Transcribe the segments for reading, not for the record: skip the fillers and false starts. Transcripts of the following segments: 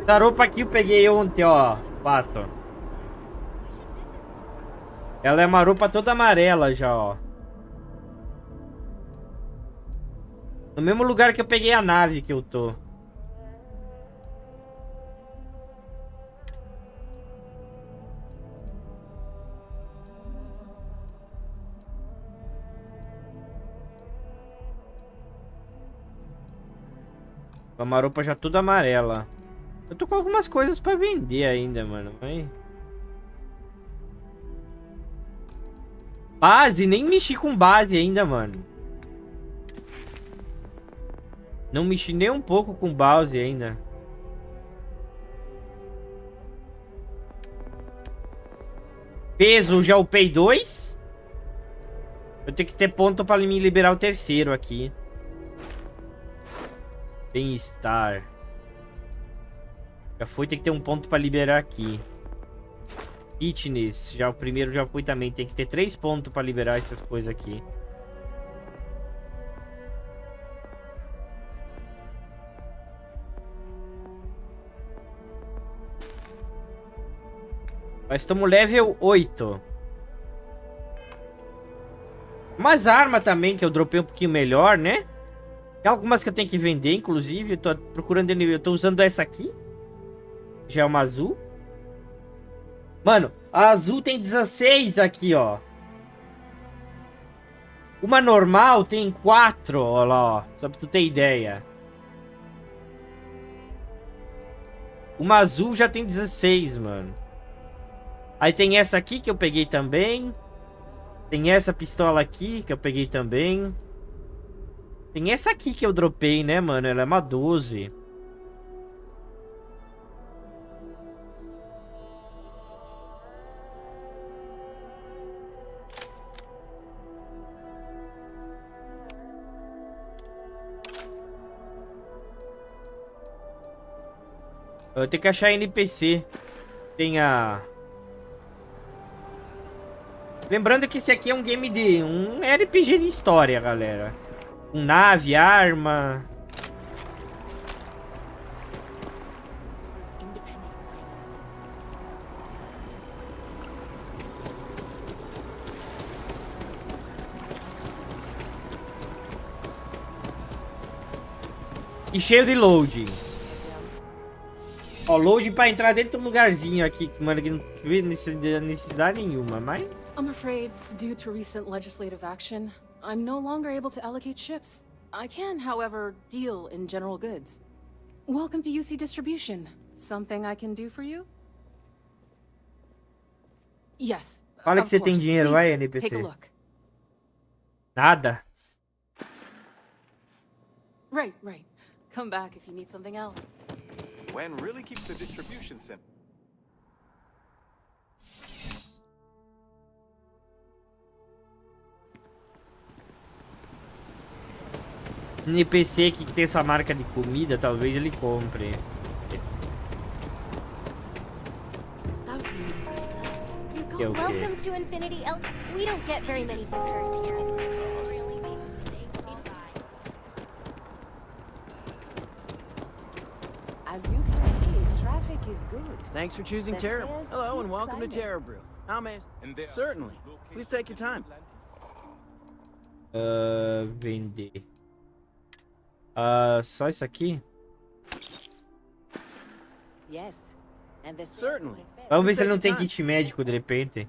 Essa roupa aqui eu peguei ontem, ó. Pato. Ela é uma roupa toda amarela já, ó. No mesmo lugar que eu peguei a nave que eu tô. Uma roupa já toda amarela. Eu tô com algumas coisas pra vender ainda, mano. Mas... Base, nem mexi com base ainda, mano. Não mexi nem um pouco com base ainda. Peso, já upei 2. Eu tenho que ter ponto pra me liberar o terceiro aqui. Bem-estar. Já foi, tem que ter um ponto pra liberar aqui. Fitness, já o primeiro já fui também. Tem que ter 3 pontos pra liberar essas coisas aqui. Nós estamos level 8. Umas armas também que eu dropei um pouquinho melhor, né? Tem algumas que eu tenho que vender, inclusive. Eu tô procurando... Eu tô usando essa aqui. Já é uma azul. Mano, a azul tem 16 aqui, ó. Uma normal tem 4, ó lá, ó. Só pra tu ter ideia. Uma azul já tem 16, mano. Aí tem essa aqui que eu peguei também. Tem essa pistola aqui que eu peguei também. Tem essa aqui que eu dropei, né, mano? Ela é uma 12. Eu tenho que achar NPC. Tem a... Lembrando que esse aqui é um game de... Um RPG de história, galera. Com nave, arma... E cheio de loading. Ó, loading pra entrar dentro do lugarzinho aqui, mano, que não vê necessidade nenhuma, mas... I'm afraid, due to recent legislative action, I'm no longer able to allocate ships. I can, however, deal in general goods. Welcome to UC Distribution. Something I can do for you? Yes. Fala que of você tem course. dinheiro, vai, Please, NPC. take a look. Nada. Right, right. Come back if you need something else. When really keeps the distribution center. NPC aqui que tem essa marca de comida, talvez ele compre. Okay, okay. Welcome to Infinity Elt. We don't get very many visitors here. It really makes the day go by. As you can see, traffic is good. Thanks for choosing The Terra. sales Hello and keep welcome to climbing. Terra Brew. How may And they are Certainly. located Please take your in time. Atlantis. Vender. Só isso aqui? Yes. And the sales Certainly. in effect- Vamos ver se ele não tem Take your kit médico de repente.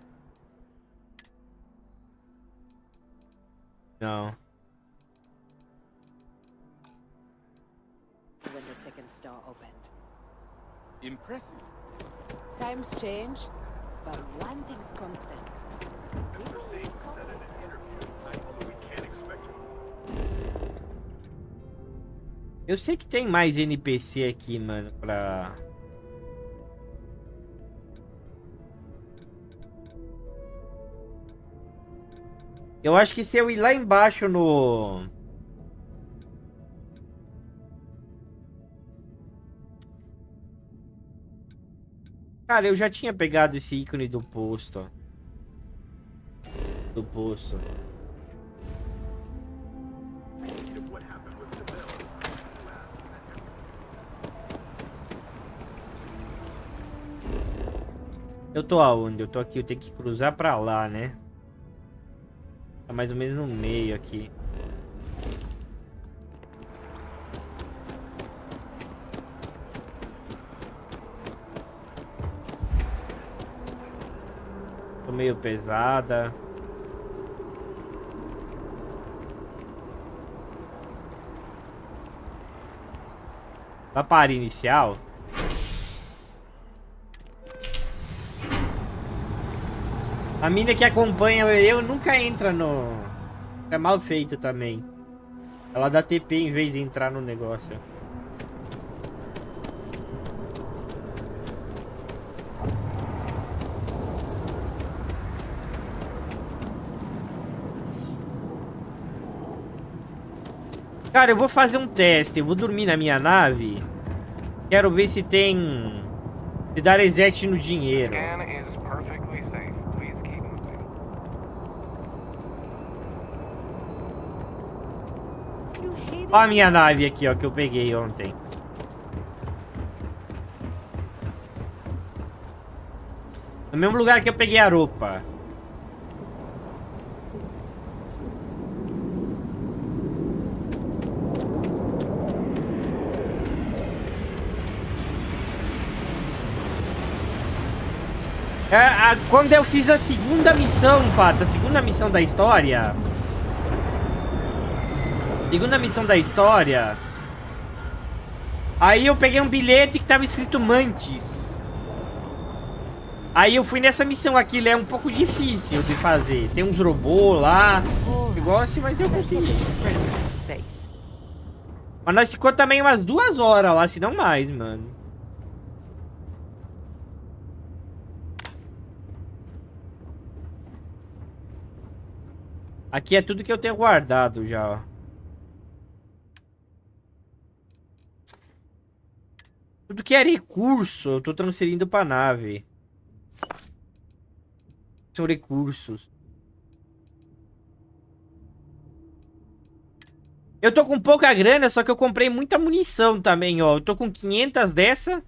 Não. when the second store opened. Impressive. Times change, but one thing's constant. People need coffee. Eu sei que tem mais NPC aqui, mano, pra... Eu acho que se eu ir lá embaixo no... Cara, eu já tinha pegado esse ícone do posto, ó. Do poço. Eu tô aonde? Eu tô aqui, eu tenho que cruzar pra lá, né? Tá mais ou menos no meio aqui. Tô meio pesada. Vai para a área inicial. A mina que acompanha eu nunca entra no... É mal feito também. Ela dá TP em vez de entrar no negócio. Cara, eu vou fazer um teste. Eu vou dormir na minha nave. Quero ver se tem... Se dá reset no dinheiro. Scan is perfectly safe. Please keep moving. Ó a minha nave aqui, ó, que eu peguei ontem. No mesmo lugar que eu peguei a roupa. Quando eu fiz a segunda missão, Pato, a segunda missão da história. Segunda missão da história. Aí eu peguei um bilhete que tava escrito Mantis. Aí eu fui nessa missão aqui, ele é um pouco difícil de fazer. Tem uns robôs lá, negócio, mas eu consegui. Mas nós ficou também umas 2 horas lá, se não mais, mano. Aqui é tudo que eu tenho guardado já, ó. Tudo que é recurso, eu tô transferindo pra nave. São recursos. Eu tô com pouca grana, só que eu comprei muita munição também, ó. Eu tô com 500 dessa.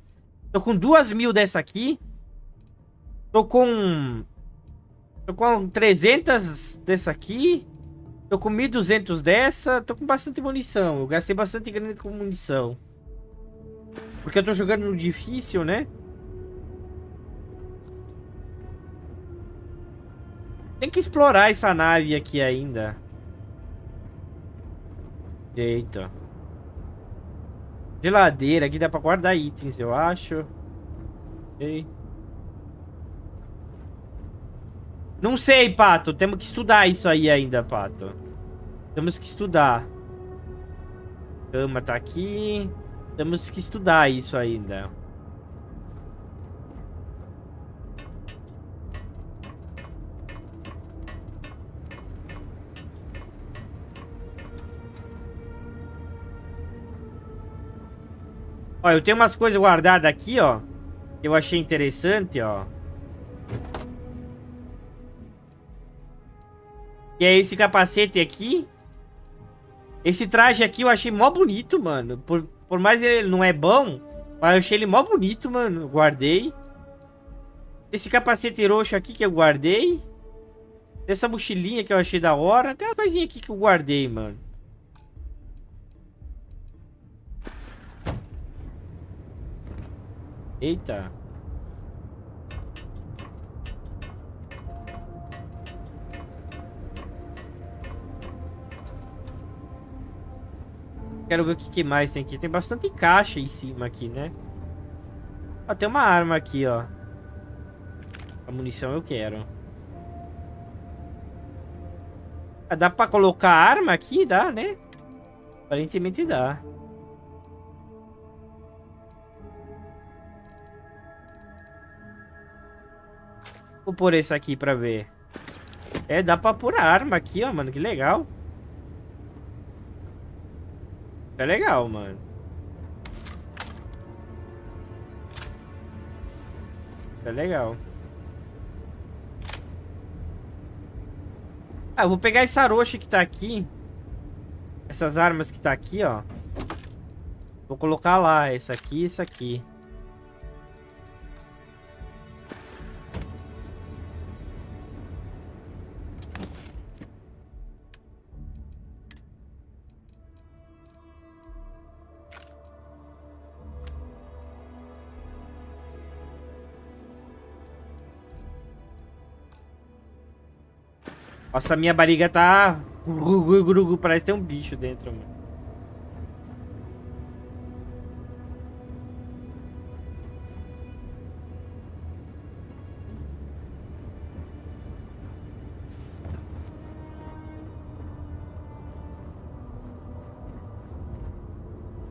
Tô com 2.000 dessa aqui. Tô com 300 dessa aqui. Tô com 1.200 dessa. Tô com bastante munição. Eu gastei bastante grana com munição. Porque eu tô jogando no difícil, né? Tem que explorar essa nave aqui ainda. Eita. Geladeira. Aqui dá pra guardar itens, eu acho. Ok. Não sei, Pato. Temos que estudar isso aí ainda, Pato. Temos que estudar. Cama tá aqui. Temos que estudar isso ainda. Ó, eu tenho umas coisas guardadas aqui, ó. Que eu achei interessante, ó. E é esse capacete aqui. Esse traje aqui eu achei mó bonito, mano. Por mais ele não é bom, mas eu achei ele mó bonito, mano. Guardei. Esse capacete roxo aqui que eu guardei. Essa mochilinha que eu achei da hora. Tem uma coisinha aqui que eu guardei, mano. Eita. Quero ver o que mais tem aqui. Tem bastante caixa em cima aqui, né? Ó, tem uma arma aqui, ó. A munição eu quero. Ah, dá pra colocar arma aqui? Dá, né? Aparentemente dá. Vou pôr esse aqui pra ver. É, dá pra pôr a arma aqui, ó, mano. Que legal. É legal, mano. É legal. Ah, eu vou pegar essa roxa que tá aqui. Essas armas que tá aqui, ó. Vou colocar lá. Essa aqui e essa aqui. Nossa, minha barriga tá... Parece que tem um bicho dentro, mano.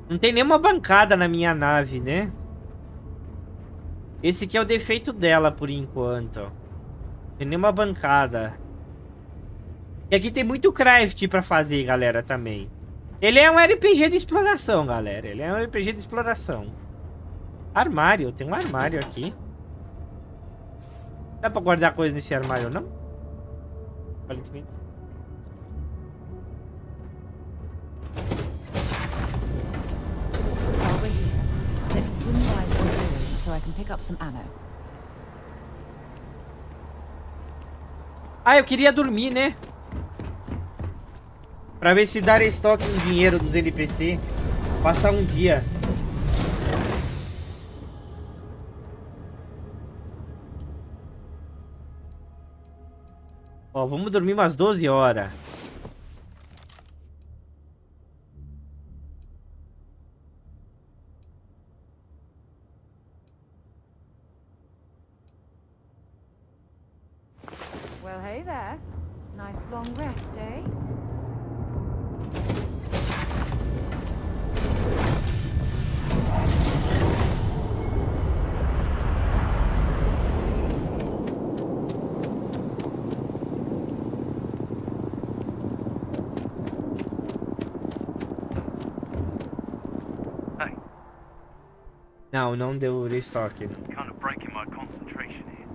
Não tem nenhuma bancada na minha nave, né? Esse aqui é o defeito dela, por enquanto. Não tem nenhuma bancada. E aqui tem muito craft pra fazer, galera, também. Ele é um RPG de exploração, galera. Ele é um RPG de exploração. Armário. Tem um armário aqui. Dá pra guardar coisa nesse armário, não? Aparentemente. Over here. Let's swing by some buildings so I can pick up some ammo. Ah, eu queria dormir, né? Pra ver se dar estoque em dinheiro dos NPC. Passar um dia. Ó, vamos dormir umas 12 horas. Well, hey there. Nice long rest, eh? Hey, Não, não deu restock. kind of breaking my concentration here.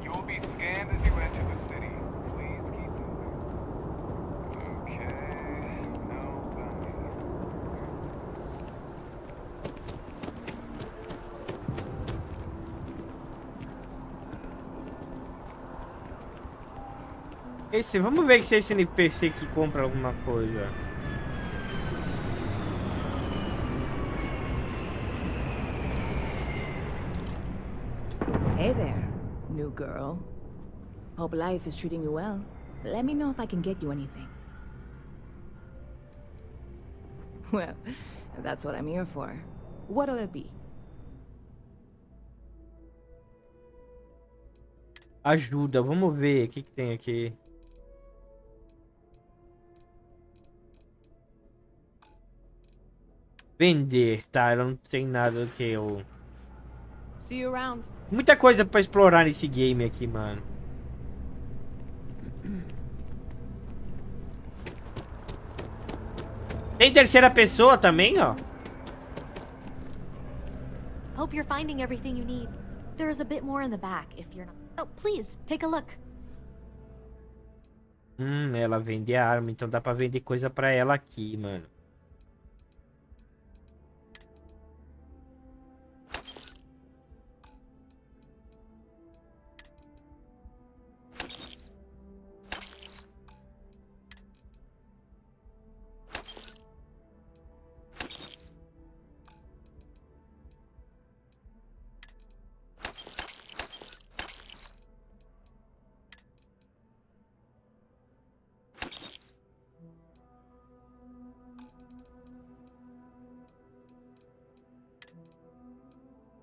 You will be scanned as you enter the city. Please keep moving. Okay. No bounty. Vamos ver se esse NPC que compra alguma coisa. Hey there, new girl. Hope life is treating you well. Let me know if I can get you anything. Well, that's what I'm here for. What'll it be? Ajuda, vamos ver o que tem aqui. Vender, tá? Não tem nada que eu... See you around. Muita coisa pra explorar nesse game aqui, mano. Tem terceira pessoa também, ó. Hope you're finding everything you need. There is a bit more in the back if you're not. Oh, please, take a look. Ela vende arma, então dá pra vender coisa pra ela aqui, mano.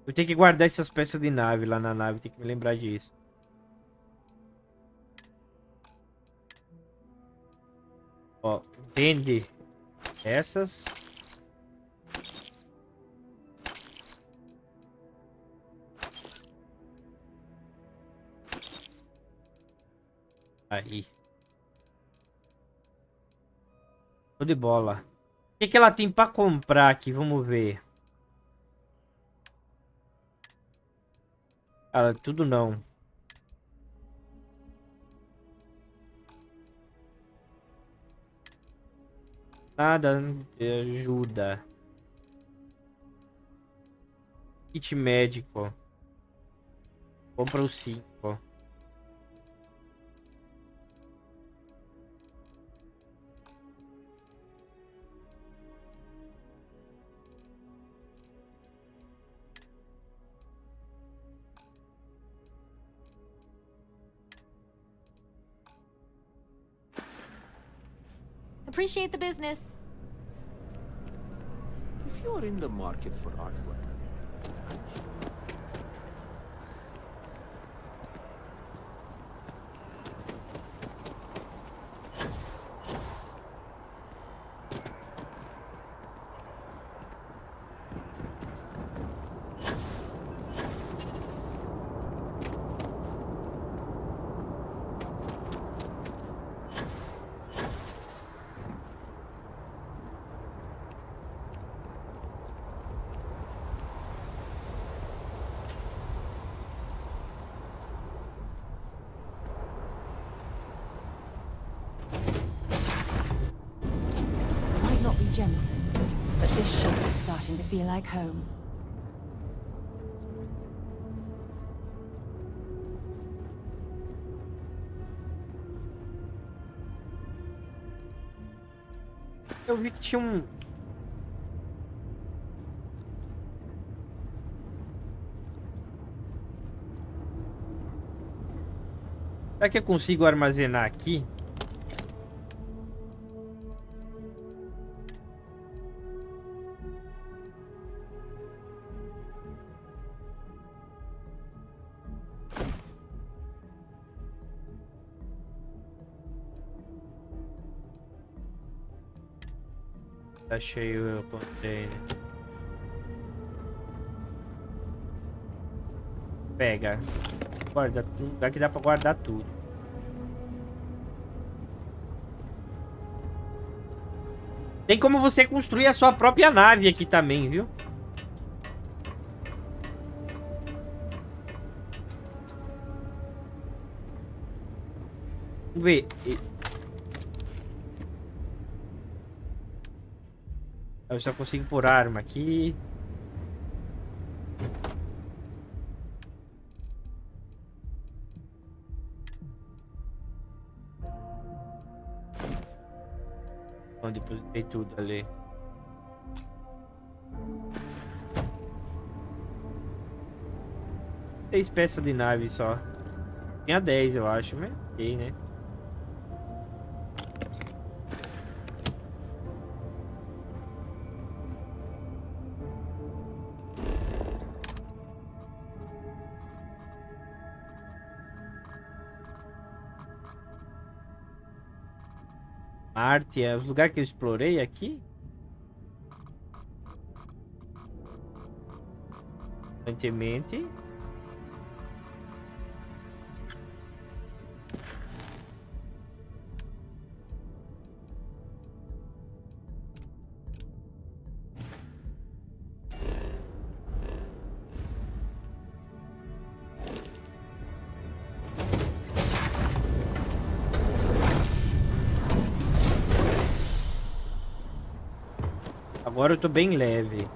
Eu tenho que guardar essas peças de nave lá na nave, tem que me lembrar disso. Ó, vende essas. Aí. Show de bola. que ela tem pra comprar aqui? Vamos ver. Ah, tudo não. Nada ajuda. Kit médico. Compra os 5. Appreciate the business. If you're in the market for artwork, Might not be Jemison, but this shop is starting to feel like home. Eu vi que tinha um... Será que eu consigo armazenar aqui? Tá cheio o container. Pega. Guarda tudo. Aqui dá pra guardar tudo. Tem como você construir a sua própria nave aqui também, viu? Vamos ver. Eu só consigo pôr arma aqui. Então, depositei tudo ali. Seis peças de nave só. Tinha 10, eu acho, mas ok, né? Marte é os lugares que eu explorei aqui. Recentemente. Agora eu tô bem leve.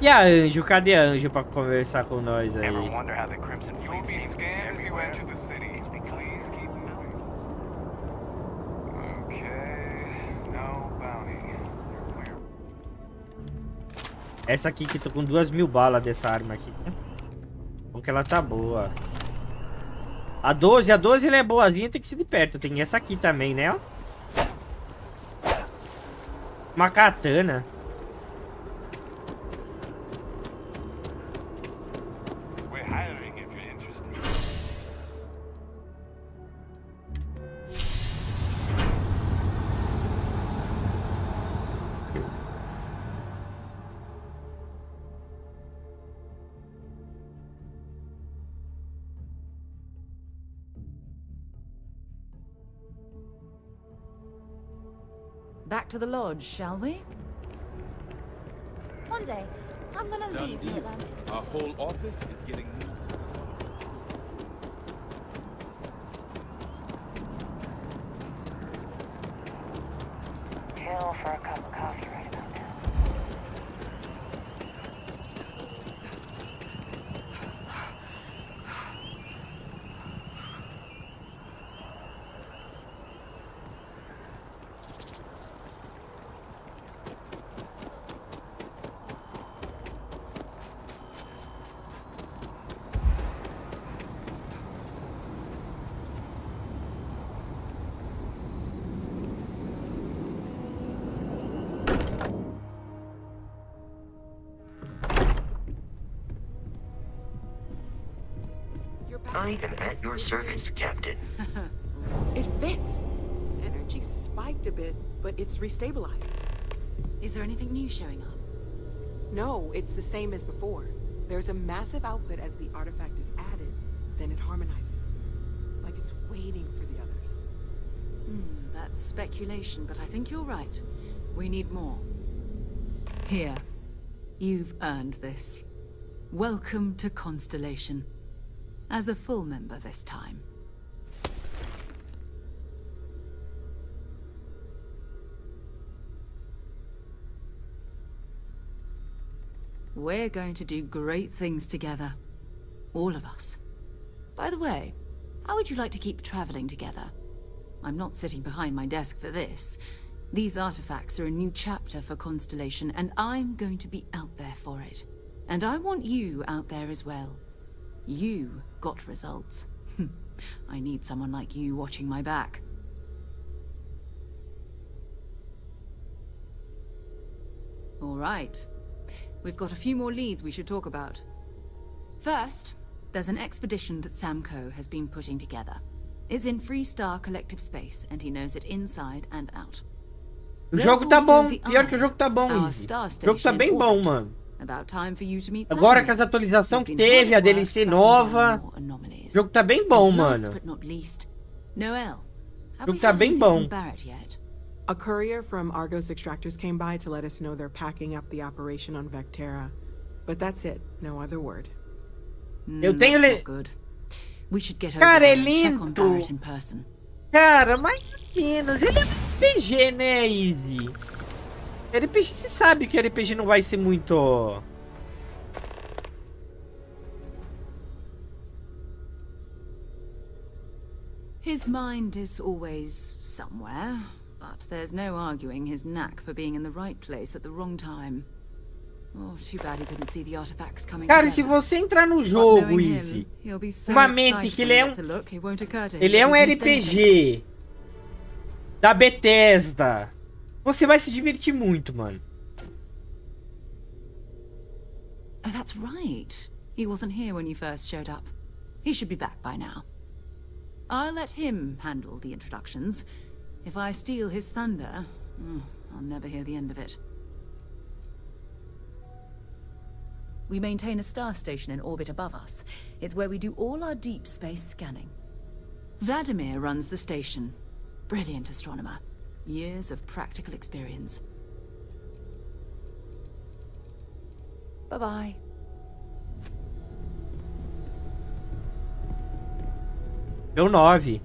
E a Anjo? Cadê a Anjo pra conversar com nós aí? Ever wonder how the Crimson Fleet will be scanned as you enter the city. Please keep moving. Okay, no bounty. Essa aqui que tô com 2.000 balas dessa arma aqui. Bom que ela tá boa. A 12 ela é boazinha, tem que ser de perto. Tem essa aqui também, né? Ó. Uma katana. We're hiring if you're interested. Back to the lodge, shall we? One day, I'm gonna Done leave deal. Atlantis. Our whole office is getting moved to the yard. Kill for a cup of coffee right about now. I am at your service, Captain. It fits. Energy spiked a bit, but it's restabilized. Is there anything new showing up? No, it's the same as before. There's a massive output as the artifact is added, then it harmonizes. Like it's waiting for the others. That's speculation, but I think you're right. We need more. Here. You've earned this. Welcome to Constellation. As a full member this time. We're going to do great things together. All of us. By the way, how would you like to keep traveling together? I'm not sitting behind my desk for this. These artifacts are a new chapter for Constellation, and I'm going to be out there for it. And I want you out there as well. You got results. I need someone like you watching my back. All right. We've got a few more leads we should talk about. First, there's an expedition that Samco has been putting together. It's in Freestar Collective Space, and he knows it inside and out. O jogo tá bom. Pior que o jogo tá bom, Easy. O jogo tá bem bom, mano. Agora com as atualizações que teve, a DLC nova, o jogo tá bem bom, mano. O jogo tá bem bom. A courier from Argos Extractors came by to let us know they're packing up the operation on Vectera. But that's it, no other word. Eu tenho... Cara, é lento. Cara, mais ou menos. Ele é um RPG, né, Easy? RPG, você sabe que RPG não vai ser muito... His mind is always somewhere, but there's no arguing his knack for being in the right place at the wrong time. Oh, too bad he couldn't see the artifacts coming. Cara, se você entrar no jogo, Easy, uma mente que ele é um RPG da Bethesda. Você vai se divertir muito, mano. Oh, that's right. He wasn't here when you first showed up. He should be back by now. I'll let him handle the introductions. If I steal his thunder, I'll never hear the end of it. We maintain a star station in orbit above us. It's where we do all our deep space scanning. Vladimir runs the station. Brilliant astronomer. Years of practical experience. Bye-bye. Deu 9.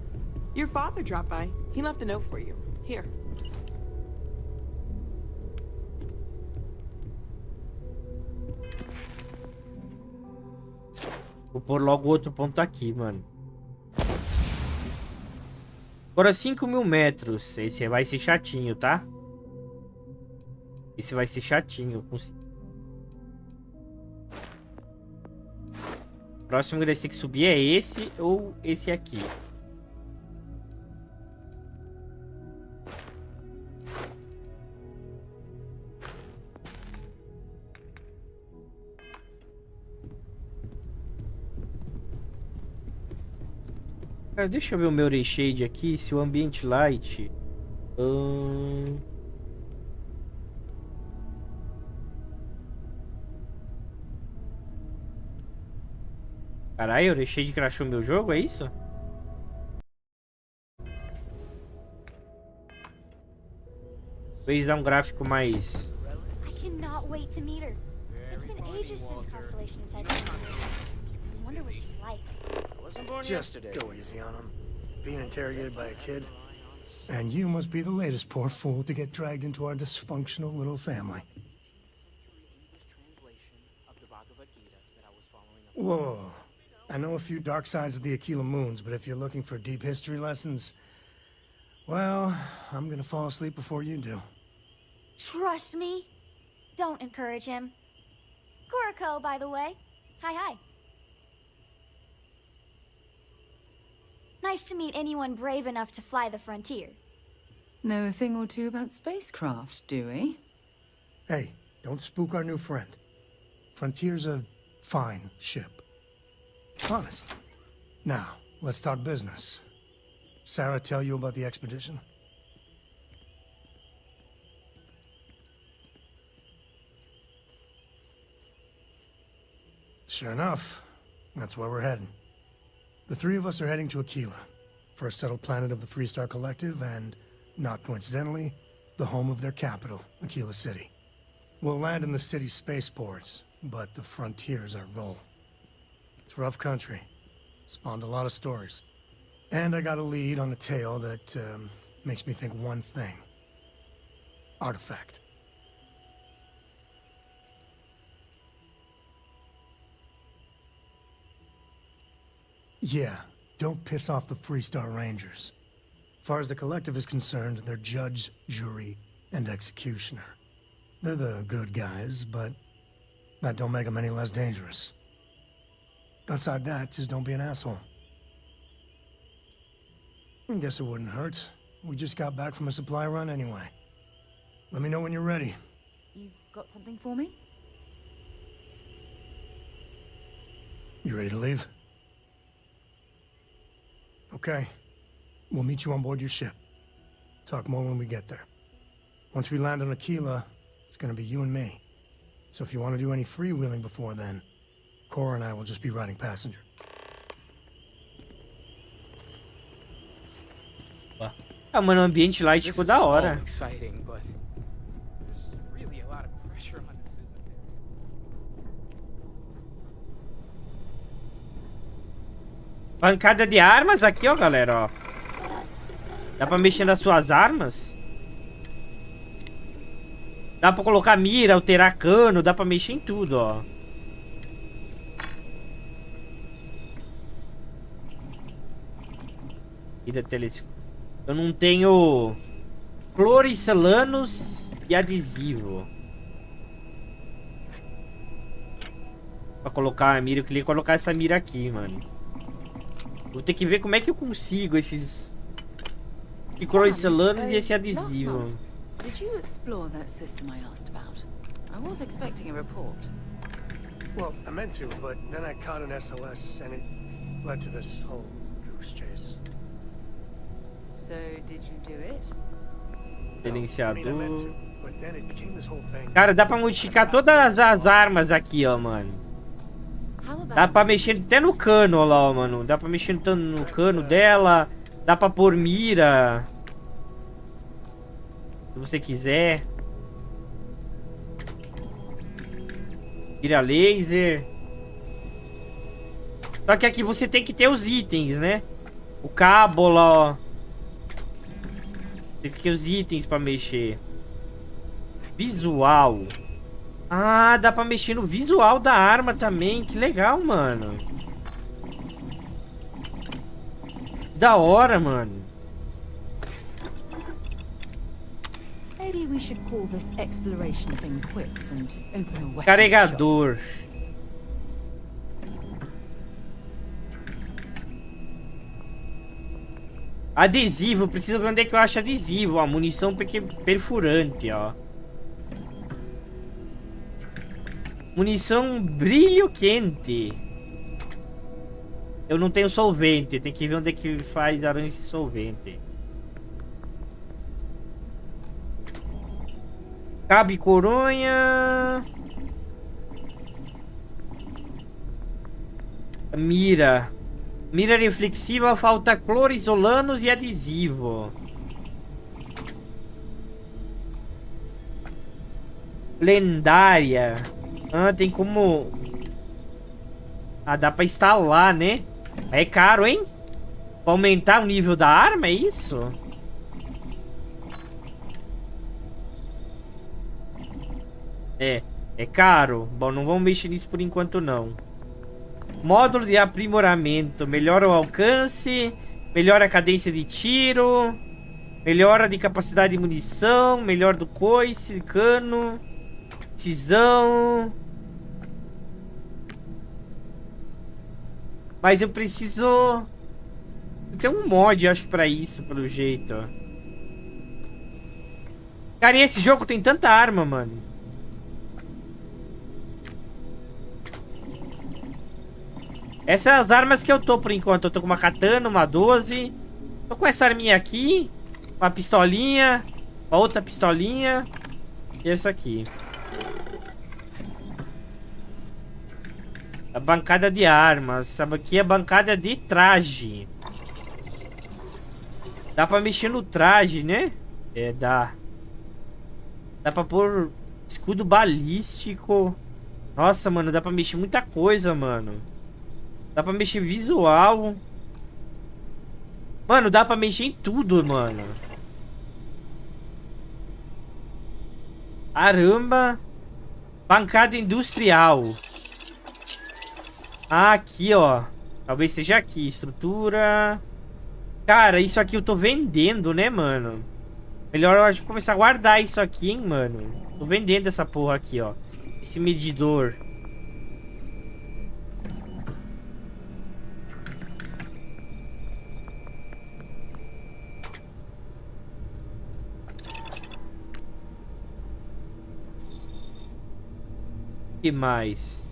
Your father dropped by. He left a note for you. Here. Vou pôr logo outro ponto aqui, mano. Agora 5.000 metros. Esse vai ser chatinho, tá? Esse vai ser chatinho. O próximo que eles têm que subir é esse ou esse aqui. Cara, deixa eu ver o meu Ray Shade aqui, se o Ambient Light... Caralho, o Ray Shade crashou meu jogo, é isso? Talvez dar um gráfico mais... I cannot wait to meet her. It's been ages since Constellation has had anyone here. I wonder what she's like. Just go easy on him. Being interrogated by a kid. And you must be the latest poor fool to get dragged into our dysfunctional little family. Whoa. I know a few dark sides of the Aquila Moons, but if you're looking for deep history lessons, well, I'm gonna fall asleep before you do. Trust me. Don't encourage him. Kuriko, by the way. Hi, hi. Nice to meet anyone brave enough to fly the frontier. Know a thing or two about spacecraft, do we? Hey, don't spook our new friend. Frontier's a fine ship. Honest. Now, let's talk business. Sarah tell you about the expedition? Sure enough, that's where we're heading. The three of us are heading to Aquila, first settled planet of the Freestar Collective and, not coincidentally, the home of their capital, Aquila City. We'll land in the city's spaceports, but the frontier's our goal. It's rough country. Spawned a lot of stories. And I got a lead on a tale that makes me think one thing. Artifact. Yeah, don't piss off the Freestar Rangers. As far as the Collective is concerned, they're judge, jury, and executioner. They're the good guys, but that don't make them any less dangerous. Outside that, just don't be an asshole. I guess it wouldn't hurt. We just got back from a supply run anyway. Let me know when you're ready. You've got something for me? You ready to leave? Okay. We'll meet you on board your ship. Talk more when we get there. Once we land on Aquila, it's gonna be you and me. So if you want to do any freewheeling before then, Cora and I will just be riding passenger. Ah, mano, o ambiente lá ficou da hora. Exciting, but there's really a lot of pressure on this, isn't there? Bancada de armas aqui, ó, galera, ó. Dá pra mexer nas suas armas. Dá pra colocar mira, alterar cano, dá pra mexer em tudo, ó. Mira telescópio. Eu não tenho cloricelanos e adesivo. Pra colocar a mira, eu queria colocar essa mira aqui, mano. Vou ter que ver como é que eu consigo esses cloricelanos e esse adesivo. Did you explore that system I asked about? I was expecting a report. Well, I meant to, but then I caught an SOS and it led to this whole goose chase. So, did you do it? Silenciador. Cara, dá pra modificar todas as armas aqui, ó, mano. Dá pra mexer até no cano, ó lá, ó, mano. Dá pra mexer no cano dela. Dá pra pôr mira. Se você quiser. Mira laser. Só que aqui você tem que ter os itens, né? O cabo lá, ó. Tem que ter os itens pra mexer. Visual. Ah, dá pra mexer no visual da arma também. Que legal, mano. Da hora, mano. Maybe we should call this exploration thing quits and open a weapon Carregador. Adesivo, preciso ver onde é que eu acho adesivo, ó. Munição perfurante, ó. Munição brilho quente. Eu não tenho solvente, tem que ver onde é que faz arranjo de solvente. Cabe coronha. Mira. Mira reflexiva, falta clorisolanos e adesivo. Lendária. Ah, tem como... Ah, dá pra instalar, né? É caro, hein? Pra aumentar o nível da arma, é isso? É caro. Bom, não vamos mexer nisso por enquanto, não. Módulo de aprimoramento. Melhora o alcance. Melhora a cadência de tiro. Melhora de capacidade de munição. Melhor do coice, cano. Precisão. Mas eu preciso... Tem um mod, acho que pra isso, pelo jeito. Cara, e esse jogo tem tanta arma, mano. Essas são as armas que eu tô por enquanto. Eu tô com uma katana, uma 12. Tô com essa arminha aqui. Uma pistolinha. Uma outra pistolinha. E essa aqui. A bancada de armas. Sabe aqui é a bancada de traje. Dá pra mexer no traje, né? É, dá. Dá pra pôr escudo balístico. Nossa, mano, dá pra mexer muita coisa, mano. Dá pra mexer visual. Mano, dá pra mexer em tudo, mano. Caramba. Bancada industrial. Ah, aqui, ó. Talvez seja aqui. Estrutura. Cara, isso aqui eu tô vendendo, né, mano? Melhor eu acho começar a guardar isso aqui, hein, mano. Tô vendendo essa porra aqui, ó. Esse medidor. O que mais?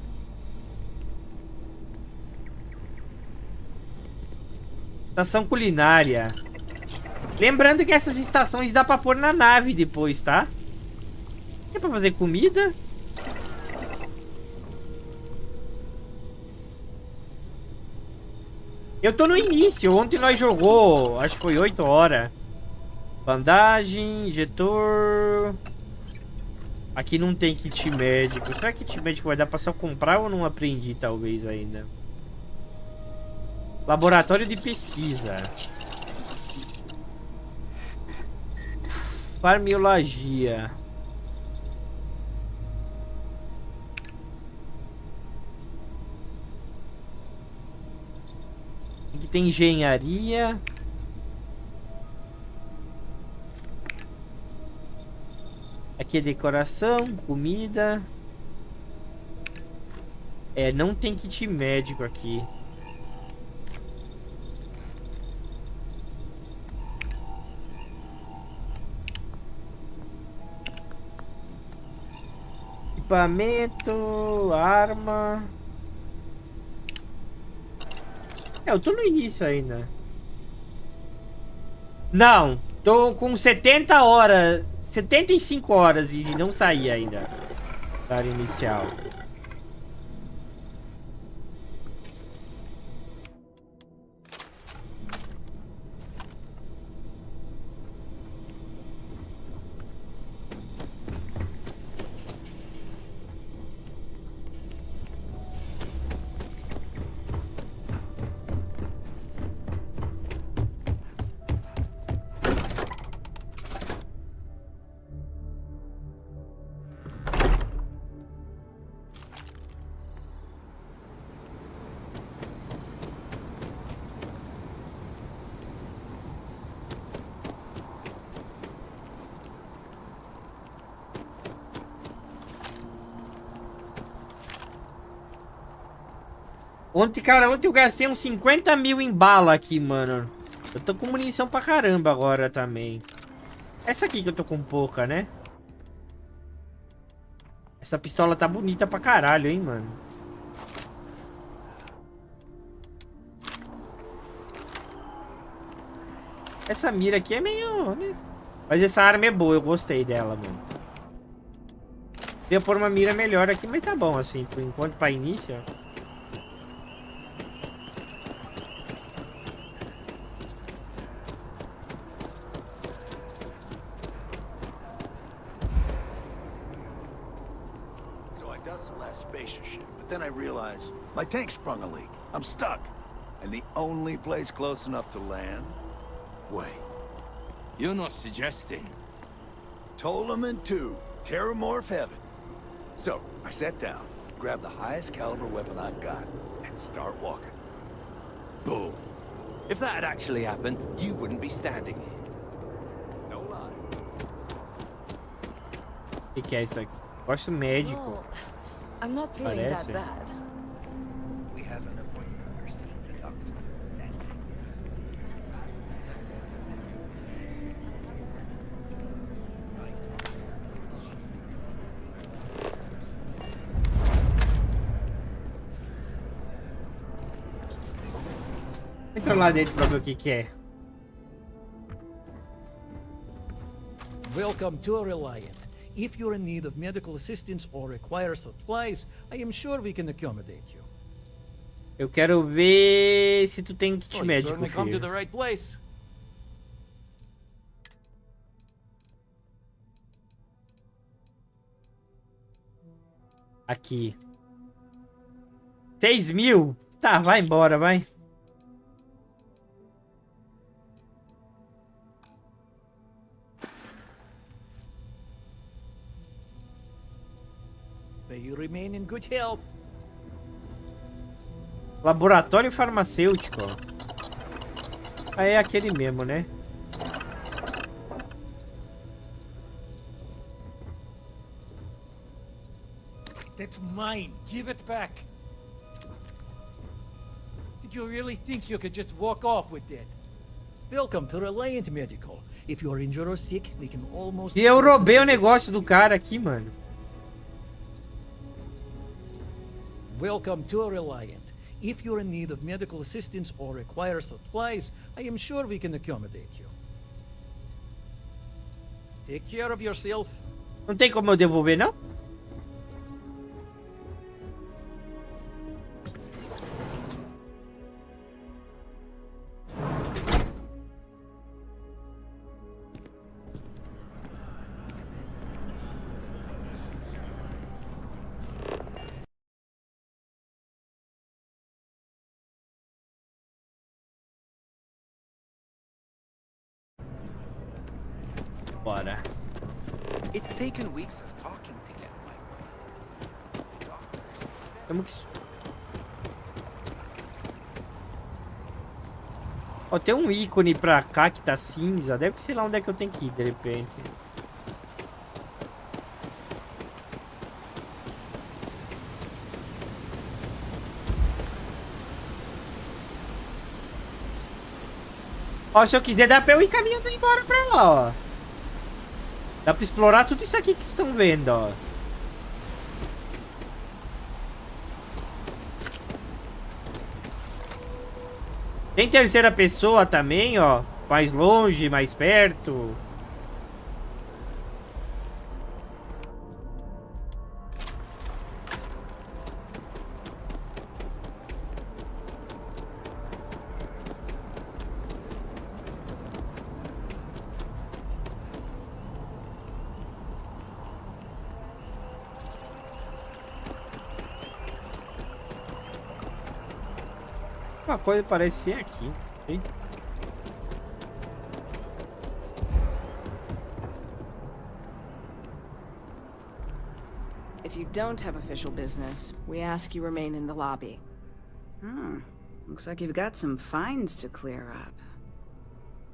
Estação culinária. Lembrando que essas estações dá pra pôr na nave depois, tá? É pra fazer comida? Eu tô no início. Ontem nós jogou, acho que foi 8 horas. Bandagem, injetor. Aqui não tem kit médico. Será que kit médico vai dar pra só comprar ou não aprendi talvez ainda? Laboratório de pesquisa. Farmiologia. Aqui tem engenharia. Aqui é decoração, comida. É, não tem kit médico aqui. Equipamento, arma. É, eu tô no início ainda. Não, tô com 70 horas, 75 horas e não saí ainda da área inicial. Ontem, cara, ontem eu gastei uns 50 mil em bala aqui, mano. Eu tô com munição pra caramba agora também. Essa aqui que eu tô com pouca, né? Essa pistola tá bonita pra caralho, hein, mano. Essa mira aqui é meio... né? Mas essa arma é boa, eu gostei dela, mano. Ia pôr uma mira melhor aqui, mas tá bom, assim, por enquanto, pra início. a spaceship, but then I realized my tank sprung a leak. I'm stuck. And the only place close enough to land? Wait. You're not suggesting. Ptolemy 2, Terramorph Heaven. So, I sat down, grabbed the highest caliber weapon I've got, and start walking. Boom. If that had actually happened, you wouldn't be standing here. No lie. Que é isso aqui? Gosto médico. Well, I'm not feeling that Parece. bad. We have an appointment. We're seeing the doctor. That's it. Entra lá dentro pra ver o que é. Welcome to Reliant. If you're in need of medical assistance or require supplies, I am sure we can accommodate you. Eu quero ver se tu tem kit Oh, you médico, certainly come to filho. the right place. Aqui. 6.000? Tá, vai embora, vai. May you remain in good health. Laboratório farmacêutico. Ah, é aquele mesmo, né? That's mine. Give it back. Did you really think you could just walk off with that? Welcome to Reliant Medical. If you're injured or sick, we can almost... E eu roubei o negócio do cara aqui, mano. Welcome to Reliant. If you're in need of medical assistance or require supplies, I am sure we can accommodate you. Take care of yourself. Não tem como eu devolver, não? Bora. It's taken weeks of talking to get my way. Temos que... Ó, tem um ícone pra cá que tá cinza. Deve ser lá onde é que eu tenho que ir, de repente. Ó, se eu quiser dá pra eu ir caminhando e ir embora pra lá, ó. Dá pra explorar tudo isso aqui que vocês estão vendo, ó. Tem terceira pessoa também, ó. Mais longe, mais perto. Uma coisa parece ser aqui. Hein? If you don't have official business, we ask you remain in the lobby. Looks like you've got some fines to clear up.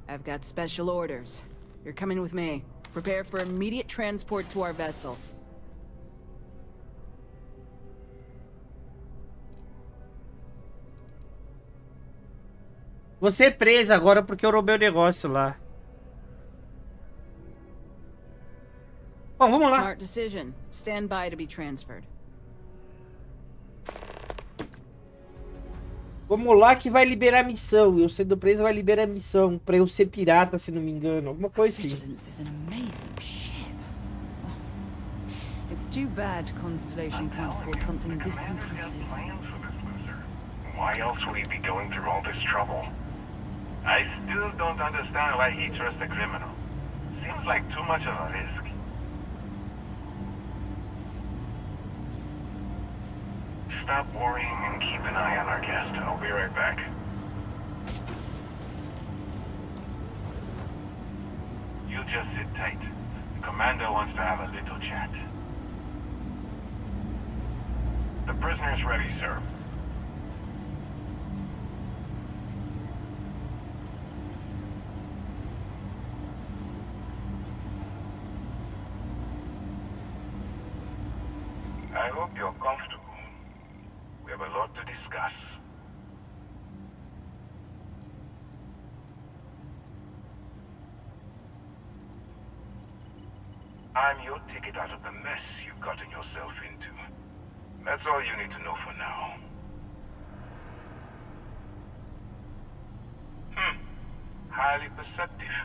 I've got special orders. You're coming with me. Prepare for immediate transport to our vessel. Você é presa agora porque eu roubei o negócio lá. Bom, vamos lá. Smart decision. Stand by to be transferred. Vamos lá que vai liberar a missão. Eu sendo preso vai liberar a missão. Pra eu ser pirata, se não me engano. Alguma coisa assim. Vigilance is an amazing ship. It's too bad Constellation can't afford something this impressive. Why else would he be going through all this trouble? I still don't understand why he trusts a criminal. Seems like too much of a risk. stop worrying and keep an eye on our guest. I'll be right back. You just sit tight. The commander wants to have a little chat. The prisoner's ready, sir. I hope you're comfortable. We have a lot to discuss. I'm your ticket out of the mess you've gotten yourself into. That's all you need to know for now. Highly perceptive.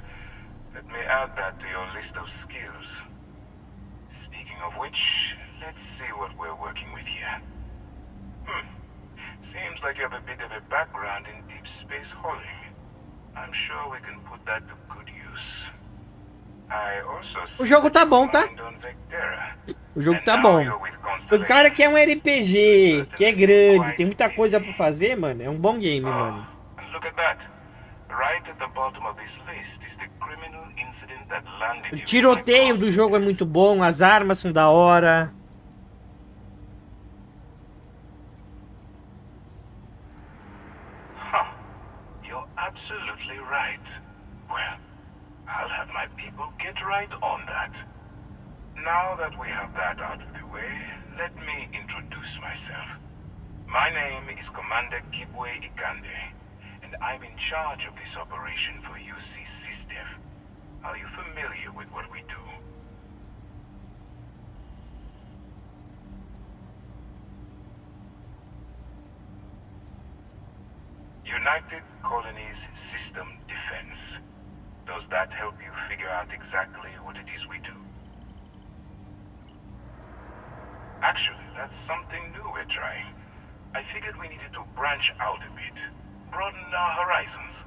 Let me add that to your list of skills. Speaking of which, let's see what we're working with here. Seems like you have a bit of a background in deep space hauling. I'm sure we can put that to good use. I also O jogo tá bom, tá? O jogo tá bom. O cara que é um RPG, que é grande, tem muita coisa pra fazer, mano. É um bom game, mano. Look at that. Right at the bottom of this list is the criminal incident that landed O you. tiroteio do jogo é muito bom, as armas são da hora. You're absolutely right. Well, I'll have my people get right on that. Now that we have that out of the way, let me introduce myself. My name is Commander Kibwe Ikande, and I'm in charge of this operation for UC SysDev. Are you familiar with what we do? United Colonies System Defense. Does that help you figure out exactly what it is we do? Actually, that's something new we're trying. I figured we needed to branch out a bit, broaden our horizons.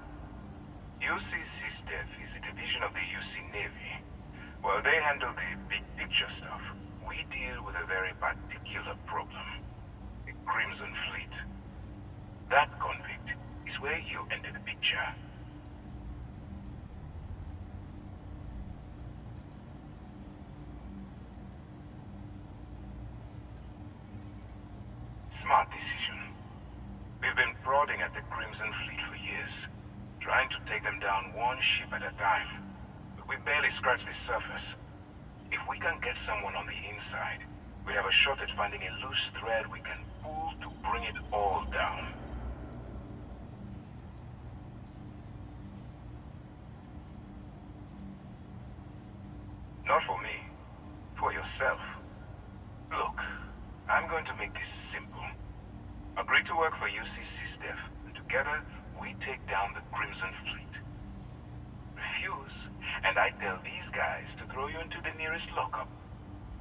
UC SysDev is a division of the UC Navy. While they handle the big picture stuff, we deal with a very particular problem. The Crimson Fleet. That convict is where you enter the picture. Smart decision. We've been prodding at the Crimson Fleet for years, trying to take them down one ship at a time. But we barely scratched the surface. If we can get someone on the inside, we'll have a shot at finding a loose thread we can pull to bring it all down. Not for me. For yourself. Look, I'm going to make this simple. Agree to work for UC SysDev, and together, we take down the Crimson Fleet. Refuse, and I tell these guys to throw you into the nearest lockup.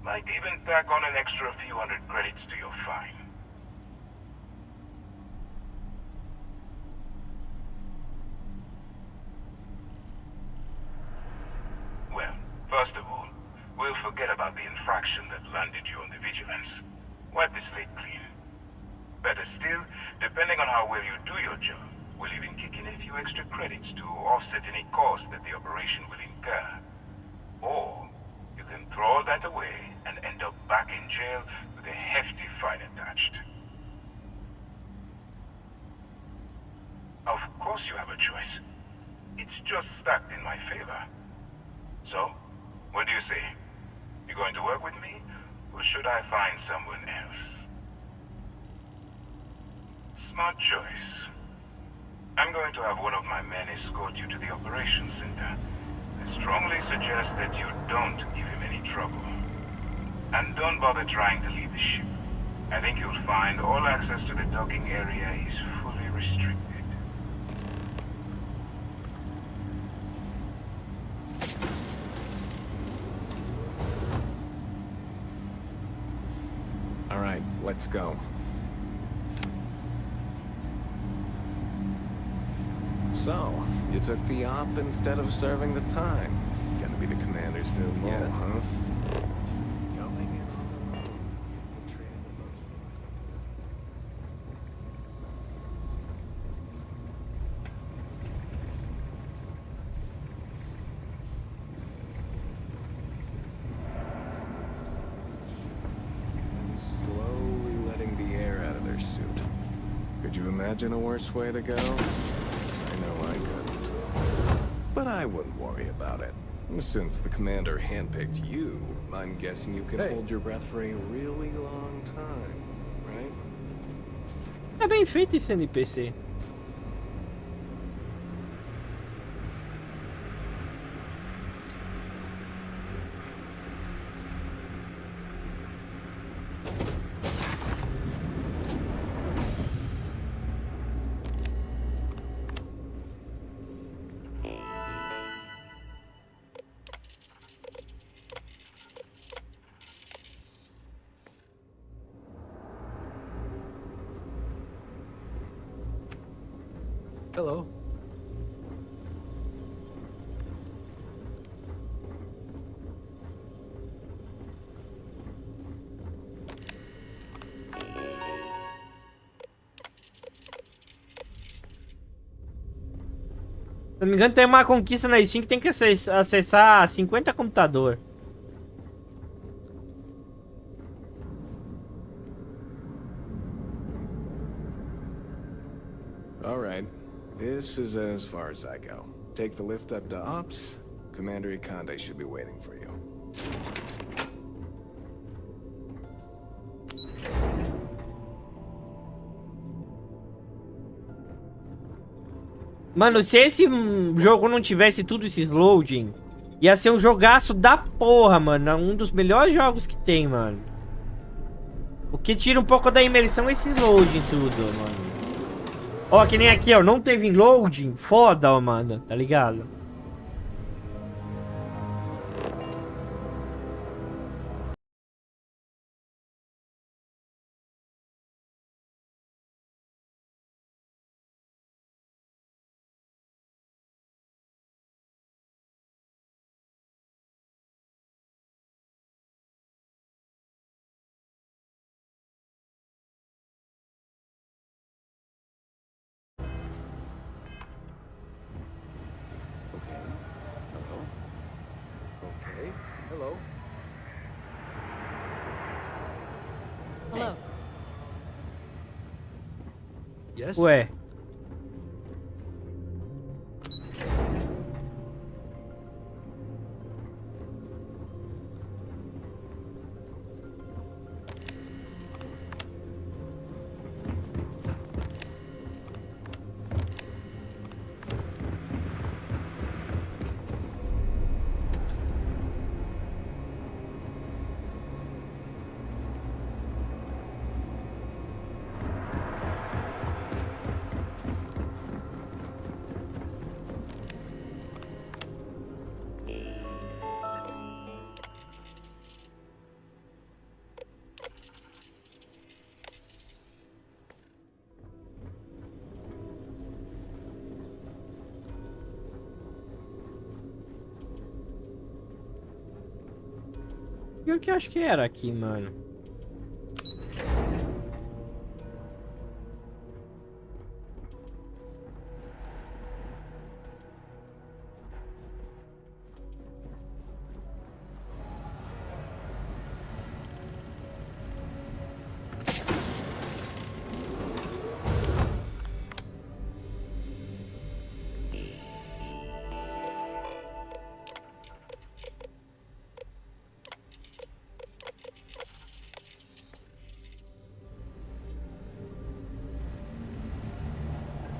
Might even tack on an extra few hundred credits to your fine. Well, first of all, we'll forget about the infraction that landed you on the Vigilance. Wipe the slate clean. Better still, depending on how well you do your job, we'll even kick in a few extra credits to offset any cost that the operation will incur. Or, you can throw all that away and end up back in jail with a hefty fine attached. Of course you have a choice. It's just stacked in my favor. So, what do you say? You going to work with me, or should I find someone else? Smart choice. I'm going to have one of my men escort you to the operations center. I strongly suggest that you don't give him any trouble. And don't bother trying to leave the ship. I think you'll find all access to the docking area is fully restricted. All right, let's go. So, you took the op instead of serving the time. Gonna be the commander's new role, Yes. huh? Going in on the road. Could you imagine a worse way to go? I know I couldn't. But I wouldn't worry about it. Since the commander handpicked you, I'm guessing you can hold your breath for a really long time, right? É bem feito esse NPC. Hello. Se não me engano, tem uma conquista na Steam que tem que acessar 50 computador. All right. This is as far as I go. Take the lift up to Ops. Commander Ikande should be waiting for you. Mano, se esse jogo não tivesse tudo esses loading, ia ser um jogaço da porra, mano. Um dos melhores jogos que tem, mano. O que tira um pouco da imersão é esses loading tudo, mano. Ó, que nem aqui, ó. Não teve loading. Foda, ó, mano. Tá ligado? Okay. Hello. Okay. Hello. Hello. Yes? Ué. Pior que eu acho que era aqui, mano.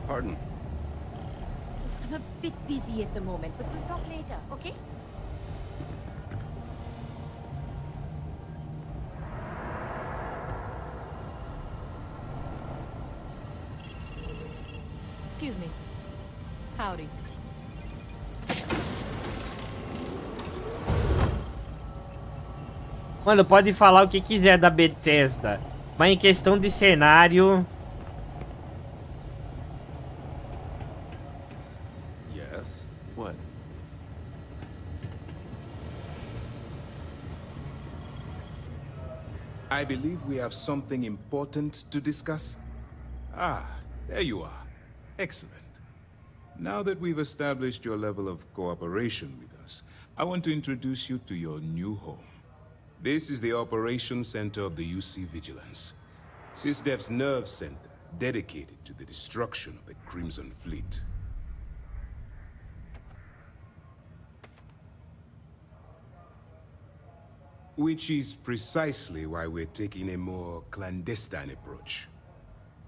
Pardon. I'm a bit busy at the moment, but we'll talk later, okay? Excuse me. Howdy. Mano, pode falar o que quiser da Bethesda, mas em questão de cenário... Yes. What? I believe we have something important to discuss. Ah, there you are. Excellent. Now that we've established your level of cooperation with us, I want to introduce you to your new home. This is the Operations Center of the UC Vigilance. SysDef's nerve center, dedicated to the destruction of the Crimson Fleet. Which is precisely why we're taking a more clandestine approach.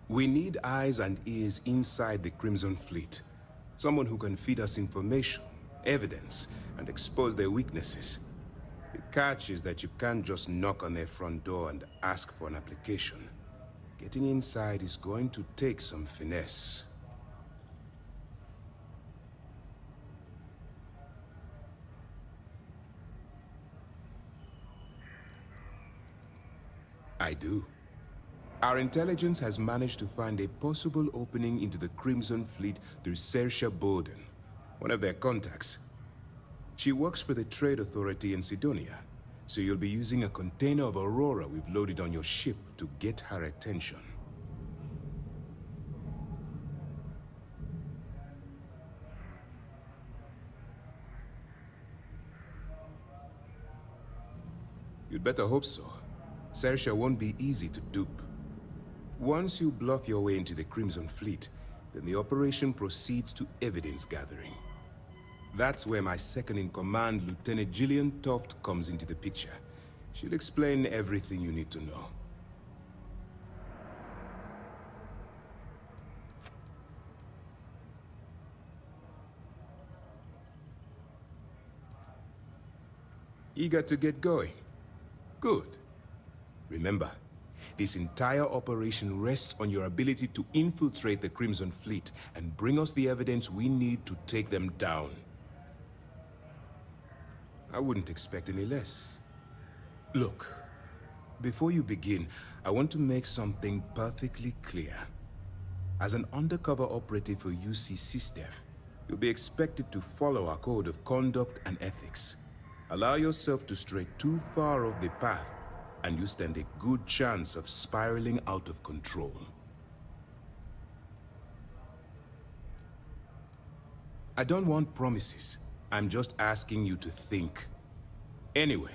We need eyes and ears inside the Crimson Fleet. Someone who can feed us information, evidence, and expose their weaknesses. The catch is that you can't just knock on their front door and ask for an application. Getting inside is going to take some finesse. I do. Our intelligence has managed to find a possible opening into the Crimson Fleet through Saoirse Bowden, one of their contacts. She works for the Trade Authority in Sidonia, so you'll be using a container of Aurora we've loaded on your ship to get her attention. You'd better hope so. Saoirse won't be easy to dupe. Once you bluff your way into the Crimson Fleet, then the operation proceeds to evidence gathering. That's where my second-in-command, Lieutenant Gillian Toft, comes into the picture. She'll explain everything you need to know. Eager to get going? Good. Remember, this entire operation rests on your ability to infiltrate the Crimson Fleet and bring us the evidence we need to take them down. I wouldn't expect any less. Look, before you begin, I want to make something perfectly clear. As an undercover operative for UC SysDev, you'll be expected to follow our code of conduct and ethics. Allow yourself to stray too far off the path, and you stand a good chance of spiraling out of control. I don't want promises. I'm just asking you to think. Anyway,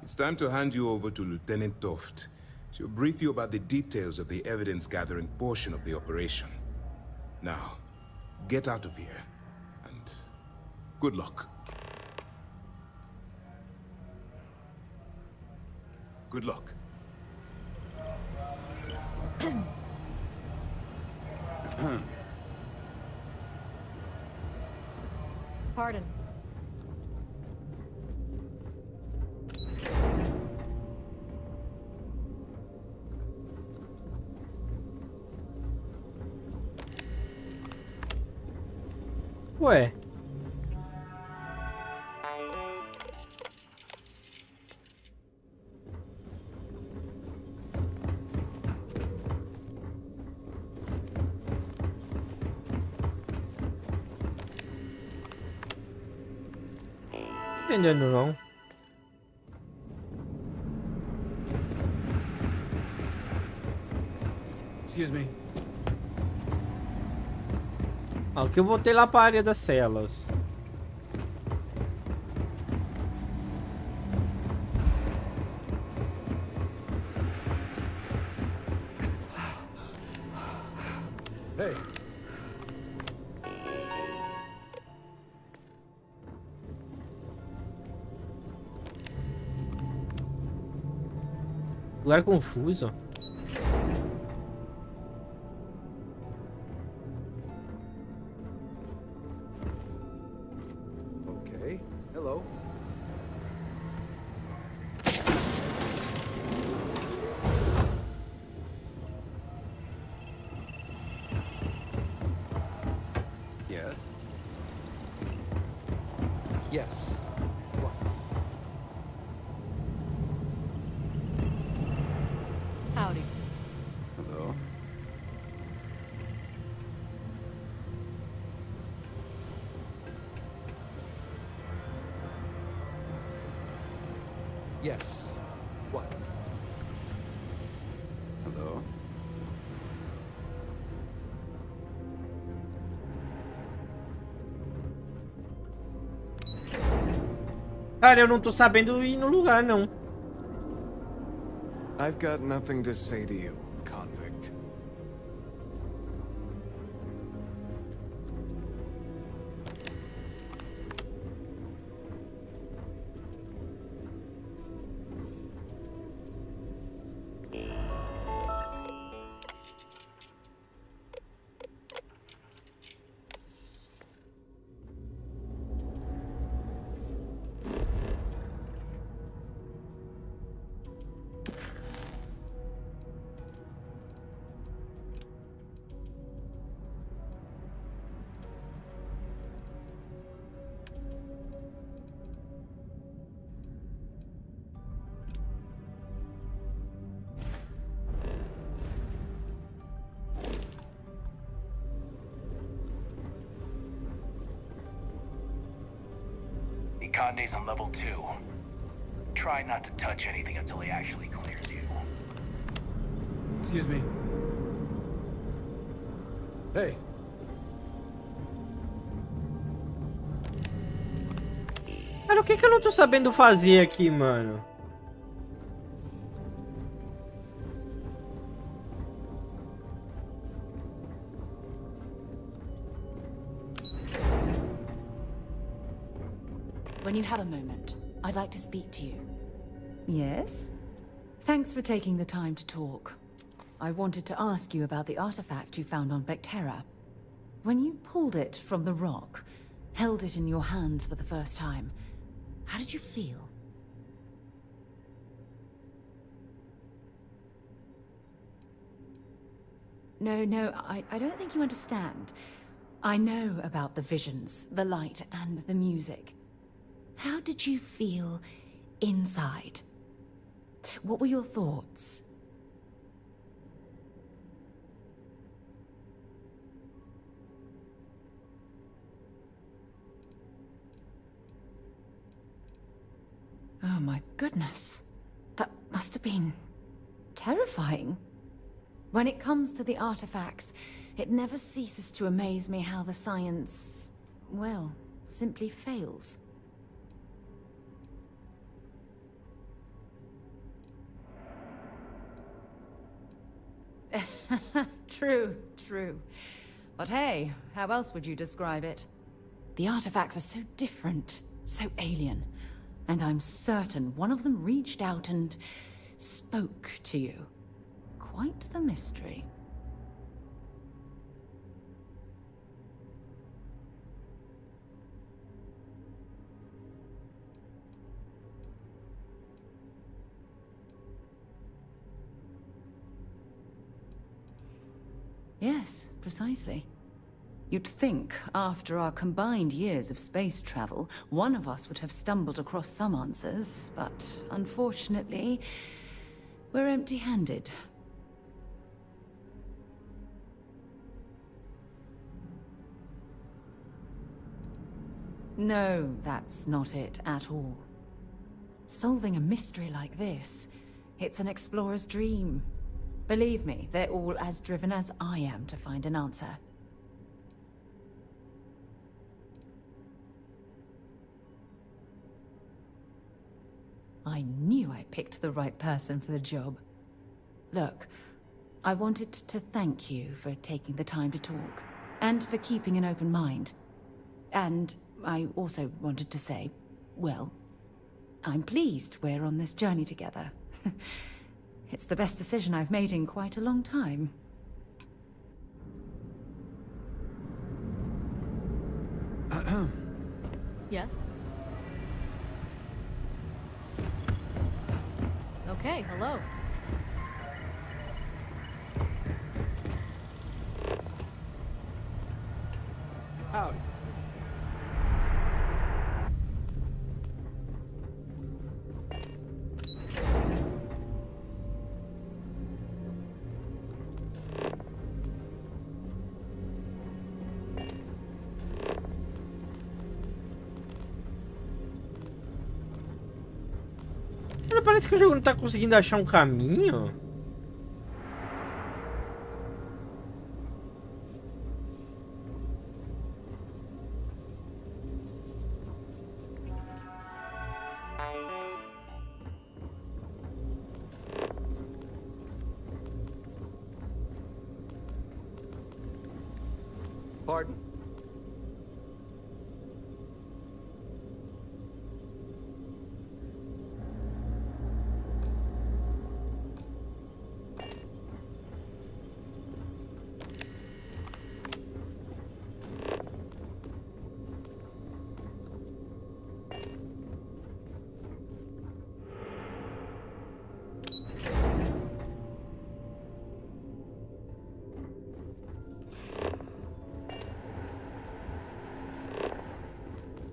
it's time to hand you over to Lieutenant Toft. She'll brief you about the details of the evidence-gathering portion of the operation. Now, get out of here, and good luck. Good luck. Pardon. Ué. Entendendo não. Excuse me. Ah, o que eu botei lá para a área das celas. Hey. Lugar confuso. Okay. Hello. Yes? Yes. What? Howdy. Hello? Yes. What? Hello? Cara, eu não tô sabendo ir no lugar, não. I've got nothing to say to you, convict. Conde's on level 2. Try not to touch anything until he actually clears you. Excuse me. Hey. Cara, o que eu não tô sabendo fazer aqui, mano? When you have a moment, I'd like to speak to you. Yes? Thanks for taking the time to talk. I wanted to ask you about the artifact you found on Bactera. When you pulled it from the rock, held it in your hands for the first time, how did you feel? No, I don't think you understand. I know about the visions, the light, and the music. How did you feel inside? What were your thoughts? Oh my goodness. That must have been terrifying. When it comes to the artifacts, it never ceases to amaze me how the science, well, simply fails. True. But hey, how else would you describe it? The artifacts are so different, so alien. And I'm certain one of them reached out and spoke to you. Quite the mystery. Yes, precisely. You'd think, after our combined years of space travel, one of us would have stumbled across some answers, but unfortunately, we're empty-handed. No, that's not it at all. Solving a mystery like this, it's an explorer's dream. Believe me, they're all as driven as I am to find an answer. I knew I picked the right person for the job. Look, I wanted to thank you for taking the time to talk, and for keeping an open mind. And I also wanted to say, well, I'm pleased we're on this journey together. It's the best decision I've made in quite a long time. Yes? Okay, hello. Howdy. Cara, parece que o jogo não tá conseguindo achar um caminho. Pardon?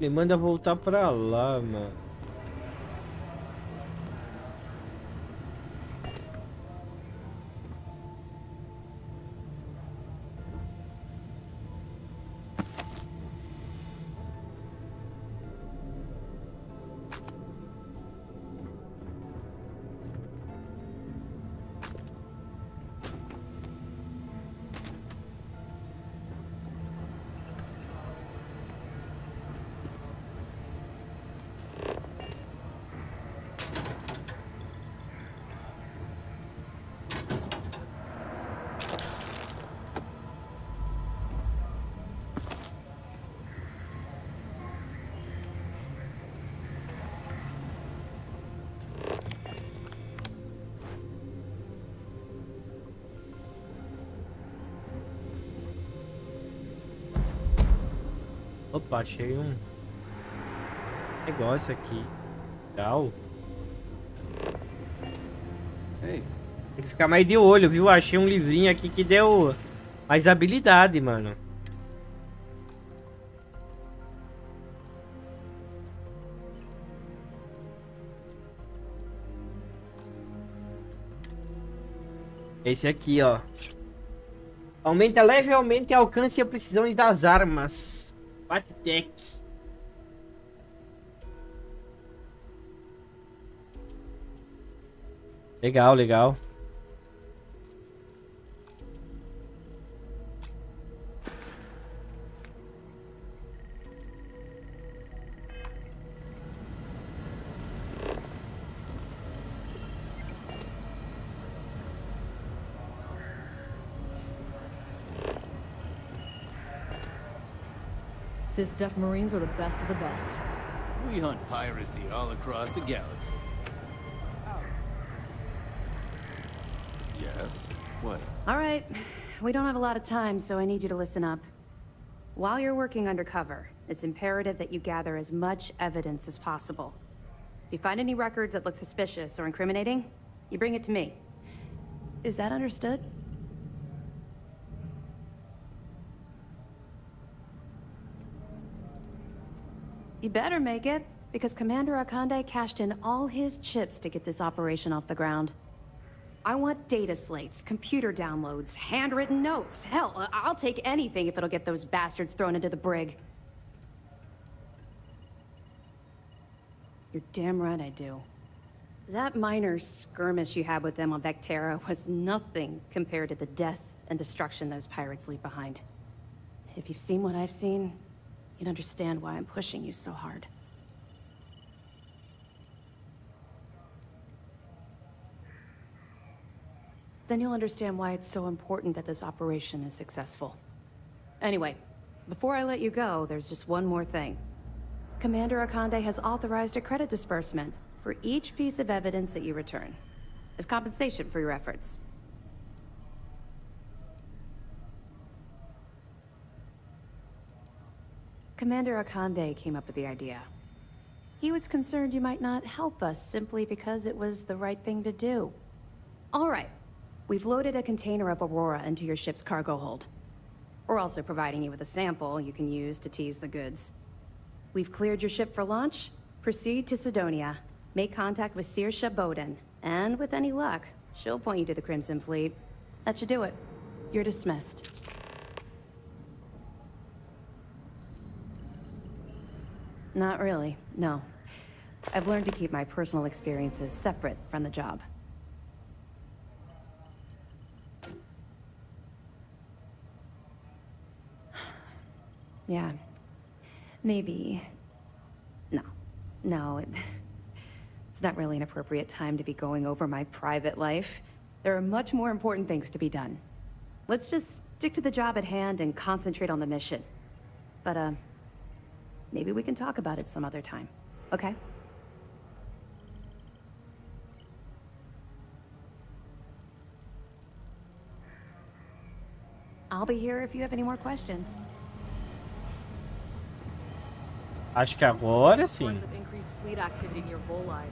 Me manda voltar pra lá, mano. Opa, achei um negócio aqui. Legal. Hey. Tem que ficar mais de olho, viu? Achei um livrinho aqui que deu mais habilidade, mano. Esse aqui, ó. Aumenta levemente o alcance e a precisão das armas. Bate-tec. Legal, legal. Sysdef Marines are the best of the best. We hunt piracy all across the galaxy. Yes? What? All right. We don't have a lot of time, so I need you to listen up. While you're working undercover, it's imperative that you gather as much evidence as possible. If you find any records that look suspicious or incriminating, you bring it to me. Is that understood? You better make it, because Commander Akande cashed in all his chips to get this operation off the ground. I want data slates, computer downloads, handwritten notes. Hell, I'll take anything if it'll get those bastards thrown into the brig. You're damn right I do. That minor skirmish you had with them on Vectera was nothing compared to the death and destruction those pirates leave behind. If you've seen what I've seen, you'd understand why I'm pushing you so hard. Then you'll understand why it's so important that this operation is successful. Anyway, before I let you go, there's just one more thing. Commander Akande has authorized a credit disbursement for each piece of evidence that you return, as compensation for your efforts. Commander Akande came up with the idea. He was concerned you might not help us simply because it was the right thing to do. All right. We've loaded a container of Aurora into your ship's cargo hold. We're also providing you with a sample you can use to tease the goods. We've cleared your ship for launch. Proceed to Sidonia. Make contact with Saoirse Bowden. And with any luck, she'll point you to the Crimson Fleet. That should do it. You're dismissed. Not really, no. I've learned to keep my personal experiences separate from the job. Yeah. Maybe. No, it's not really an appropriate time to be going over my private life. There are much more important things to be done. Let's just stick to the job at hand and concentrate on the mission. But, maybe we can talk about it some other time, okay? I'll be here if you have any more questions. Acho que agora sim. Reports of increased fleet activity near Volai.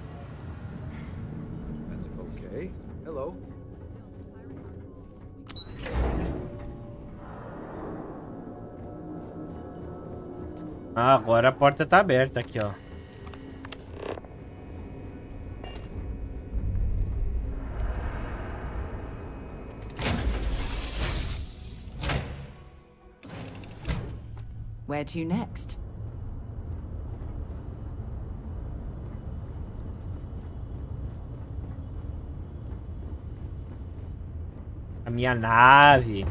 Okay. Hello. Ah, agora a porta tá aberta aqui, ó. Where to next? A minha nave.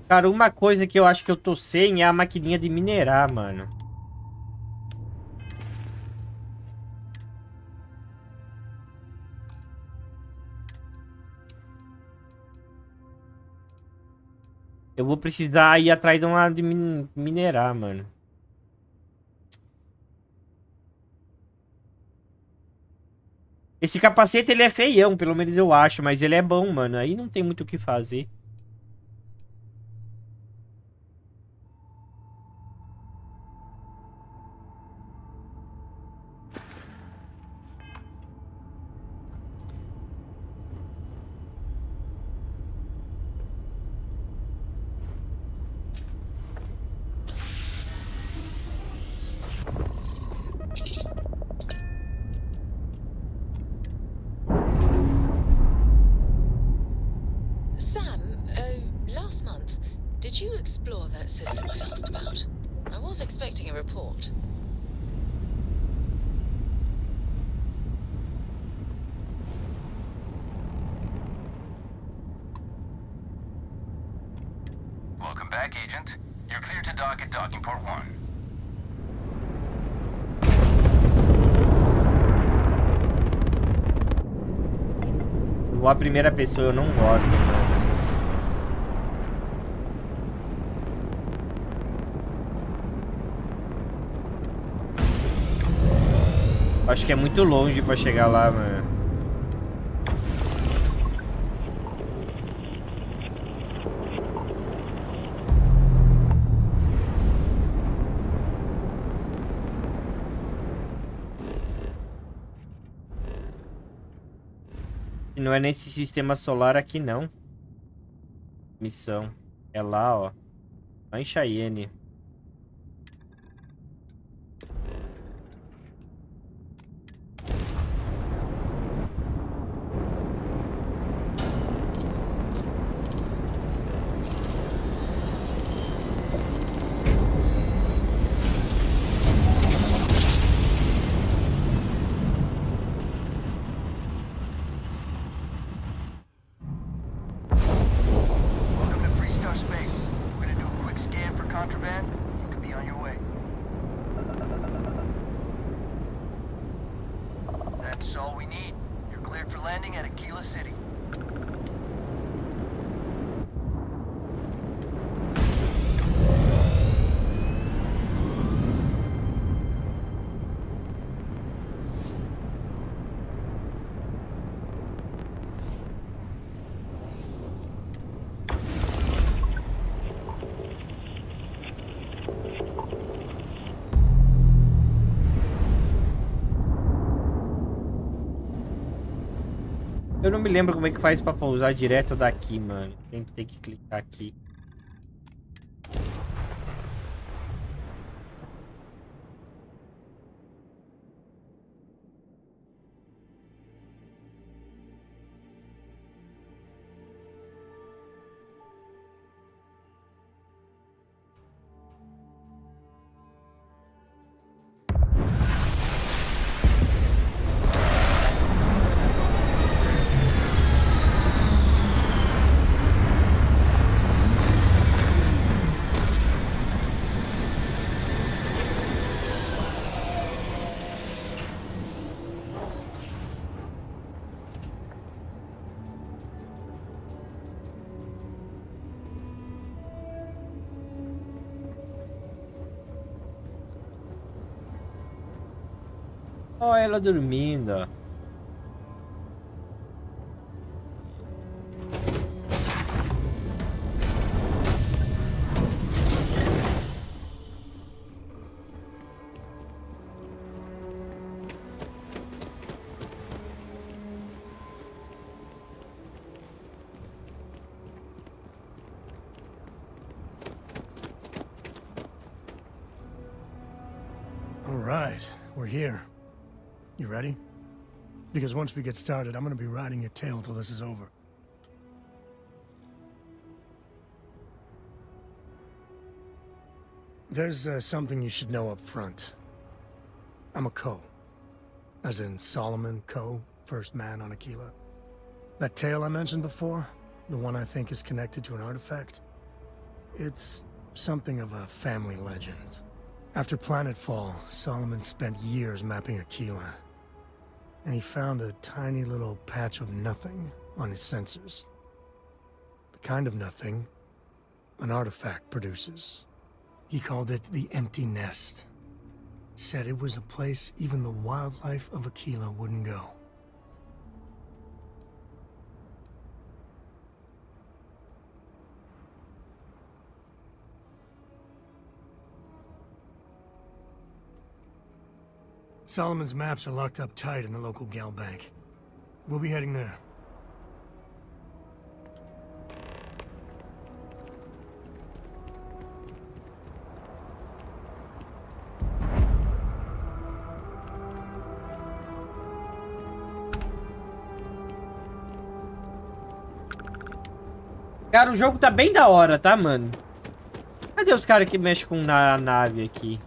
Cara, uma coisa que eu acho que eu tô sem é a maquininha de minerar, mano. Eu vou precisar ir atrás de uma de minerar, mano. Esse capacete, ele é feião, pelo menos eu acho, mas ele é bom, mano. Aí não tem muito o que fazer. Sam, last month, did you explore that system I asked about? I was expecting a report. Welcome back, Agent. You're clear to dock at docking port 1. Voar a primeira pessoa eu não gosto, mano. Acho que é muito longe pra chegar lá, mano. Não é nesse sistema solar aqui, não. Missão. É lá, ó. Lá em Cheyenne. Welcome to Freestar Space. We're gonna do a quick scan for contraband. You can be on your way. That's all we need. You're cleared for landing at Aquila City. Eu não me lembro como é que faz pra pousar direto daqui, mano. Tem que clicar aqui. Ó, ela dormindo, ó. All right, we're here. You ready? Because once we get started, I'm gonna be riding your tail till this is over. There's something you should know up front. I'm a Coe. As in Solomon Coe, first man on Aquila. That tail I mentioned before, the one I think is connected to an artifact, It's something of a family legend. After Planetfall, Solomon spent years mapping Aquila. And he found a tiny little patch of nothing on his sensors. The kind of nothing an artifact produces. He called it the Empty Nest. Said it was a place even the wildlife of Aquila wouldn't go. Solomon's maps are locked up tight in the local gal bank. We'll be heading there. Cara, o jogo tá bem da hora, tá, mano? Cadê os caras que mexem com a nave aqui?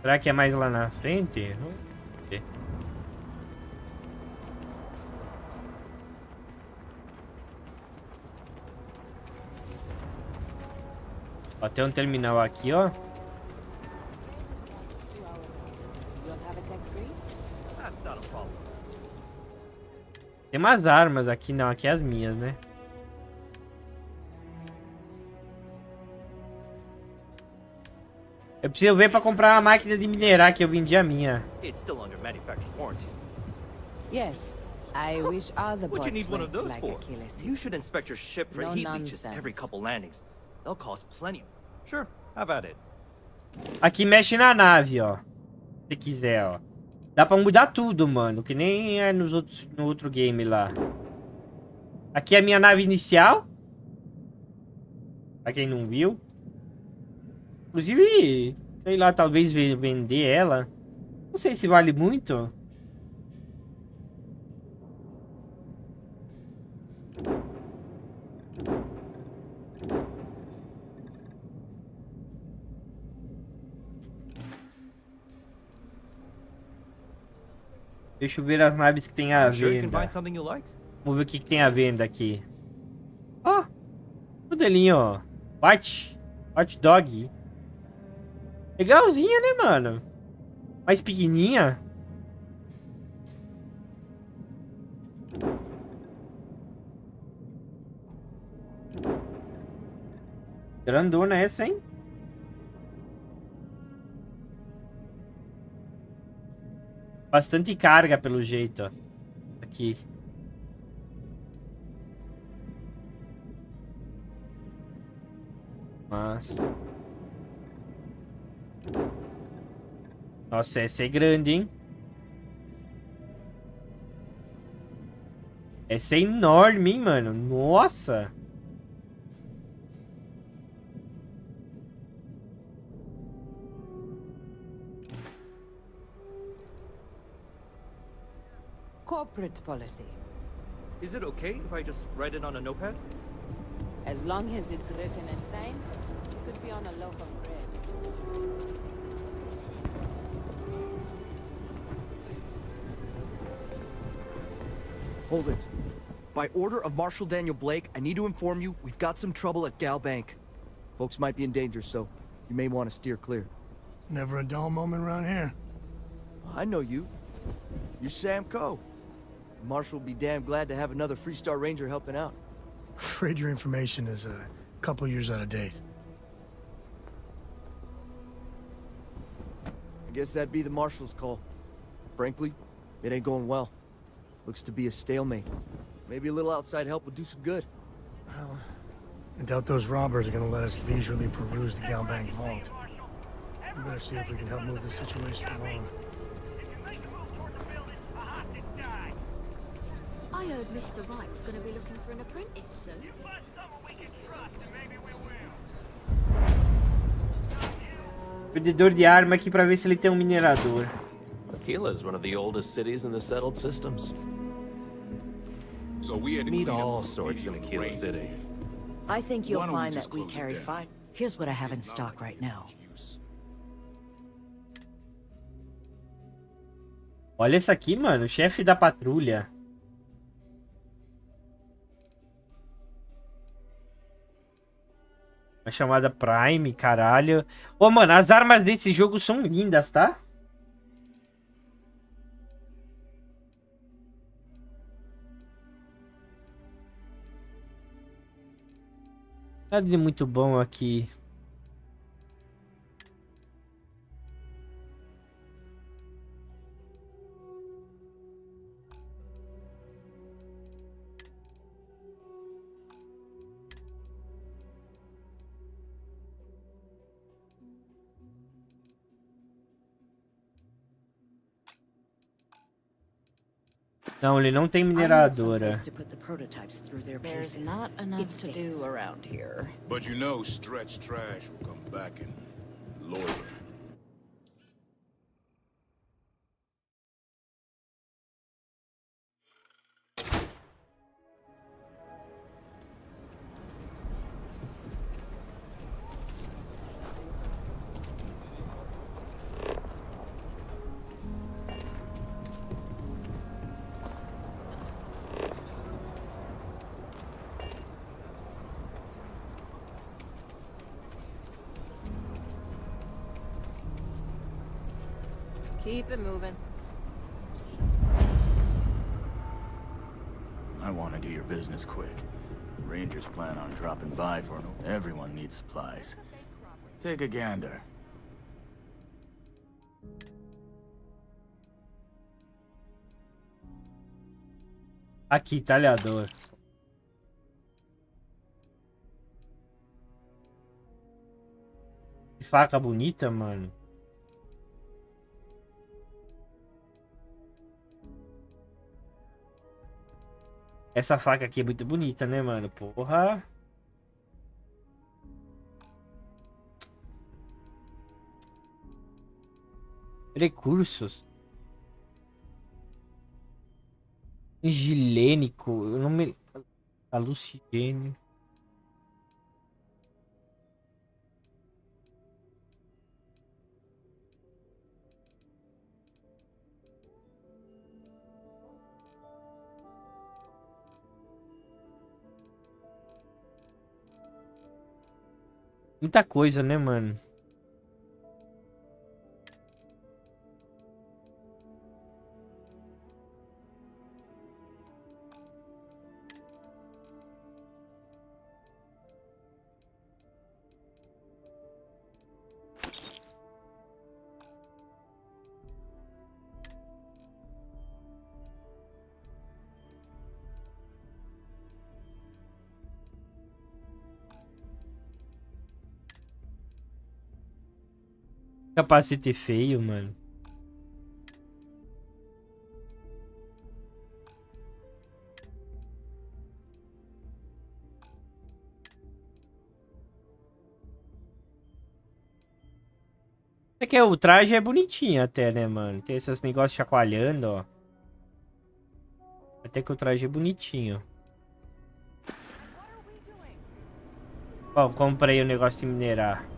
Será que é mais lá na frente? Vamos ver. Ó, tem um terminal aqui, ó. Tem umas armas aqui, não, aqui é as minhas, né? Eu preciso ver pra comprar uma máquina de minerar que eu vendi a minha. It's still under manufacturer's warranty. Yes, I wish all the What'd you need bots one of went those like for? Achilles. You should inspect your ship for No heat leeches nonsense. every couple landings. They'll cost plenty. Sure, have at it. Aqui mexe na nave, ó. Se quiser, ó. Dá pra mudar tudo, mano. Que nem é no outro game lá. Aqui é a minha nave inicial. Pra quem não viu. Inclusive, sei lá, talvez vender ela. Não sei se vale muito. Deixa eu ver as naves que tem à Sure you can venda. find something you like? Vamos ver o que tem à venda aqui. Ó, modelinho, ó. Hot dog. Legalzinha, né, mano? Mais pequenininha. Grandona essa, hein? Bastante carga, pelo jeito, ó. Aqui. Mas... Nossa, essa é grande, hein? Essa é enorme, hein, mano? Nossa! Corporate policy. Is it okay if I just write it on a notepad? As long as it's written and signed, it could be on a loaf of bread. Hold it. By order of Marshal Daniel Blake, I need to inform you we've got some trouble at Gal Bank. Folks might be in danger, so you may want to steer clear. Never a dull moment around here. I know you. You're Sam Coe. Marshal will be damn glad to have another Freestar Ranger helping out. Afraid your information is a couple years out of date. I guess that'd be the Marshal's call. Frankly, it ain't going well. Looks to be a stalemate. Maybe a little outside help would do some good. Well, I doubt those robbers are gonna let us leisurely peruse the Galbank vault. We better see if we can help move the situation along. I heard Mr. Wright's gonna be looking for an apprentice soon. Vendedor de arma aqui pra ver se ele tem um minerador. Aquila is one of the oldest cities in the settled systems. So we had to Meet clean up all the sorts in radio Aquila range. City. I think you'll Why don't we find just that we close it carry down? fine. Here's what I have in stock right now. Olha essa aqui, mano. Chefe da patrulha. Uma chamada Prime, caralho. Ô, mano, as armas desse jogo são lindas, tá? Nada de muito bom aqui. Não, ele não tem mineradora. There's not enough to do around here. But you know, stretch trash will come back and loiter. Keep it moving. I want to do your business quick. Rangers plan on dropping by for everyone needs supplies. Take a gander. Aqui, talhador. Que faca bonita, mano. Essa faca aqui é muito bonita, né, mano? Porra. Recursos. Gilênico. Eu não me... Alucigênio. Muita coisa, né, mano? Capacete feio, mano. É que o traje é bonitinho até, né, mano? Tem esses negócios chacoalhando, ó. Até que o traje é bonitinho. Ó, comprei o negócio de minerar.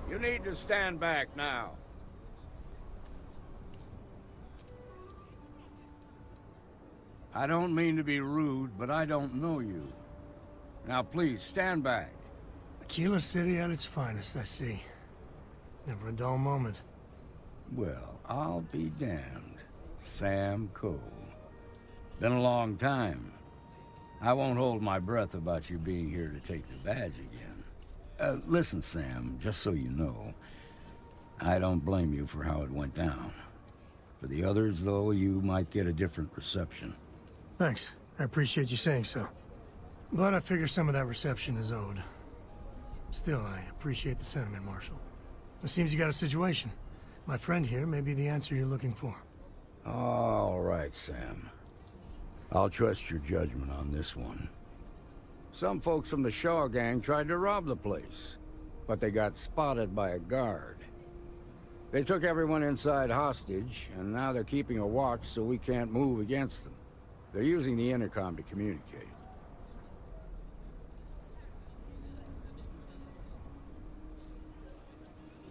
You need to stand back now. I don't mean to be rude, but I don't know you. Now please, stand back. Aquila City at its finest, I see. Never a dull moment. Well, I'll be damned. Sam Cole. Been a long time. I won't hold my breath about you being here to take the badge again. Listen, Sam, just so you know, I don't blame you for how it went down. For the others, though, you might get a different reception. Thanks. I appreciate you saying so. But I figure some of that reception is owed. Still, I appreciate the sentiment, Marshal. It seems you got a situation. My friend here may be the answer you're looking for. All right, Sam. I'll trust your judgment on this one. Some folks from the Shaw gang tried to rob the place, but they got spotted by a guard. They took everyone inside hostage, and now they're keeping a watch so we can't move against them. They're using the intercom to communicate.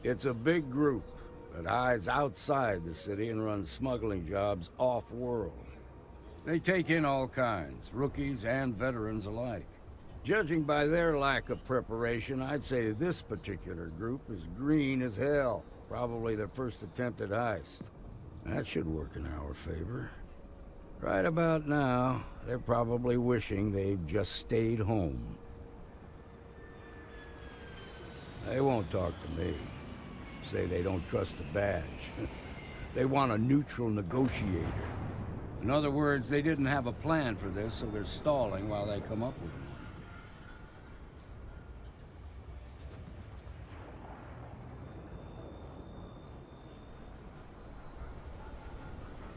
It's a big group that hides outside the city and runs smuggling jobs off-world. They take in all kinds, rookies and veterans alike. Judging by their lack of preparation, I'd say this particular group is green as hell. Probably their first attempt at heist. That should work in our favor. Right about now, they're probably wishing they'd just stayed home. They won't talk to me. Say they don't trust the badge. They want a neutral negotiator. In other words, they didn't have a plan for this, so they're stalling while they come up with one.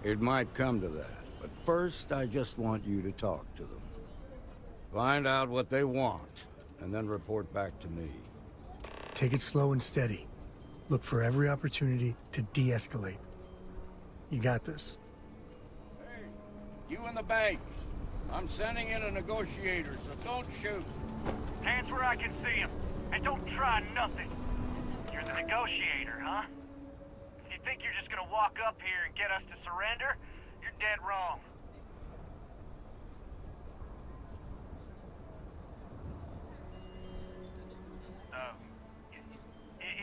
It might come to that, but first I just want you to talk to them. Find out what they want, and then report back to me. Take it slow and steady. Look for every opportunity to de-escalate. You got this. Hey, you in the bank. I'm sending in a negotiator, so don't shoot. Hands where I can see him, and don't try nothing. You're the negotiator, huh? If you think you're just gonna walk up here and get us to surrender, you're dead wrong.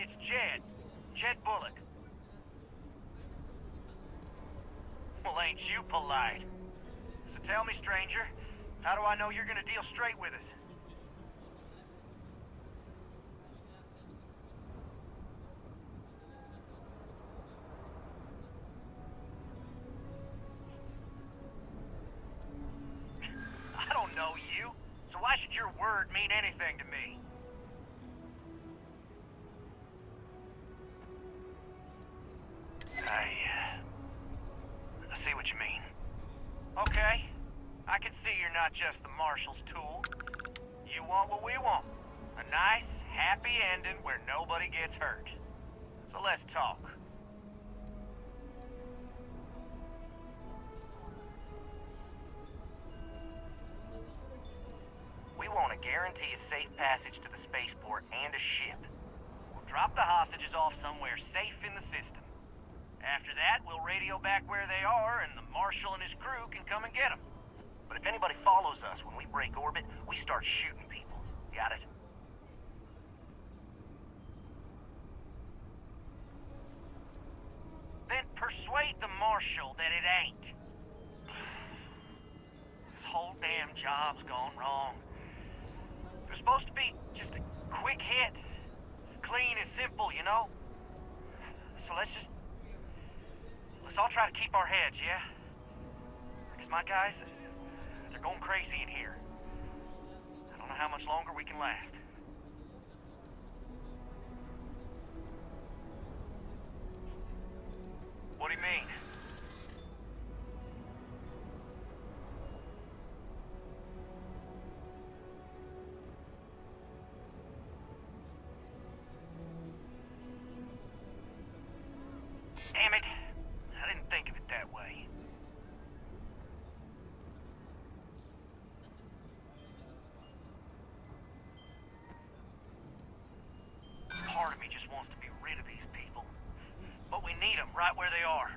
It's Jed. Jed Bullock. Well, ain't you polite? So tell me, stranger, how do I know you're gonna deal straight with us? I don't know you, so why should your word mean anything to me? I see what you mean. Okay, I can see you're not just the Marshal's tool. You want what we want. A nice, happy ending where nobody gets hurt. So let's talk. We want to guarantee a safe passage to the spaceport and a ship. We'll drop the hostages off somewhere safe in the system. After that, we'll radio back where they are, and the Marshal and his crew can come and get them. But if anybody follows us when we break orbit, we start shooting people. Got it? Then persuade the Marshal that it ain't. This whole damn job's gone wrong. It was supposed to be just a quick hit. Clean and simple, you know? So let's all try to keep our heads, yeah? Because my guys, they're going crazy in here. I don't know how much longer we can last. What do you mean? Damn it. I didn't think of it that way. Part of me just wants to be rid of these people. But we need them right where they are.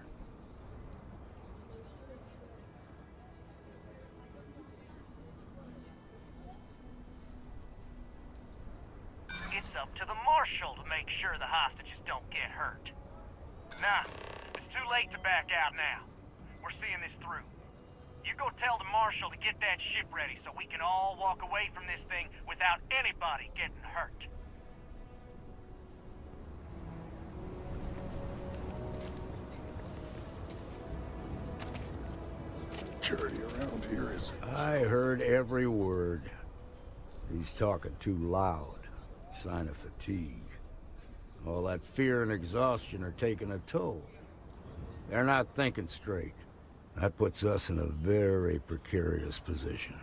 It's up to the Marshal to make sure the hostages don't get hurt. Nah, it's too late to back out now. We're seeing this through. You go tell the Marshal to get that ship ready so we can all walk away from this thing without anybody getting hurt. Security around here is... I heard every word. He's talking too loud. Sign of fatigue. All that fear and exhaustion are taking a toll. They're not thinking straight. That puts us in a very precarious position.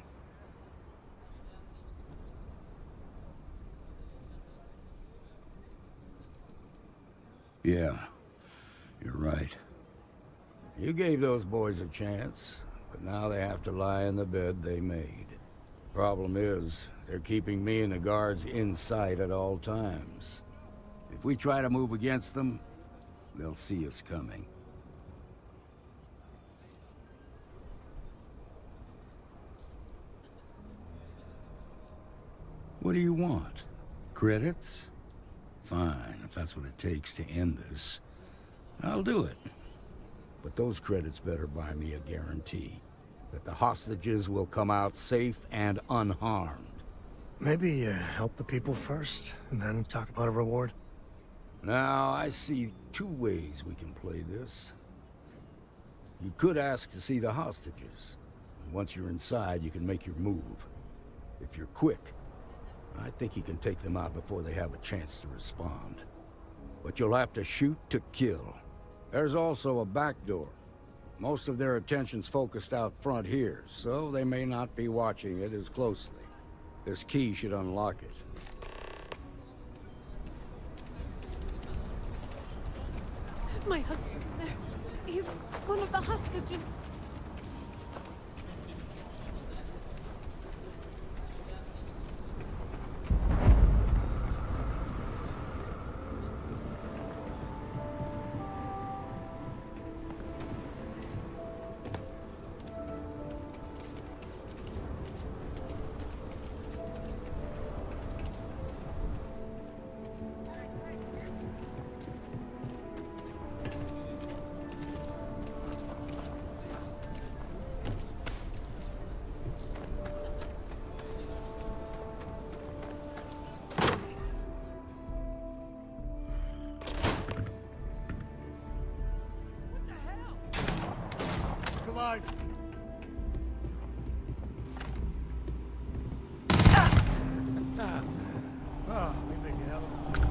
Yeah, you're right. You gave those boys a chance, but now they have to lie in the bed they made. Problem is, they're keeping me and the guards in sight at all times. If we try to move against them, they'll see us coming. What do you want? Credits? Fine, if that's what it takes to end this. I'll do it. But those credits better buy me a guarantee that the hostages will come out safe and unharmed. Maybe help the people first, and then talk about a reward? Now, I see two ways we can play this. You could ask to see the hostages. Once you're inside, you can make your move. If you're quick, I think you can take them out before they have a chance to respond. But you'll have to shoot to kill. There's also a back door. Most of their attention's focused out front here, so they may not be watching it as closely. This key should unlock it. My husband's there. He's one of the hostages. Alive. We make a hell of a team.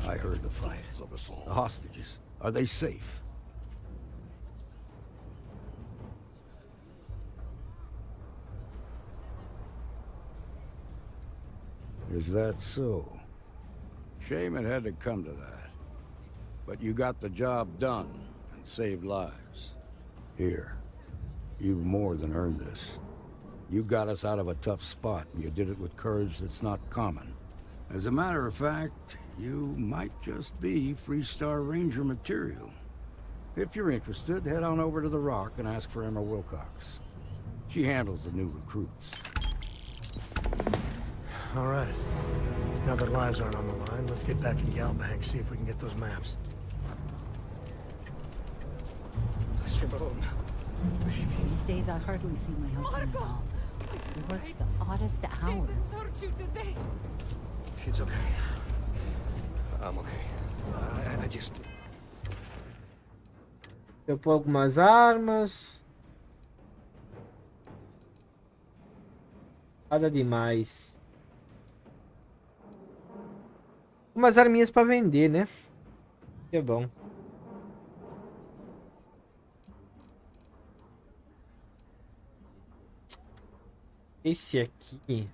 I heard the fight. The hostages, are they safe? Is that so? Shame it had to come to that. But you got the job done and saved lives. Here, you've more than earned this. You got us out of a tough spot, and you did it with courage that's not common. As a matter of fact, you might just be Freestar Ranger material. If you're interested, head on over to the Rock and ask for Emma Wilcox. She handles the new recruits. All right. Now that lives aren't on the line, let's get back to Galbank, see if we can get those maps. These days I hardly see my husband at all. He works the oddest hours. It's okay. I'm okay. I just... Eu pôr algumas armas. Nada demais. Umas arminhas pra vender, né? Que é bom. Esse aqui...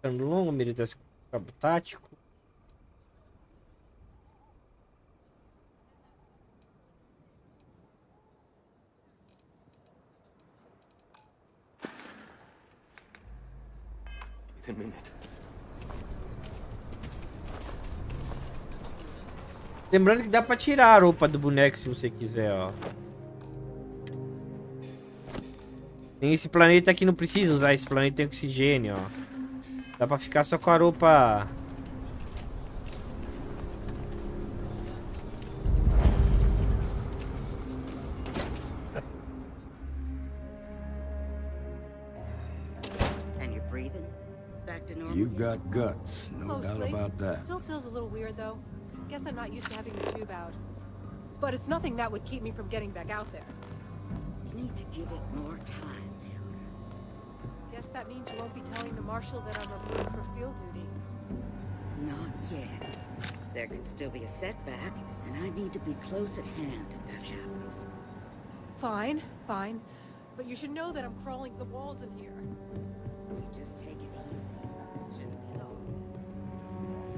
Cano longo, mira cabo tático. Wait a minute. Lembrando que dá pra tirar a roupa do boneco se você quiser, ó. Tem esse planeta aqui, não precisa usar esse planeta, tem oxigênio, ó. Dá pra ficar só com a roupa... And you're breathing? Back to normal? You've got guts, no doubt Mostly. about that. Still feels a little weird though. Guess I'm not used to having the tube out. But it's nothing that would keep me from getting back out there. You need to give it more time. Guess that means you won't be telling the Marshal that I'm removed for field duty. Not yet. There could still be a setback, and I need to be close at hand if that happens. Fine, fine. But you should know that I'm crawling the walls in here. You just take it easy. Shouldn't be long.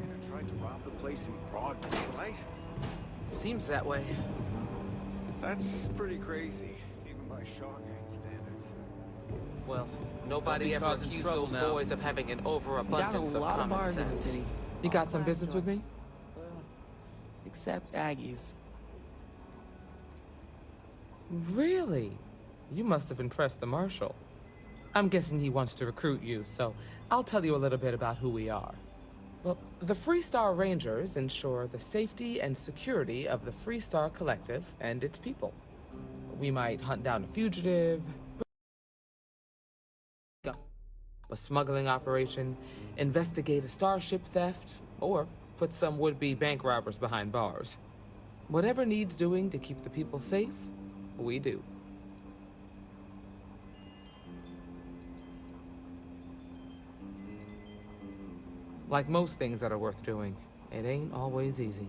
I tried to rob the place in broad daylight? Seems that way. That's pretty crazy, even by Shawgang standards. Well, nobody ever accused those boys of having an overabundance of common bars in the sense. city. You got some business with me? Except Aggie's. Really? You must have impressed the Marshal. I'm guessing he wants to recruit you, so I'll tell you a little bit about who we are. Well, the Freestar Rangers ensure the safety and security of the Freestar Collective and its people. We might hunt down a fugitive, a smuggling operation, investigate a starship theft, or put some would-be bank robbers behind bars. Whatever needs doing to keep the people safe, we do. Like most things that are worth doing, it ain't always easy.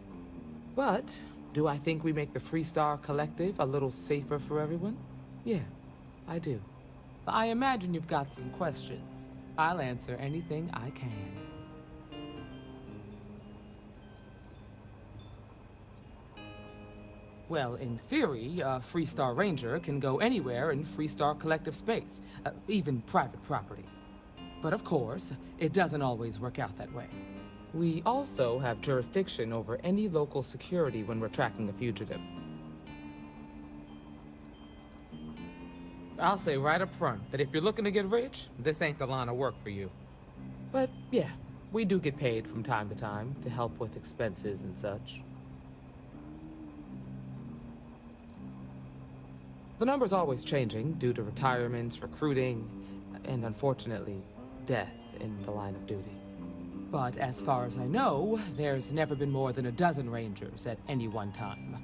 But do I think we make the Freestar Collective a little safer for everyone? Yeah, I do. I imagine you've got some questions. I'll answer anything I can. Well, in theory, a Freestar Ranger can go anywhere in Freestar Collective space, even private property. But of course, it doesn't always work out that way. We also have jurisdiction over any local security when we're tracking a fugitive. I'll say right up front that if you're looking to get rich, this ain't the line of work for you. But yeah, we do get paid from time to help with expenses and such. The number's always changing due to retirements, recruiting, and unfortunately, death in the line of duty. But as far as I know, there's never been more than a dozen Rangers at any one time.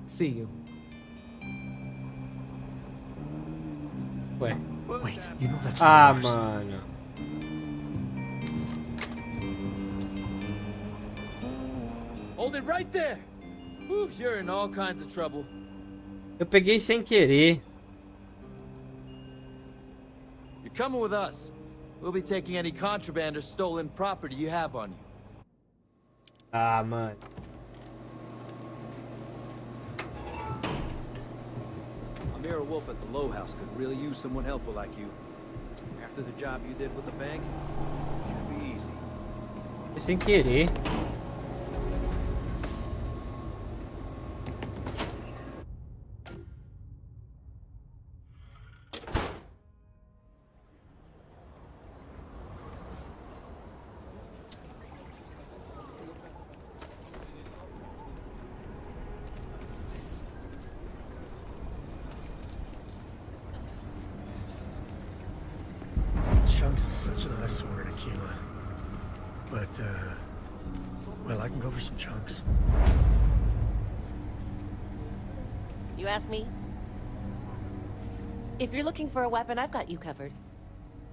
See you. Wait, you know that's mano. Hold it right there. Whew, you're in all kinds of trouble. Eu peguei sem querer. You're coming with us. We'll be taking any contraband or stolen property you have on you. Ah, mano. Amira Wolf at the Low House could really use someone helpful like you. After the job you did with the bank, should be easy. Foi sem querer. Chunks is such an eyesore in Aquila. But, well, I can go for some chunks. You ask me? If you're looking for a weapon, I've got you covered.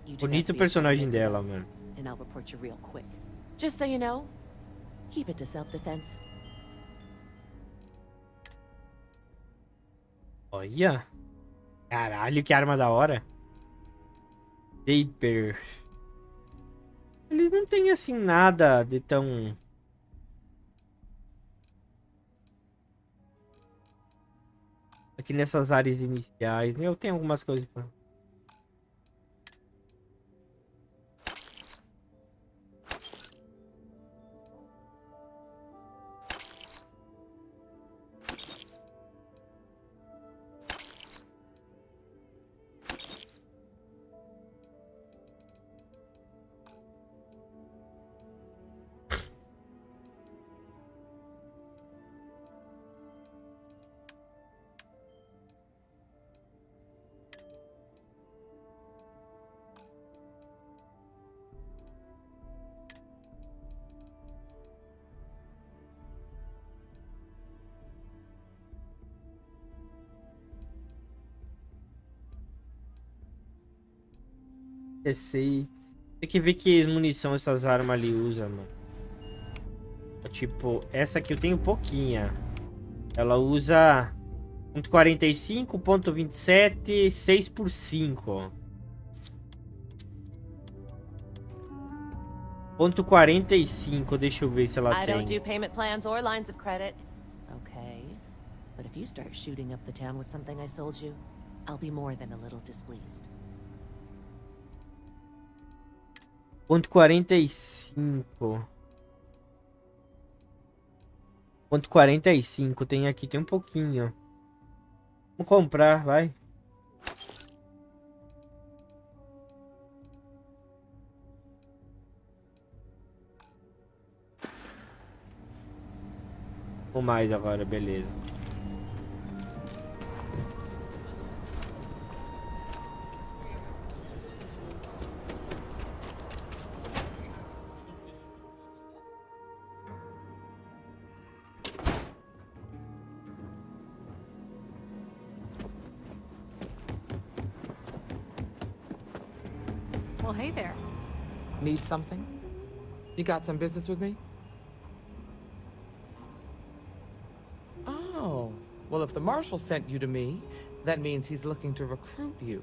You do Bonito o personagem dela, mano. And I'll report you real quick. Just so you know, keep it to self-defense. Olha. Caralho, que arma da hora. Taper. Eles não tem assim nada de tão... Aqui nessas áreas iniciais, né? Eu tenho algumas coisas pra... Sei. Tem que ver que munição essas armas ali usam, mano. Tipo, essa aqui eu tenho pouquinha. Ela usa .45, .27, 6x5. .45, deixa eu ver se ela I tem. don't do payment plans or lines of credit. Okay. But if you start shooting up the town with something I sold you, I'll be more than a little displeased. .45. .45 tem aqui, tem um pouquinho. Vamos comprar, vai. Ou mais agora, beleza. Well, hey there. Need something? You got some business with me? Oh, well, if the Marshal sent you to me, that means he's looking to recruit you.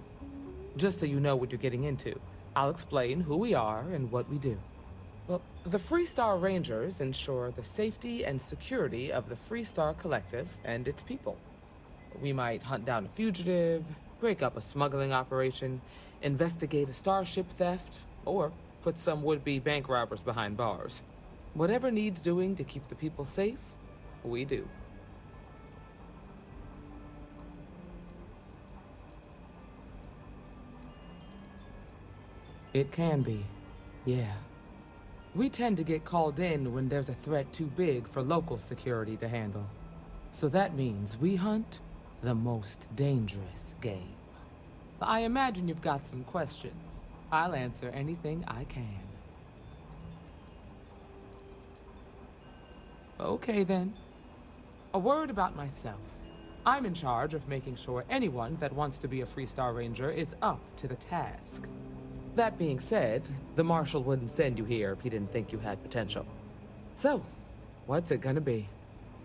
Just so you know what you're getting into, I'll explain who we are and what we do. Well, the Freestar Rangers ensure the safety and security of the Freestar Collective and its people. We might hunt down a fugitive, break up a smuggling operation, investigate a starship theft, or put some would-be bank robbers behind bars. Whatever needs doing to keep the people safe, we do. It can be, yeah. We tend to get called in when there's a threat too big for local security to handle. So that means we hunt the most dangerous game. I imagine you've got some questions. I'll answer anything I can. Okay then. A word about myself. I'm in charge of making sure anyone that wants to be a Freestar Ranger is up to the task. That being said, the Marshal wouldn't send you here if he didn't think you had potential. So, what's it gonna be?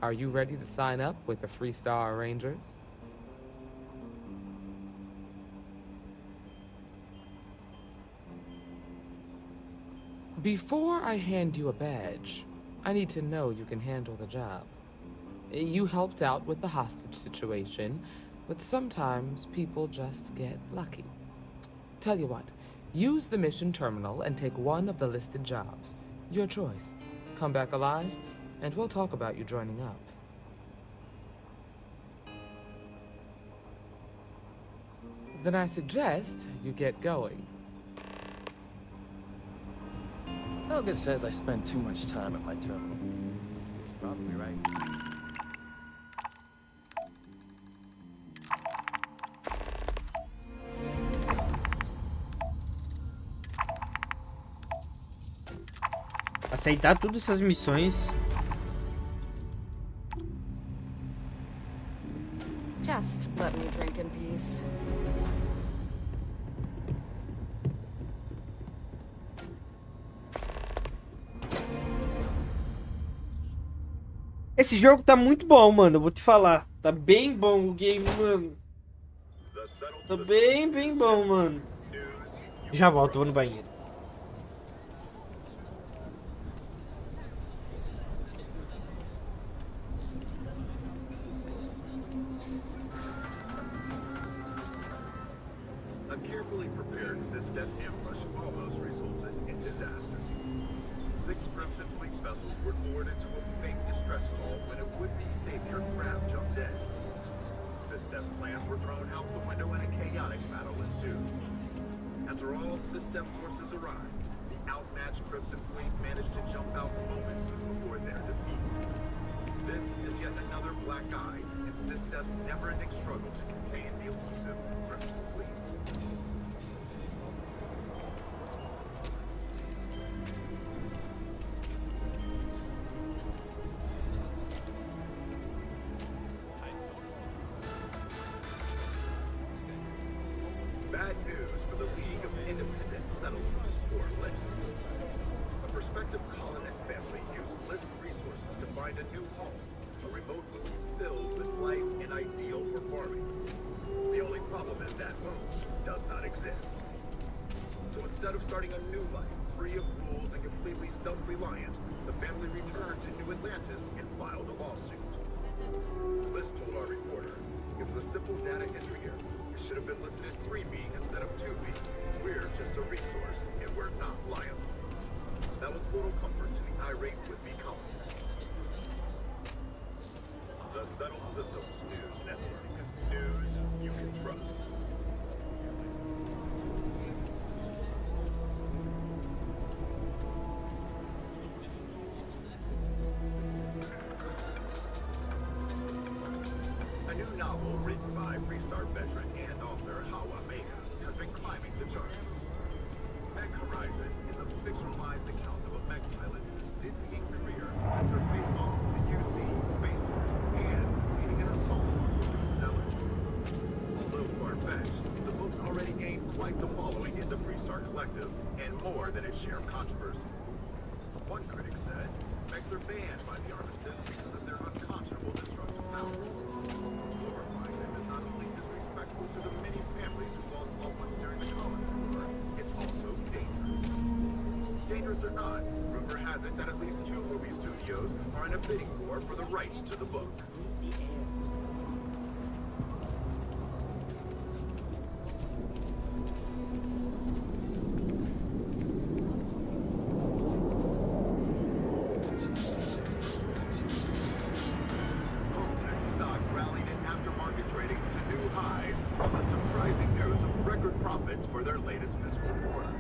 Are you ready to sign up with the Freestar Rangers? Before I hand you a badge, I need to know you can handle the job. You helped out with the hostage situation, but sometimes people just get lucky. Tell you what, use the mission terminal and take one of the listed jobs. Your choice. Come back alive, and we'll talk about you joining up. Then I suggest you get going. Helga says I spend too much time at my terminal. He's probably right. Aceitar todas essas missões. Just let me drink in peace. Esse jogo tá muito bom, mano. Eu vou te falar. Tá bem bom o game, mano. Tá bem, bem bom, mano. Já volto, vou no banheiro. A carefully prepared this-death ambush almost resulted in disaster. 6 Crimson Fleet vessels were lured into a fake distress call when a would-be savior crab jumped in. This-death plans were thrown out the window and a chaotic battle ensued. After all System forces arrived, the outmatched Crimson Fleet managed to jump out moments before their defeat. This is yet another black eye in System's never-ending struggle to contain the elusive Crimson Fleet. Bad news for the League of Independent Settlements, or LIST. A prospective colonist family used LIST resources to find a new home, a remote one filled with life and ideal for farming. The only problem is that home does not exist. So instead of starting a new life, free of rules and completely self-reliant, the family returned to New Atlantis and filed a lawsuit. LIST told our reporter, it was a simple data entry error. It should have been listed as 3B instead of 2B. We're just a resource, and we're not liable. That was little comfort to the irate would-be colonists. The Settled Systems News Network. News you can trust. A new novel written by Freestar veteran and author Hawa Mega has been climbing the charts. Mech Horizon is a fictionalized account of a mech pilot's dizzying career after facing off with the UC, Space Force, and leading an assault on Zealot. Although far-fetched, the book's already gained quite the following in the Freestar Collective, and more than its share of controversy. One critic said, mechs are banned by the Armistice because of their unconscionable destructive power. Glorifying them is not only disrespectful to the many families who lost loved ones during the Colony War, it's also dangerous. Dangerous or not, rumor has it that at least 2 movie studios are in a bidding war for the rights to the book. Stock rallied in aftermarket trading to new highs on the surprising news of record profits for their latest fiscal quarter.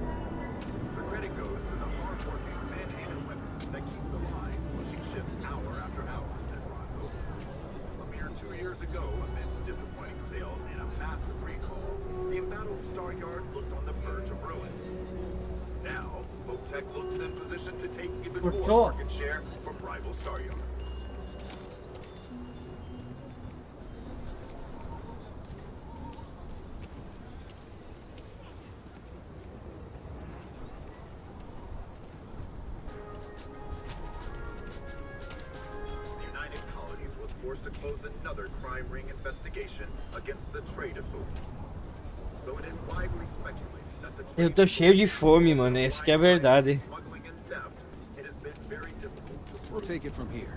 The credit goes to the hard-working men and women that keep the line pushing ships hour after hour, said Ron Hope. A mere 2 years ago, amidst disappointing sales and a massive recall, the embattled Star Yard looked on the verge of ruin. Now, Tech looks in position to take even more market share from rival Star Yard. To close another crime ring investigation against the trade authority. Though it is widely speculated that the Eu tô cheio de fome, mano. Essa que é a verdade. smuggling and theft, it has been very difficult to We'll take it from here.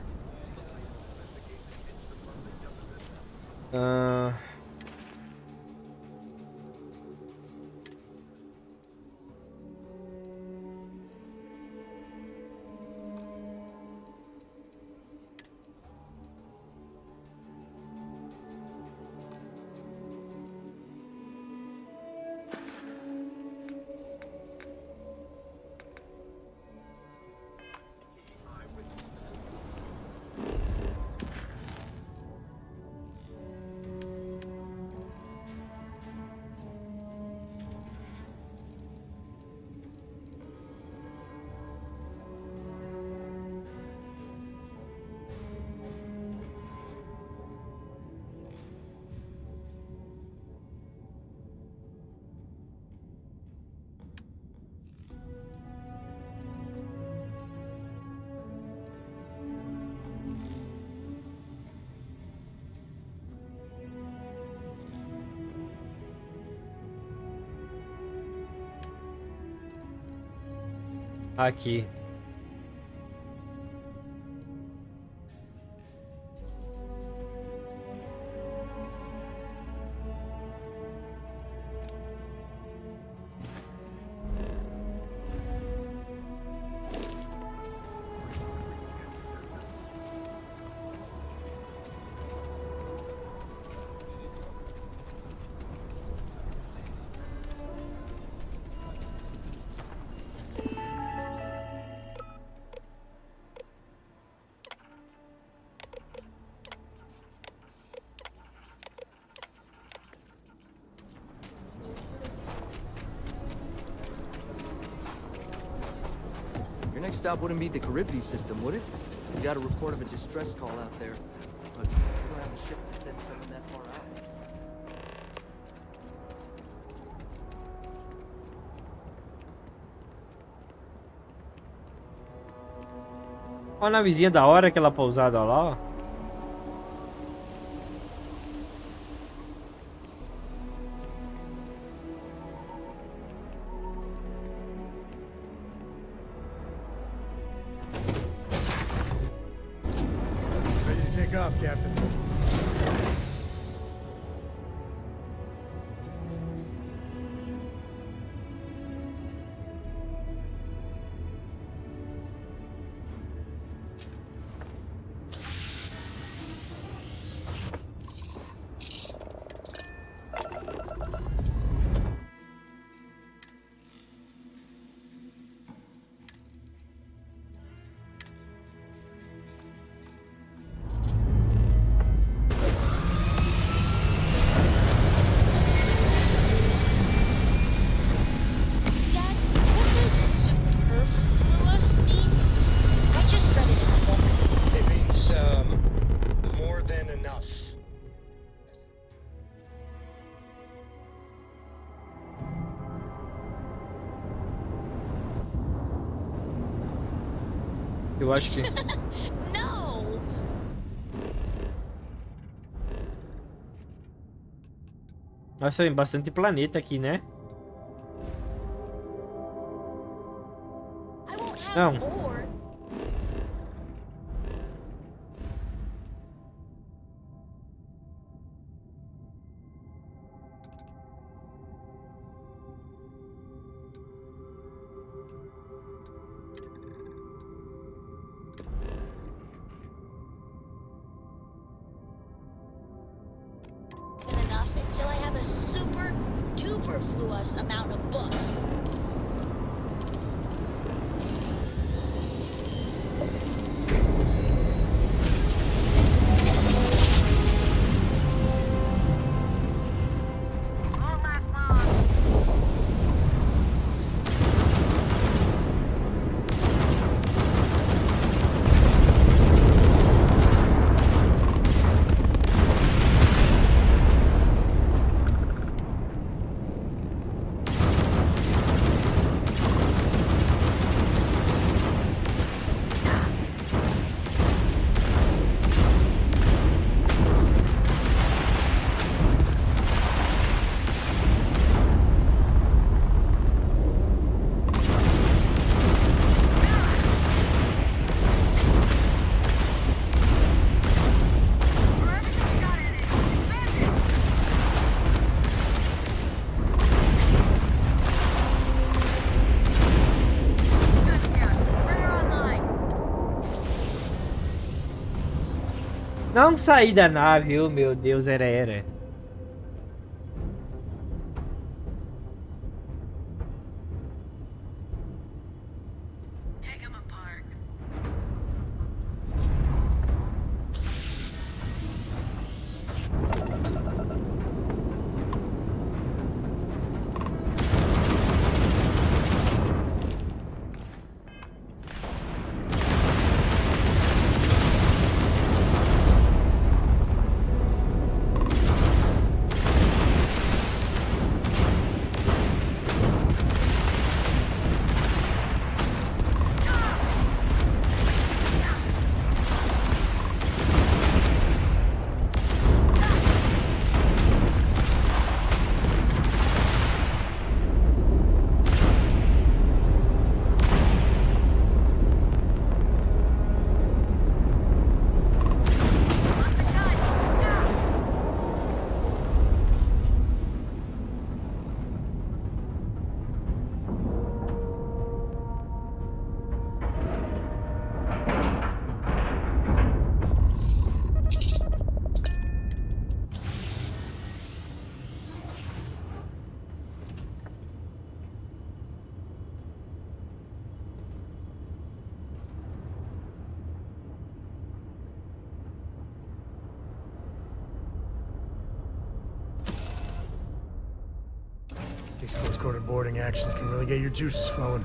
Aqui. Your next stop wouldn't be the Charybdis system, would it? We got a report of a distress call out there, but we don't have the ship to send someone that far out. Olha a navezinha da hora, aquela pousada lá, ó. Ready to take off, Captain. Dad, what does superfluous mean? I just read it in a book. It means, more than enough. Eu acho que... No! Nossa, tem bastante planeta aqui, né? I won't have Não. more. Enough until I have a super duper fluous amount of books. Não saí da nave, oh meu Deus, era. These close-quarter boarding actions can really get your juices flowing.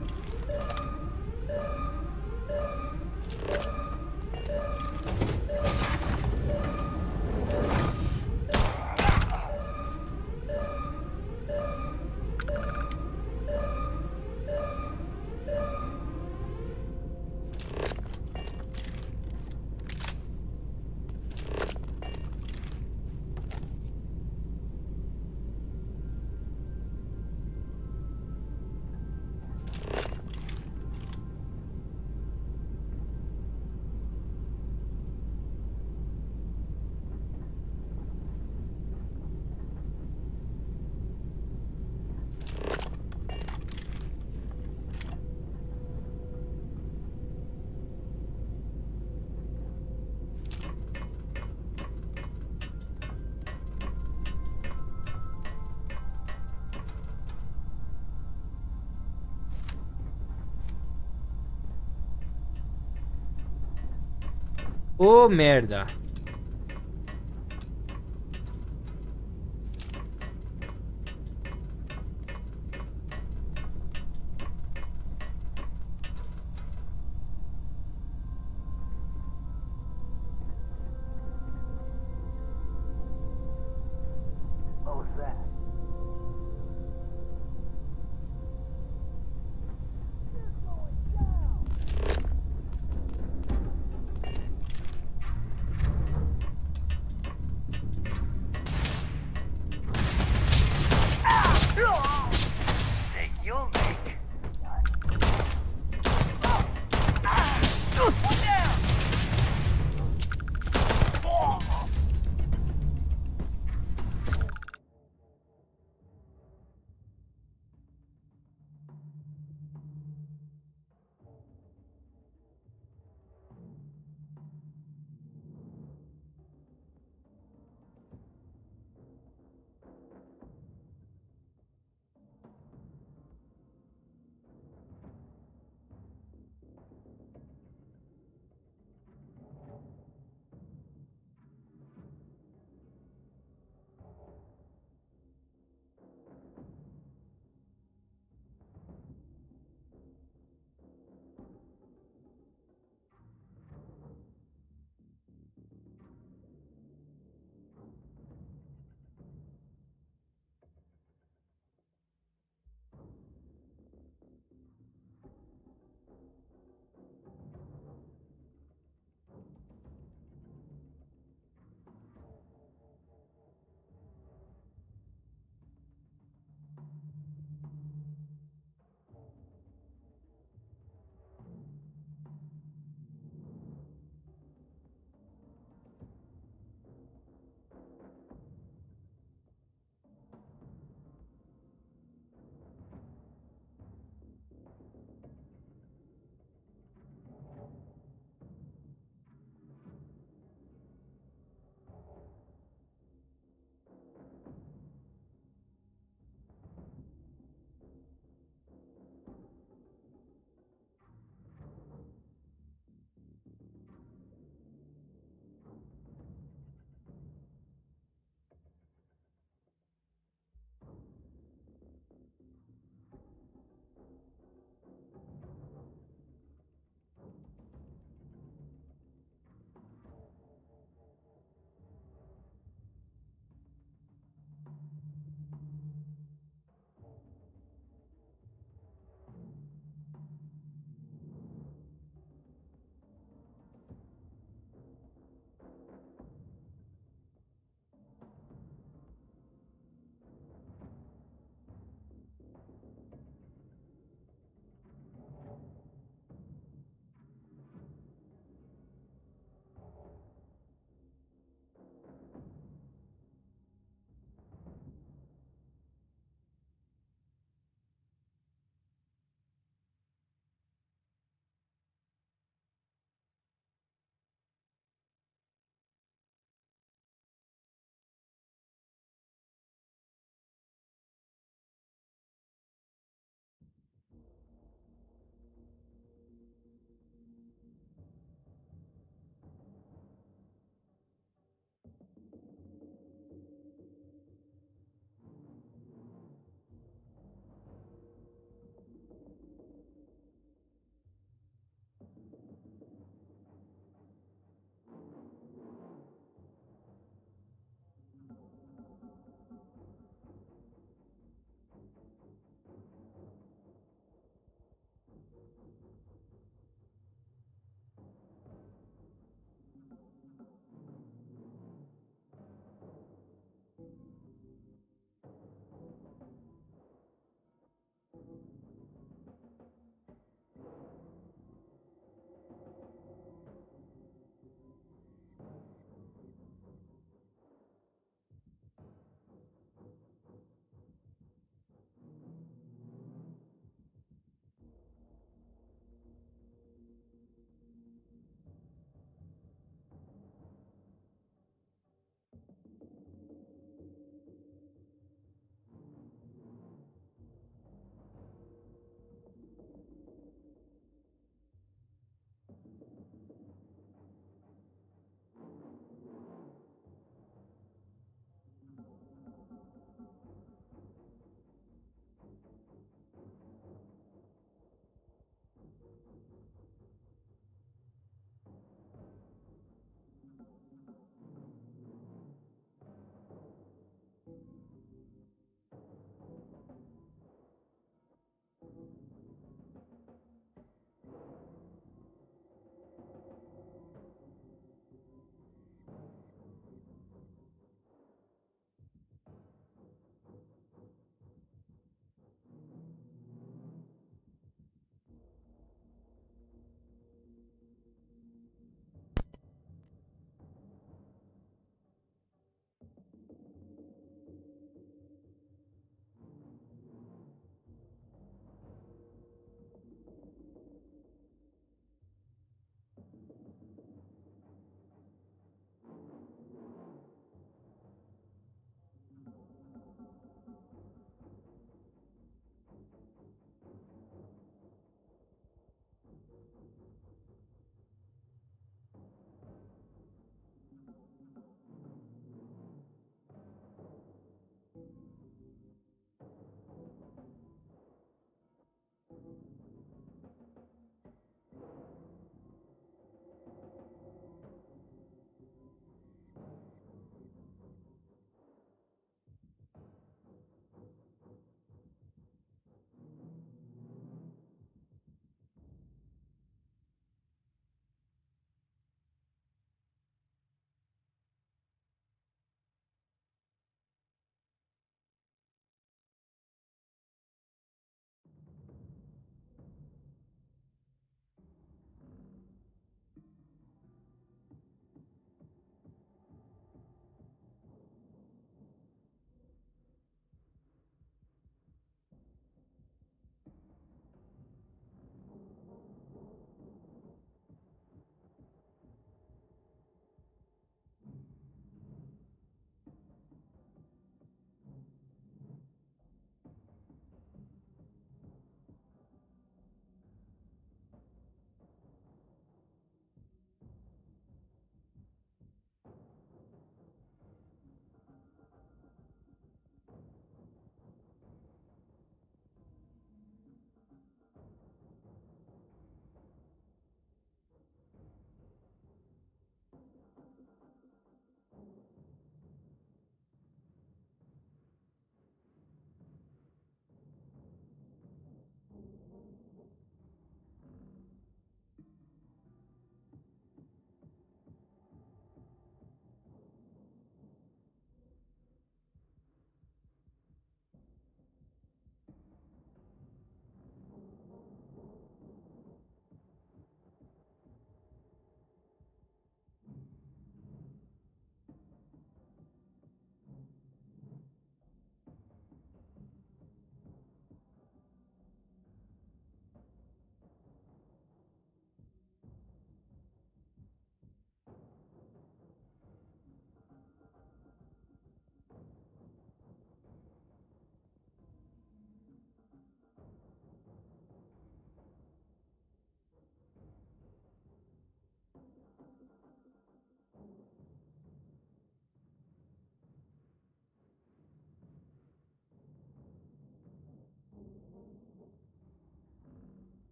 Ô, merda. What was that?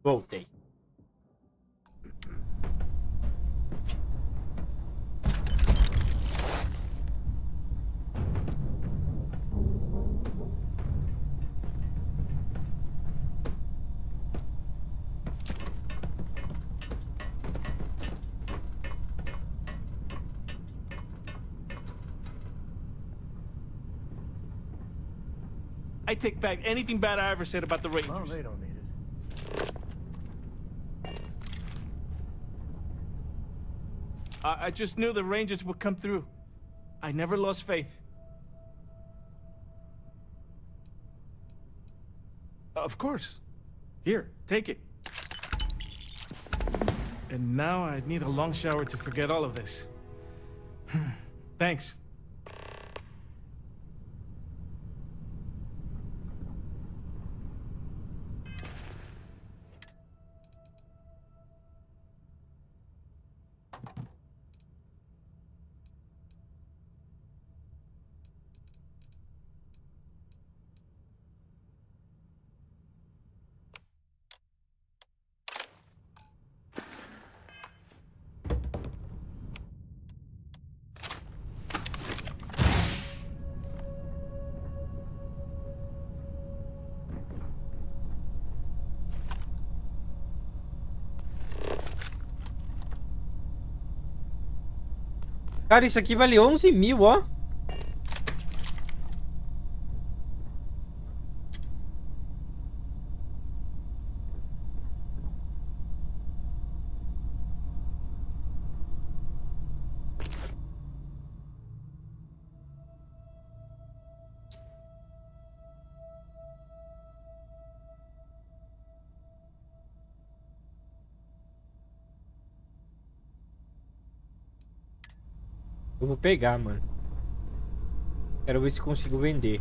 Voltei. I take back anything bad I ever said about the Rangers. Well, they don't need it. I just knew the Rangers would come through. I never lost faith. Of course. Here, take it. And now I need a long shower to forget all of this. Thanks. Cara, isso aqui vale 11 mil, ó. Eu vou pegar, mano. Quero ver se consigo vender.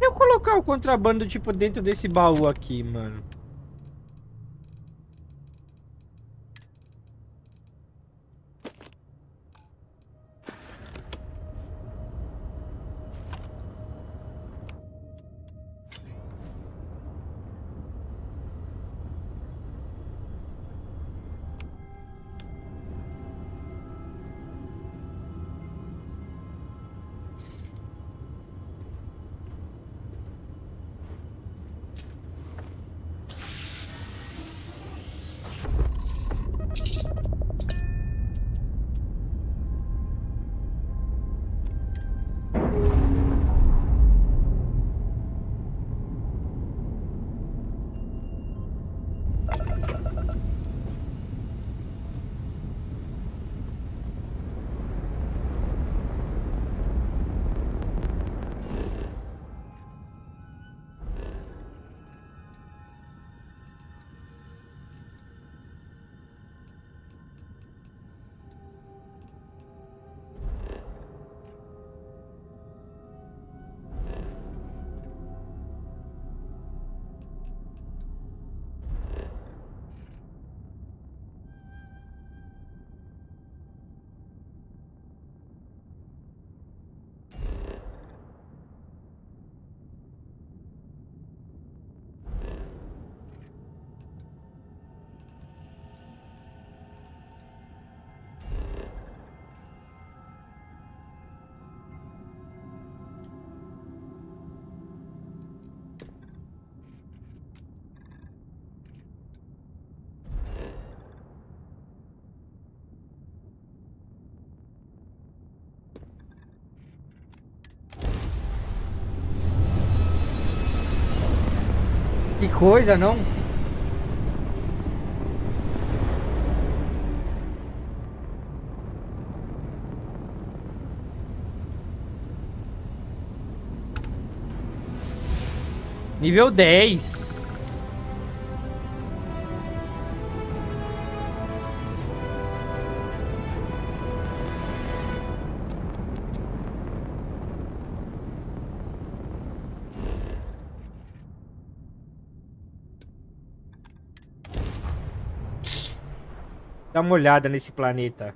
Eu colocar o contrabando, tipo, dentro desse baú aqui, mano. Que coisa, não? Nível 10. Dá uma olhada nesse planeta.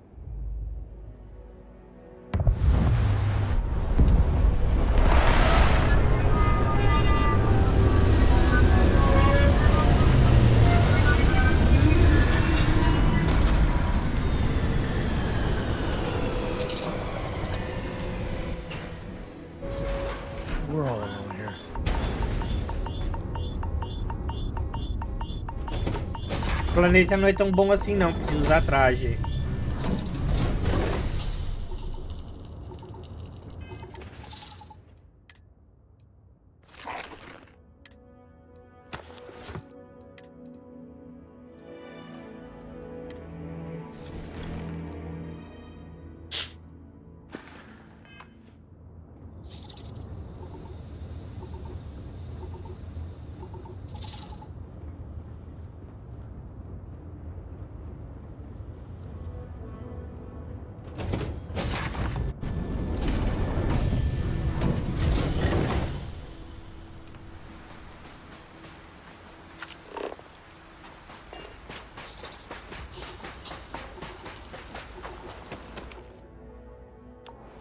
We're all alone here. O planeta não é tão bom assim não, preciso usar traje.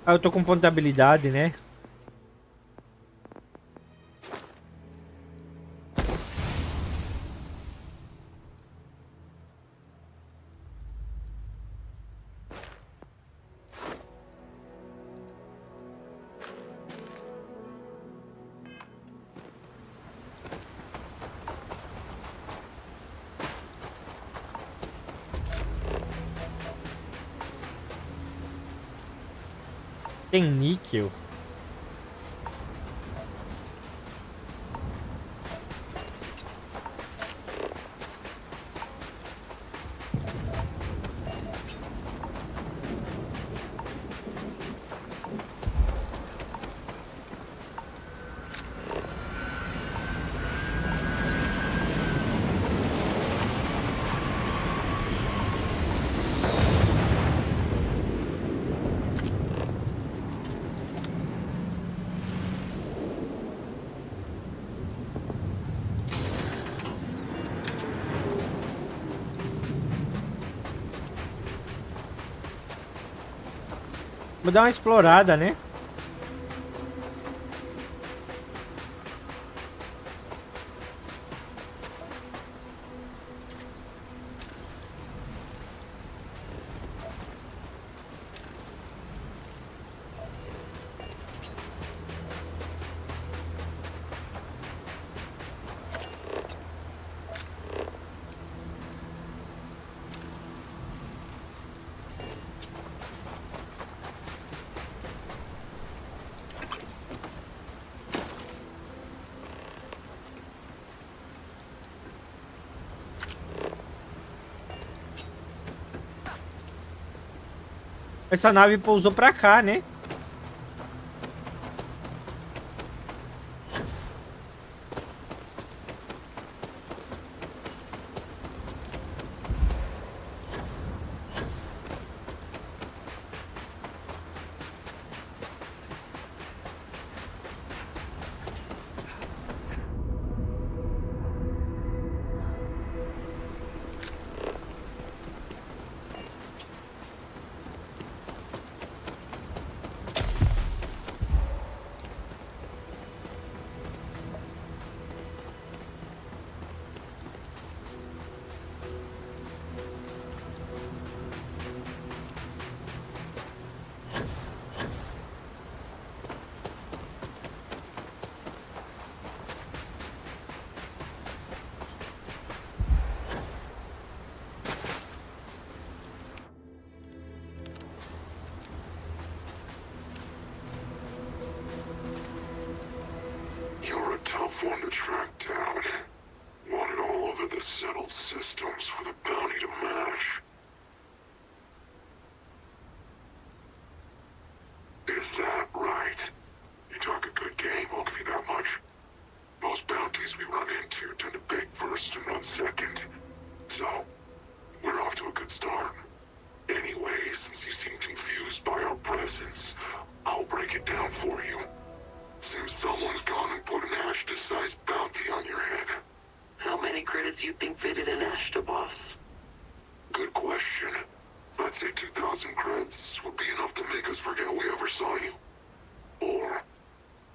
Ah, eu tô com ponto de habilidade, né? Tem níquel. Vou dar uma explorada, né? Essa nave pousou pra cá, né? You're a tough one to track down. Wanted all over the settled systems with a bounty to match. Is that right? You talk a good game, I'll give you that much. Most bounties we run into tend to beg first and run second. So, we're off to a good start. Anyway, since you seem confused by our presence, I'll break it down for you. Seems someone's gone and put an Ashta-sized bounty on your head. How many credits you think fitted an Ashta, boss? Good question. I'd say 2,000 credits would be enough to make us forget we ever saw you. Or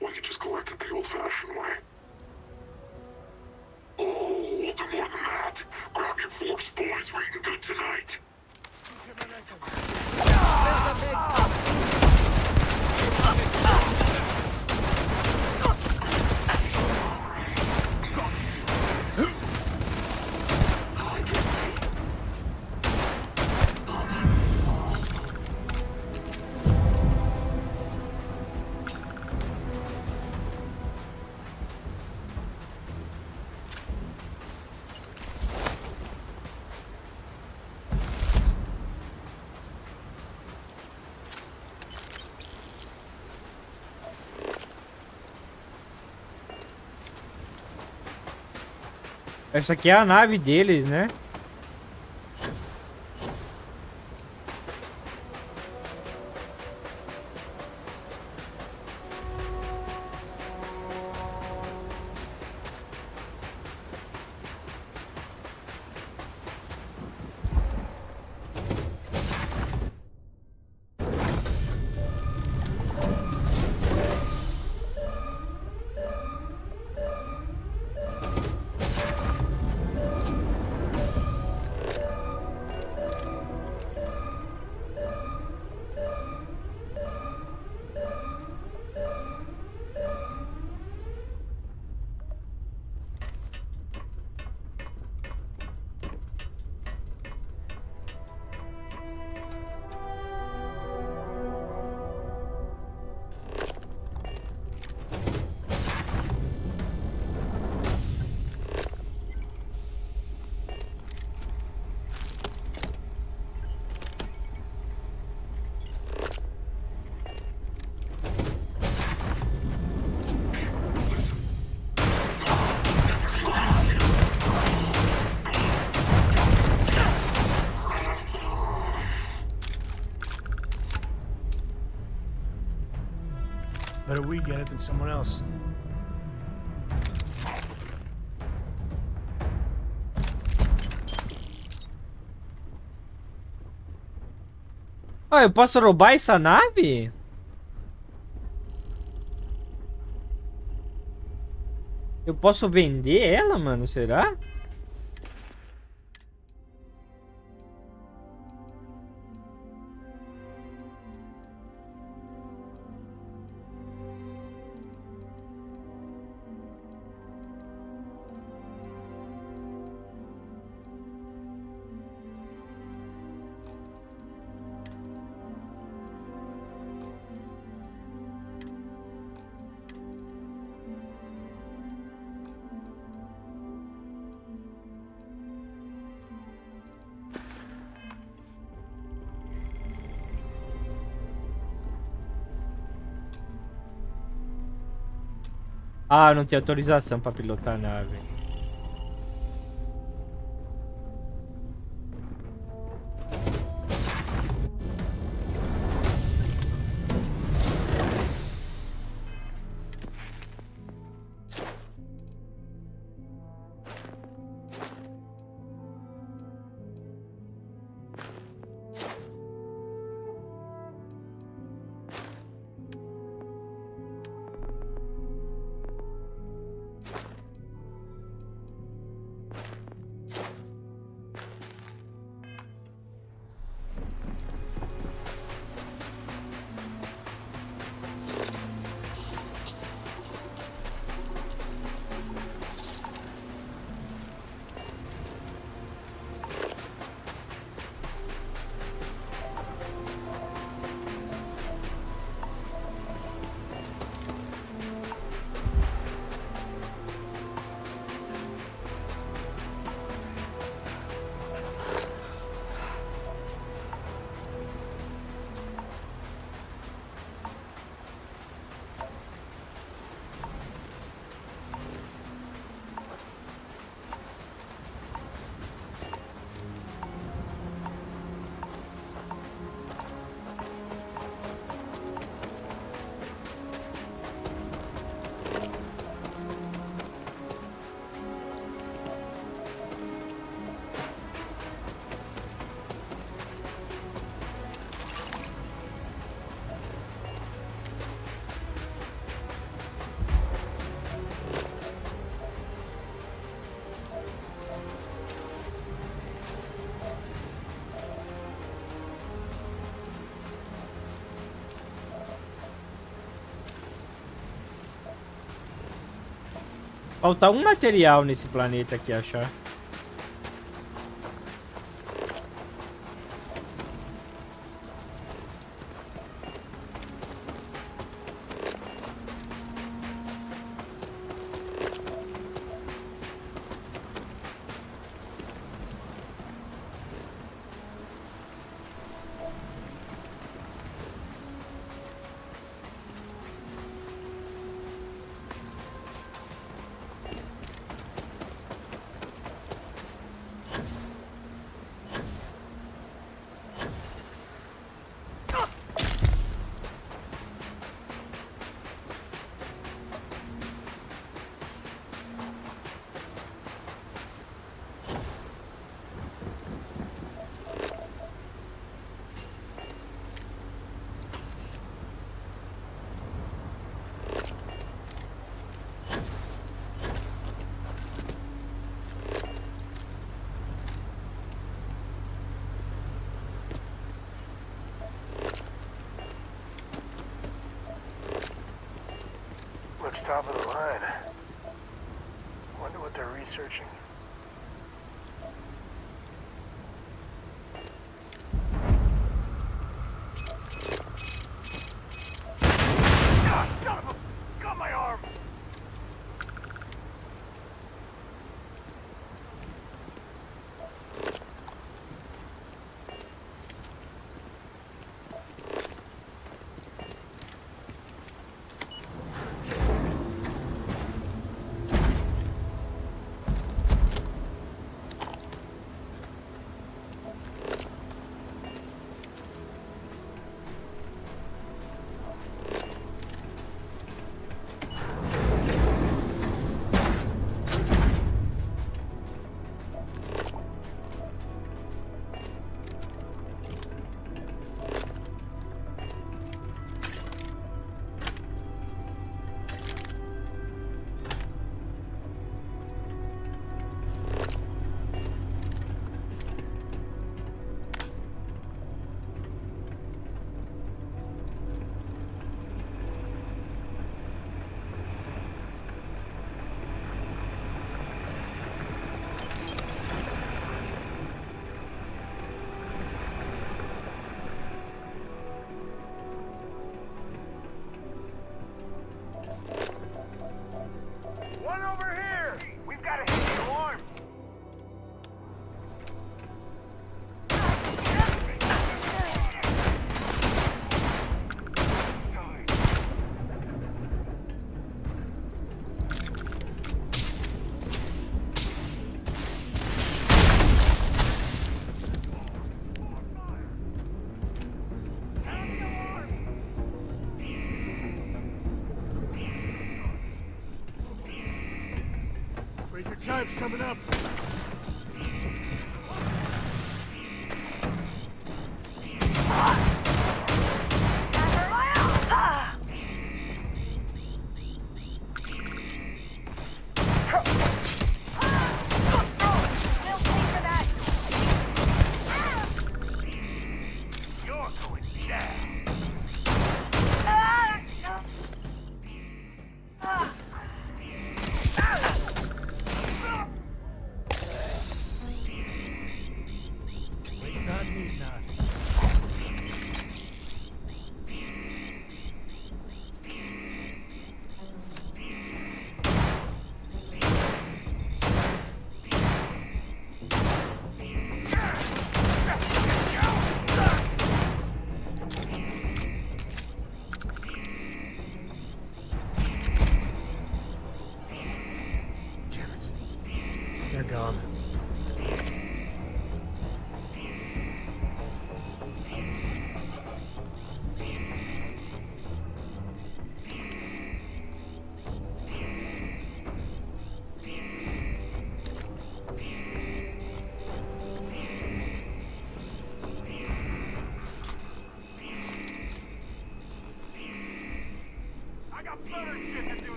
we could just collect it the old-fashioned way. Oh, we'll do more than that. Grab your forks, boys. We're eating good tonight. Essa aqui é a nave deles, né? Better we get it than someone else. Ah, eu posso roubar essa nave? Eu posso vender ela, mano? Será? Ah, não tem autorização pra pilotar a nave. Falta um material nesse planeta aqui achar. Looks top of the line. Wonder what they're researching. Got my arm! One over here! We've got to hit the alarm! Afraid your time's coming up.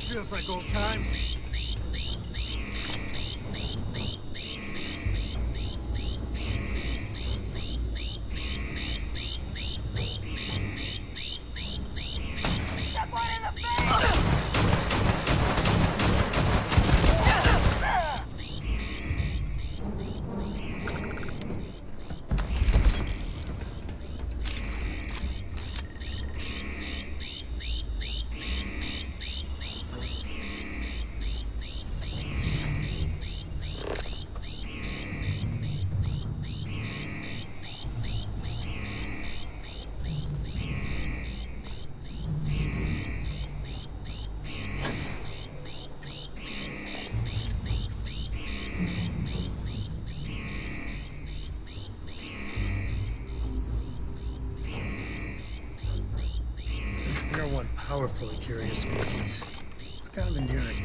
Feels like old times. You're one powerfully curious species. It's kind of endearing.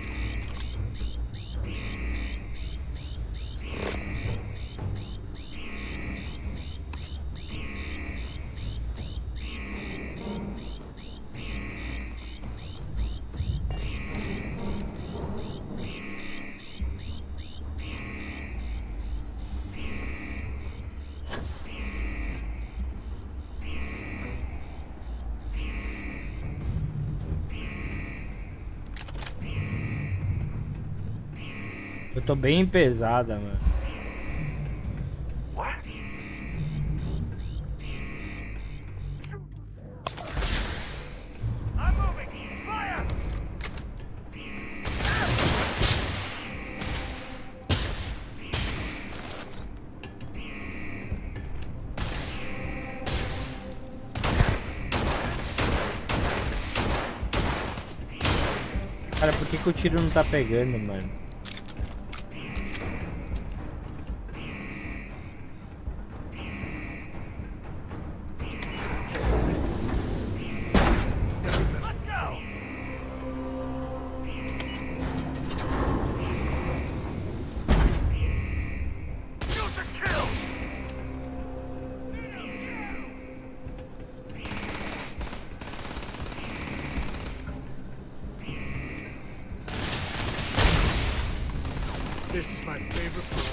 Eu tô bem pesada, mano. Cara, por que o tiro não tá pegando, mano? This is my favorite part.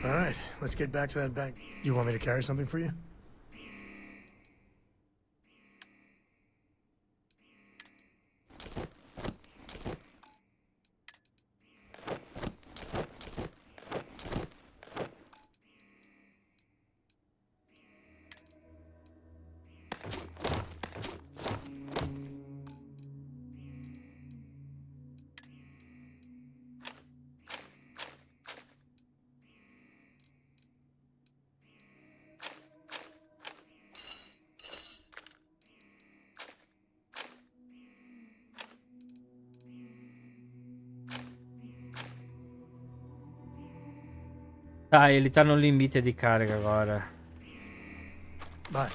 All right, let's get back to that bank. You want me to carry something for you? Tá, ele tá no limite de carga agora. Vai.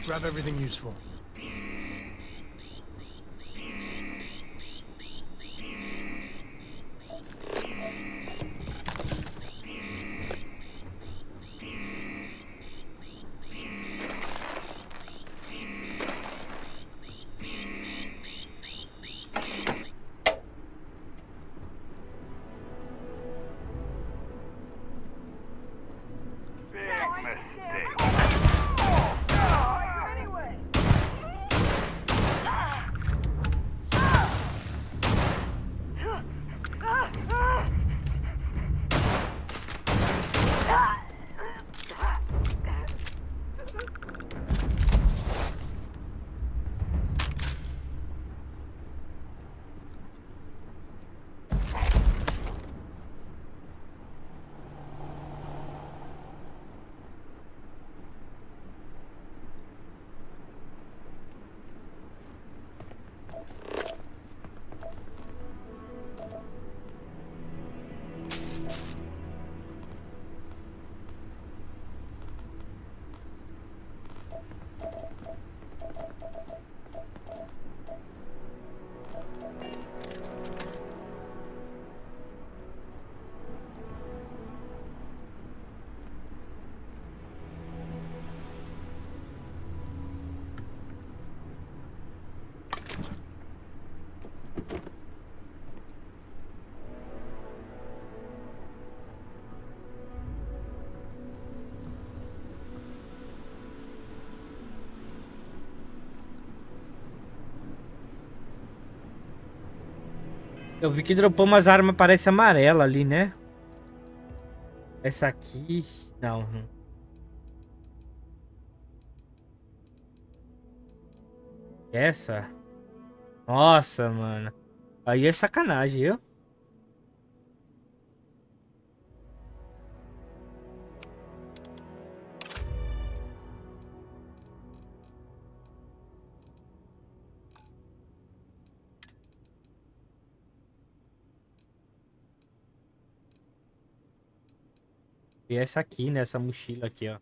Grab everything useful. Eu vi que dropou umas armas, parece amarela ali, né? Essa aqui... Não. Essa? Nossa, mano. Aí é sacanagem, viu? E essa aqui, né? Essa mochila aqui, ó.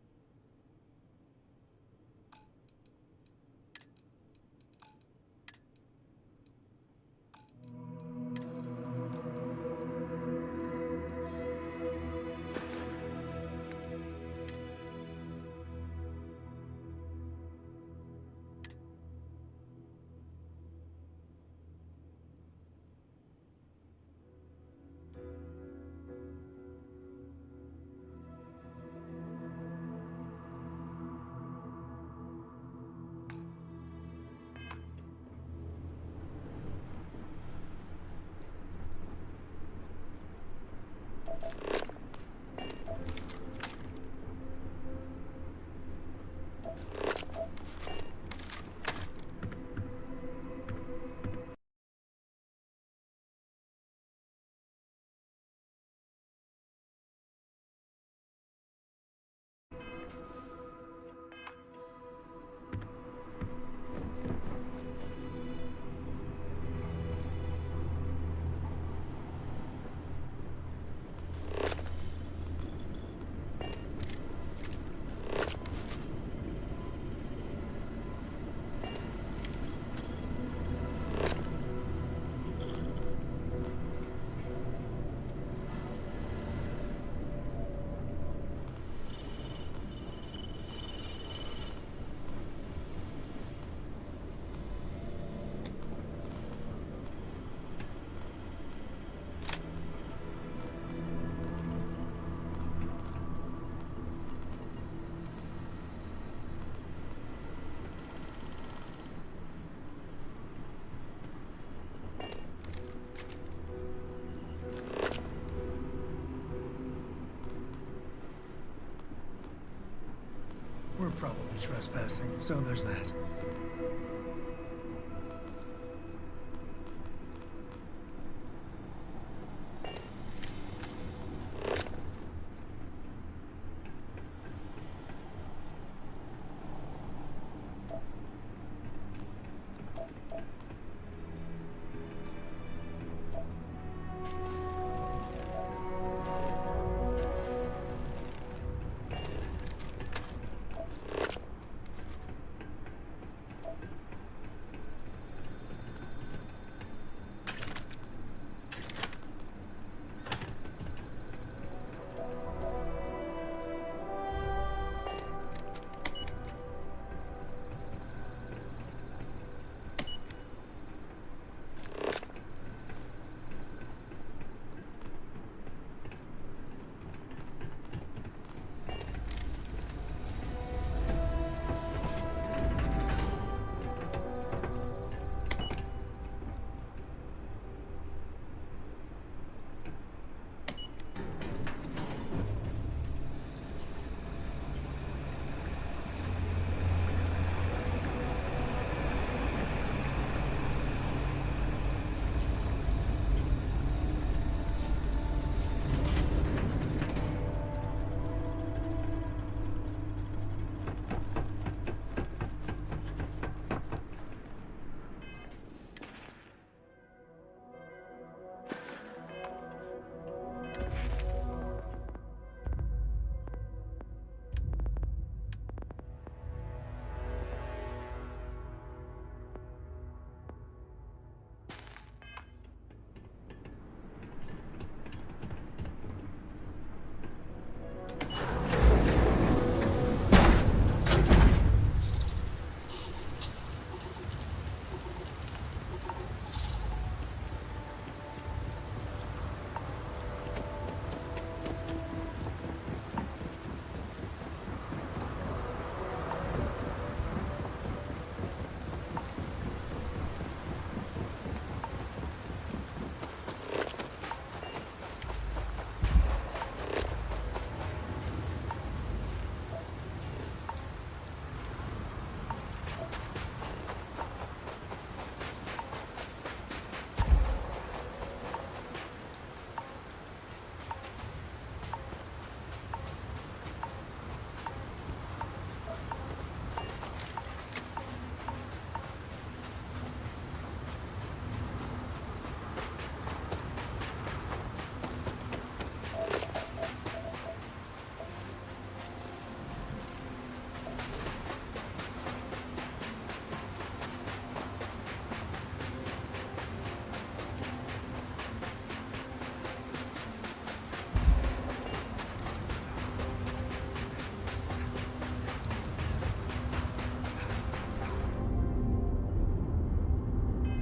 We're probably trespassing, so there's that.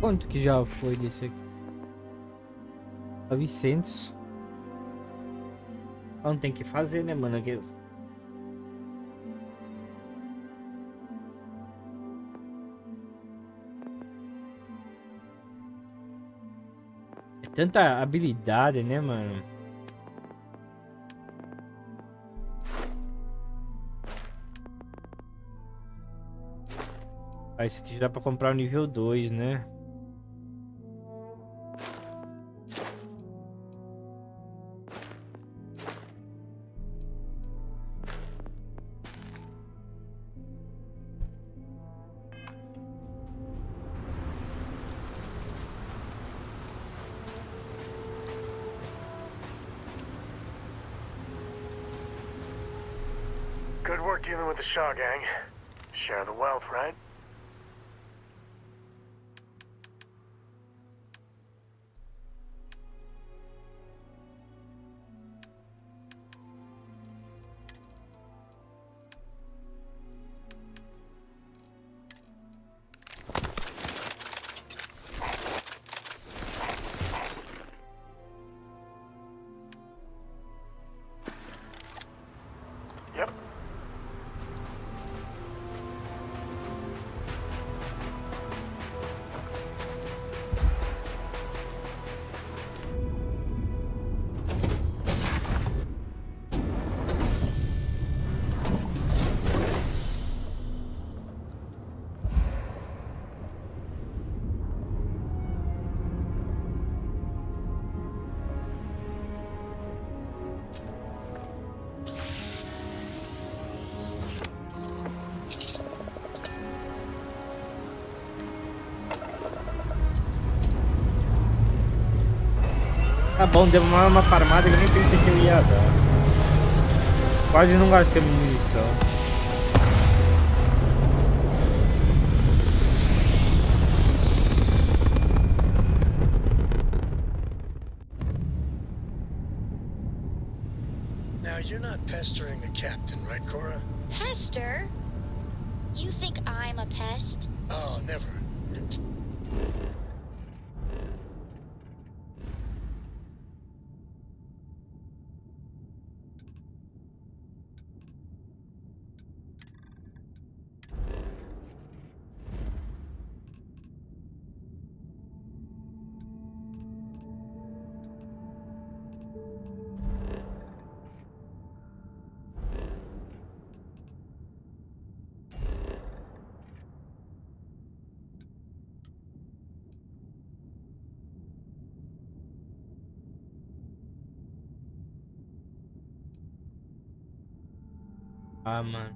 Quanto que já foi desse aqui? 900. Não tem que fazer, né, mano? É tanta habilidade, né, mano? Ah, esse aqui dá pra comprar o nível 2, né? Good work dealing with the Shaw gang. Share the wealth, right? Yep. Tá bom, deu uma farmada que eu nem pensei que eu ia dar. Quase não gastei munição. Now, you're not pestering the captain, right, Cora? Pester? You think I'm a pest? Oh, never. Ah, mano.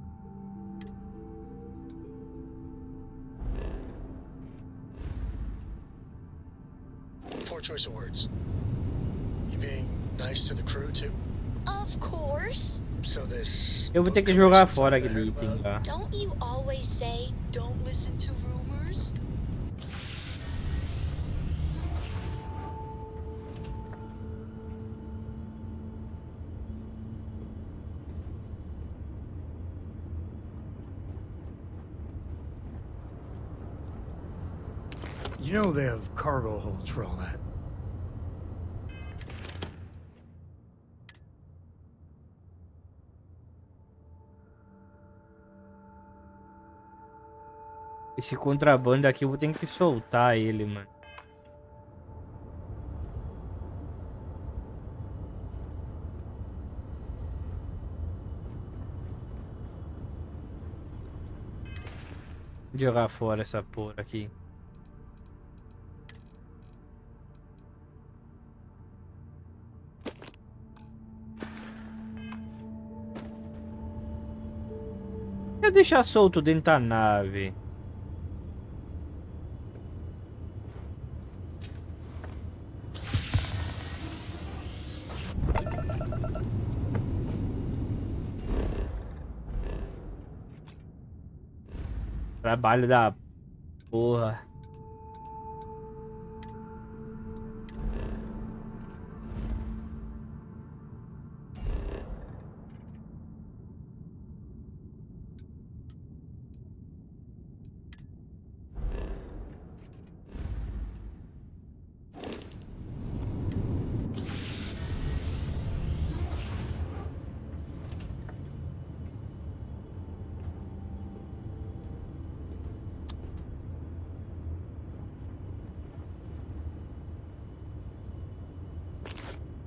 Poor choice of words. You being nice to the crew, too? Of course. So this... Eu vou ter que jogar fora aquele item lá. Don't you always say, don't listen to rumors? You know they have cargo holds for all that. Esse contrabando aqui eu vou ter que soltar ele, mano. Vou jogar fora essa porra aqui. Eu deixar solto dentro da nave. Trabalho da porra.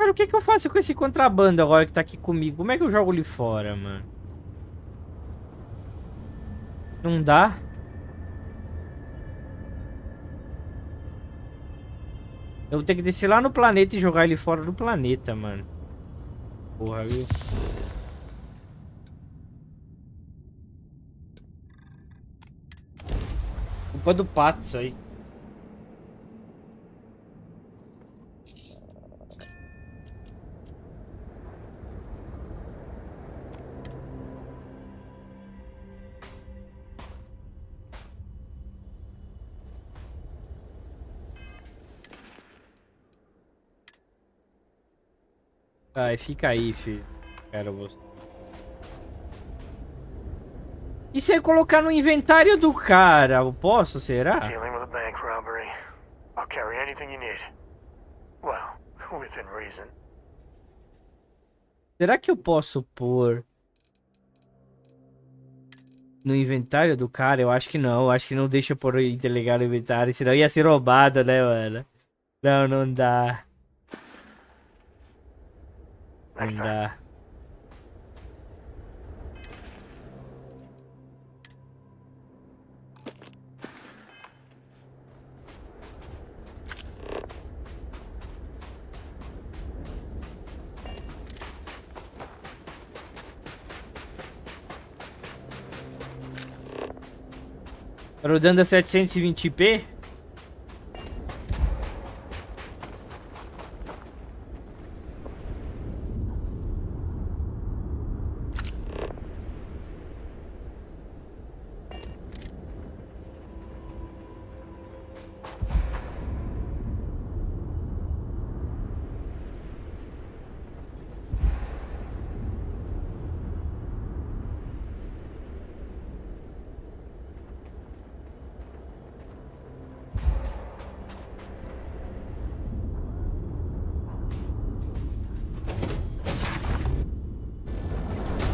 Mano, o que que eu faço com esse contrabando agora que tá aqui comigo? Como é que eu jogo ele fora, mano? Não dá? Eu vou ter que descer lá no planeta e jogar ele fora do planeta, mano. Porra, viu? Culpa do pato isso aí. Ai, fica aí, filho. Quero você. E se eu colocar no inventário do cara, eu posso, será? Dealing with a bank robbery. I'll carry anything you need. Well, within reason. Será que eu posso pôr no inventário do cara? Eu acho que não. Eu acho que não deixa eu pôr delegar no inventário, senão ia ser roubado, né, mano? Não, não dá. Não dá. Rodando a 720p?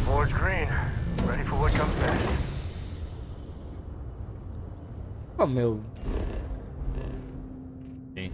Board's green. Ready for what comes next. Oh, meu. Sim.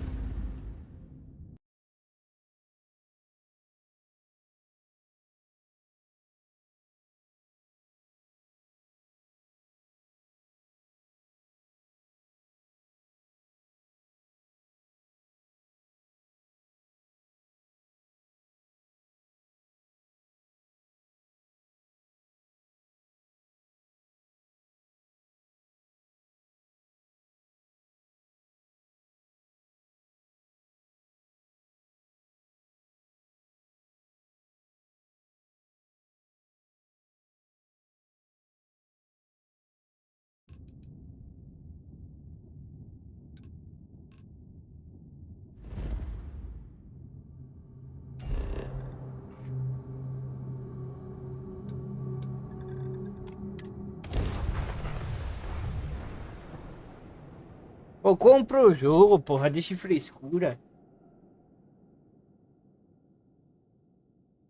Pô, compra o jogo, porra, deixa de frescura.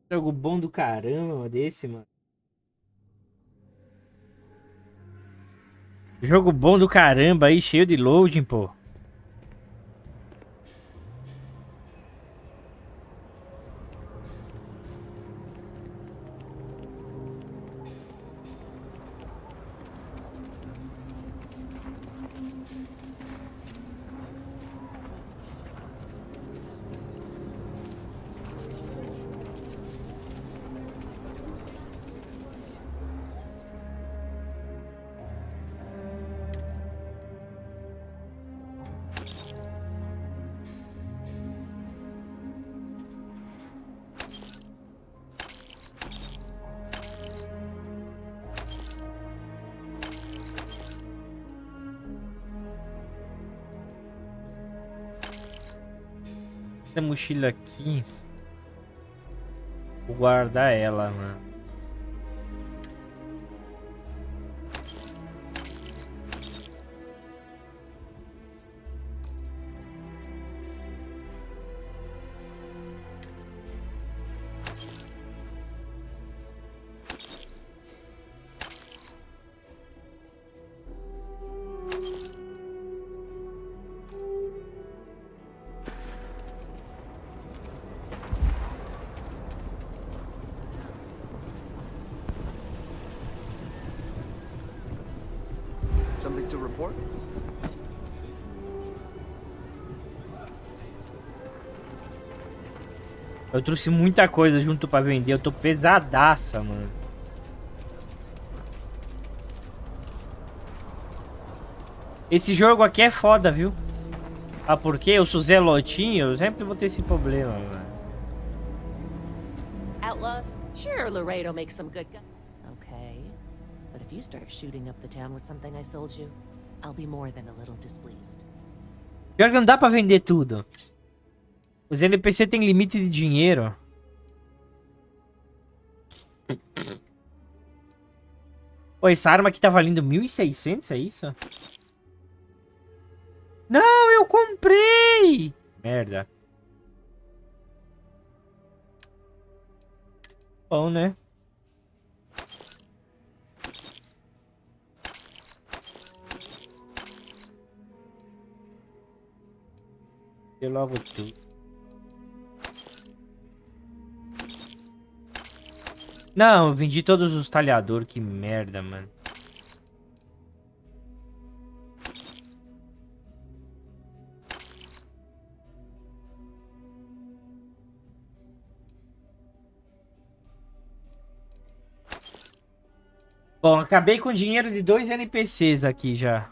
Jogo bom do caramba desse, mano. Jogo bom do caramba aí, cheio de loading, pô. Essa mochila aqui. Vou guardar ela, mano. to report? Eu trouxe muita coisa junto pra vender. Eu tô pesadaça, mano. Esse jogo aqui é foda, viu? Ah, porque eu sou zelotinho, eu sempre vou ter esse problema, mano. Outlaws? Sure, Laredo makes some good gun. Okay. But if you start shooting up the town with something I sold you, I'll be more than a little displeased. Pior que não dá pra vender tudo. Os NPC tem limite de dinheiro. Pô, essa arma aqui tá valendo 1.600, é isso? Não, eu comprei! Merda. Bom, né? Eu logo tudo. Não, eu vendi todos os talhadores, que merda, mano. Bom, acabei com o dinheiro de 2 NPCs aqui já.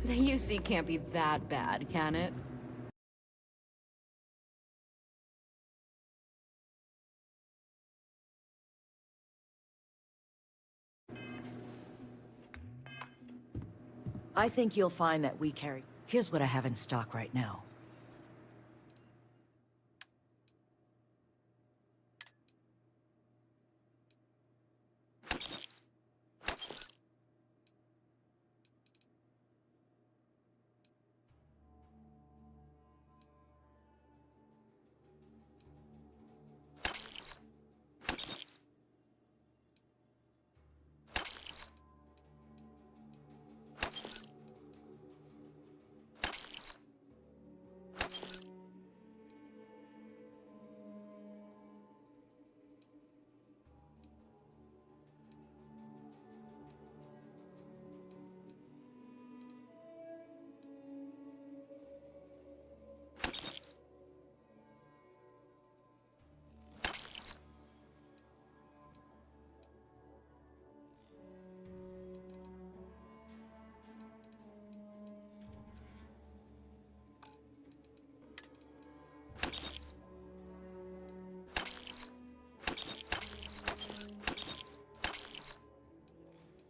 The UC can't be that bad, can it? I think you'll find that we carry... Here's what I have in stock right now.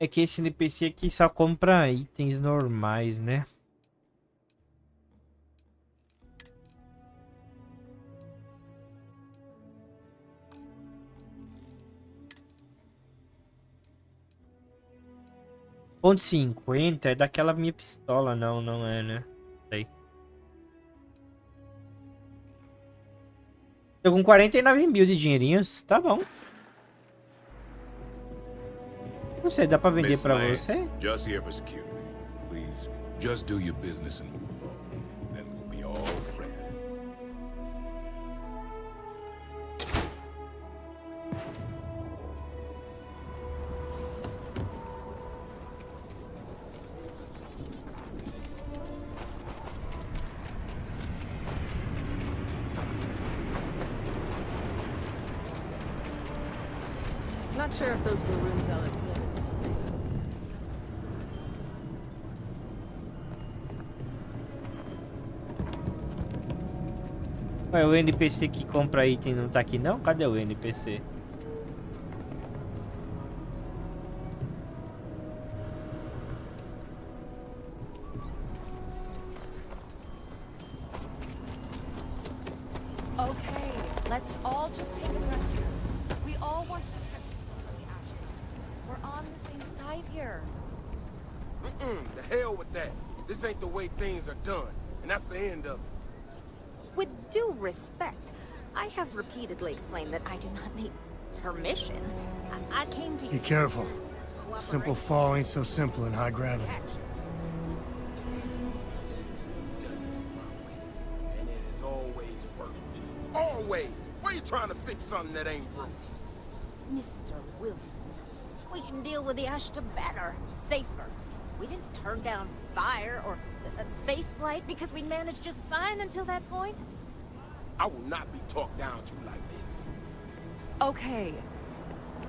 É que esse NPC aqui só compra itens normais, né? Ponto 50 é daquela minha pistola, não é, né? Sei. Tô com 49 mil de dinheirinhos, tá bom. Não sei, dá pra vender pra você? Just here for security. Please, just do your business and move on. Then we'll be all friends. Not sure if those were rune zealots. Ué, o NPC que compra item não tá aqui não? Cadê o NPC? Okay, let's all just take a breath here. We all want to protect from the action. We're on the same side here. The hell with that. This ain't the way things are done. and that's the end of it. With due respect, I have repeatedly explained that I do not need permission. I came to... Be careful. Simple fall ain't so simple in high gravity. And it has always worked. Always! Why are you trying to fix something that ain't broke? Mr. Wilson, we can deal with the Ashta better, safer. We didn't turn down fire or space flight because we managed just fine until that point. I will not be talked down to like this. Okay.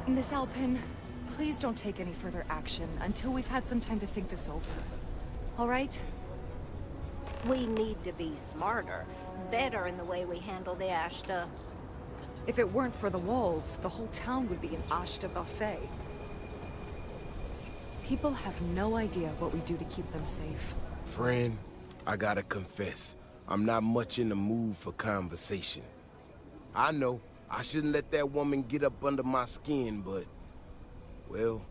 Miss Alpin, please don't take any further action until we've had some time to think this over. All right? We need to be smarter, better in the way we handle the Ashta. If it weren't for the walls, the whole town would be an Ashta buffet. People have no idea what we do to keep them safe. Friend, I gotta confess, I'm not much in the mood for conversation. I know, I shouldn't let that woman get up under my skin, but... well,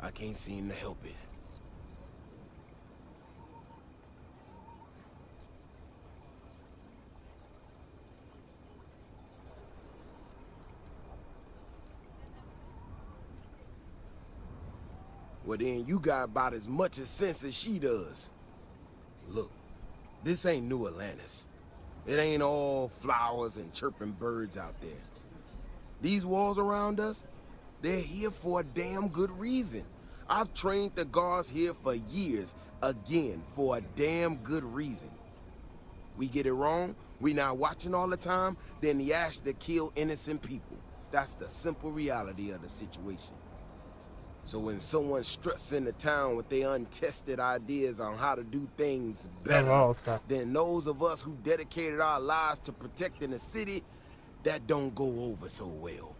I can't seem to help it. Well then, you got about as much sense as she does. Look, this ain't New Atlantis. It ain't all flowers and chirping birds out there. These walls around us, they're here for a damn good reason. I've trained the guards here for years, again, for a damn good reason. We get it wrong, we not watching all the time, then the Ashta kill innocent people. That's the simple reality of the situation. So when someone struts into town with their untested ideas on how to do things better than those of us who dedicated our lives to protecting the city, that don't go over so well.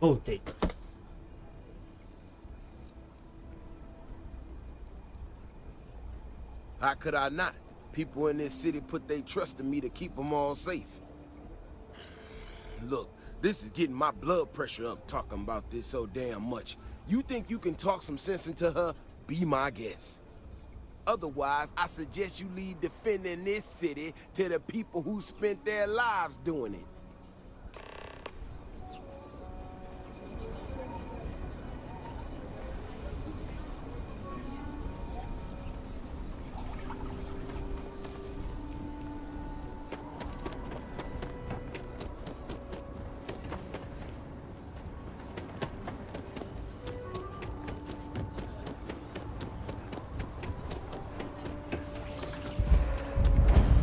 Voltei. How could I not? People in this city put their trust in me to keep them all safe. Look, this is getting my blood pressure up talking about this so damn much. You think you can talk some sense into her? Be my guest. Otherwise, I suggest you leave defending this city to the people who spent their lives doing it.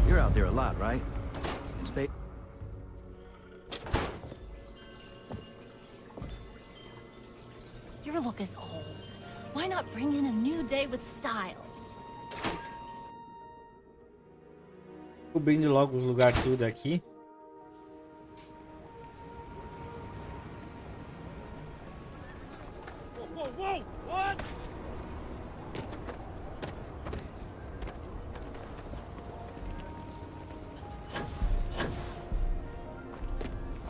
You're out there a lot, right? In space? Your look is old. Why not bring in a new day with style? Cobrindo logo os lugares tudo aqui. Whoa, whoa, what?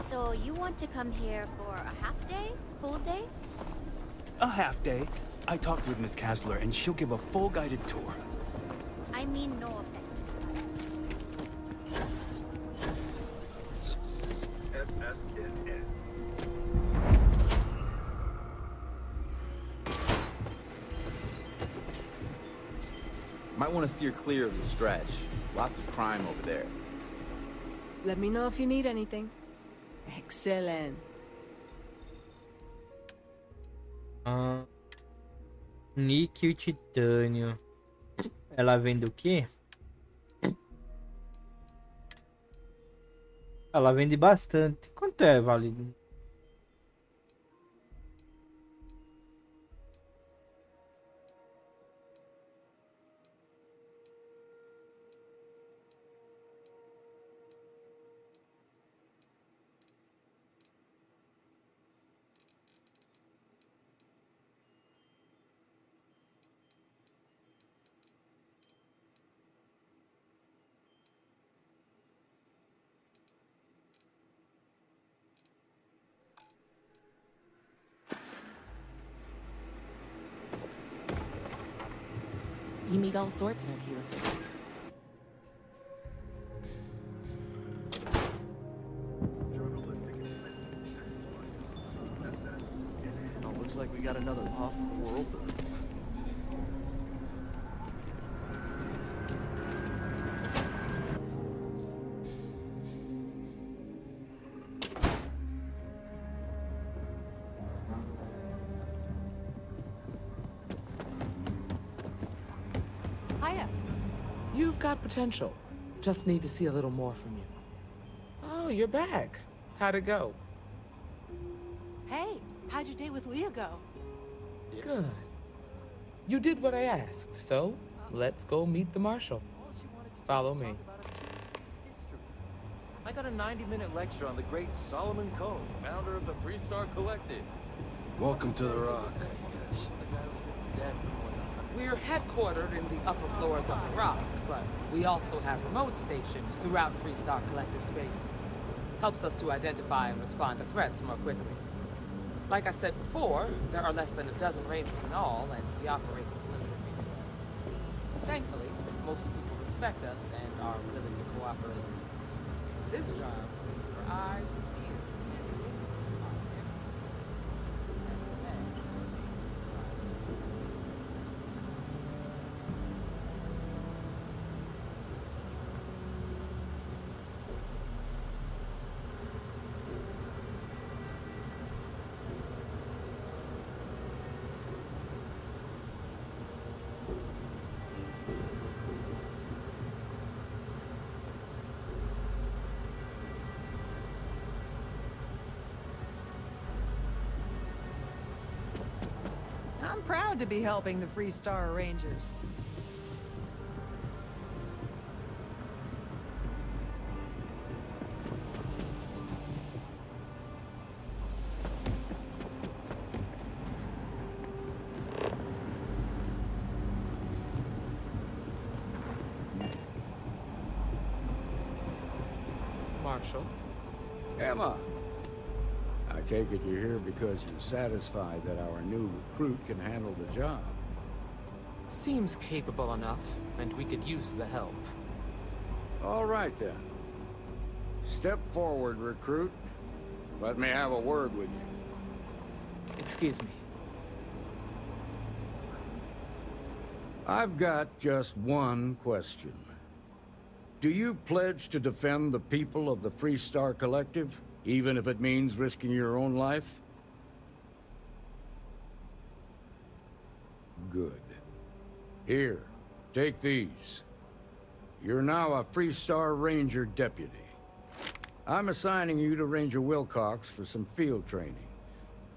So, So you want to come here for a half day? Full day? A half day. I talked with Miss Kassler, and she'll give a full guided tour. I mean no offense. SSNN. Might want to steer clear of the stretch. Lots of crime over there. Let me know if you need anything. Excellent. Níquel e titânio. Ela vende o quê? Ela vende bastante. Quanto é, válido? You meet all sorts in Aquila City. Oh, looks like we got another off-world. Hiya. You've got potential. Just need to see a little more from you. Oh, you're back. How'd it go? Hey, how'd your date with Leah go? Good. You did what I asked, so let's go meet the marshal. Follow me. I got a 90-minute lecture on the great Solomon Cohn, founder of the Free Star Collective. Welcome to the Rock, I guess. We're headquartered in the upper floors of the Rock, but we also have remote stations throughout Free Star Collective space. Helps us to identify and respond to threats more quickly. Like I said before, there are less than a dozen rangers in all, and we operate with limited resources. Thankfully, most people respect us and are willing to cooperate. This job, your eyes, ears, and lips are I'm proud to be helping the Free Star Rangers. Marshal. Emma, I take it you're here because you're satisfied that our new recruit can handle the job. Seems capable enough, and we could use the help. All right, then. Step forward, recruit. Let me have a word with you. Excuse me. I've got just one question. Do you pledge to defend the people of the Free Star Collective, even if it means risking your own life? Good. Here, take these. You're now a Free Star Ranger deputy. I'm assigning you to Ranger Wilcox for some field training.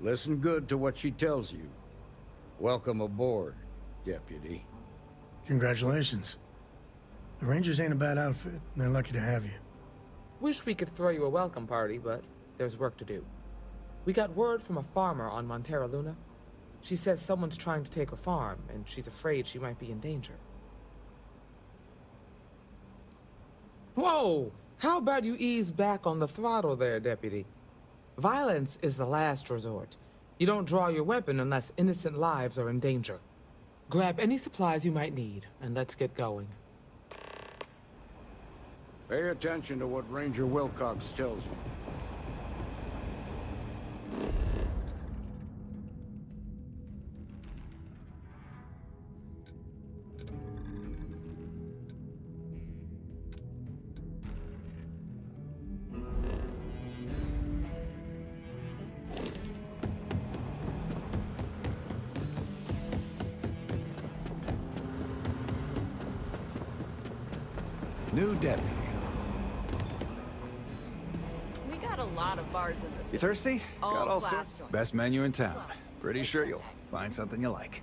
Listen good to what she tells you. Welcome aboard, deputy. Congratulations. The Rangers ain't a bad outfit, and they're lucky to have you. Wish we could throw you a welcome party, but there's work to do. We got word from a farmer on Montera Luna. She says someone's trying to take her farm, and she's afraid she might be in danger. Whoa! How about you ease back on the throttle there, Deputy? Violence is the last resort. You don't draw your weapon unless innocent lives are in danger. Grab any supplies you might need, and let's get going. Pay attention to what Ranger Wilcox tells you. New deputy. We got a lot of bars in the You city. thirsty? Got all class sorts. joints. Best menu in town. Pretty sure you'll find something you like.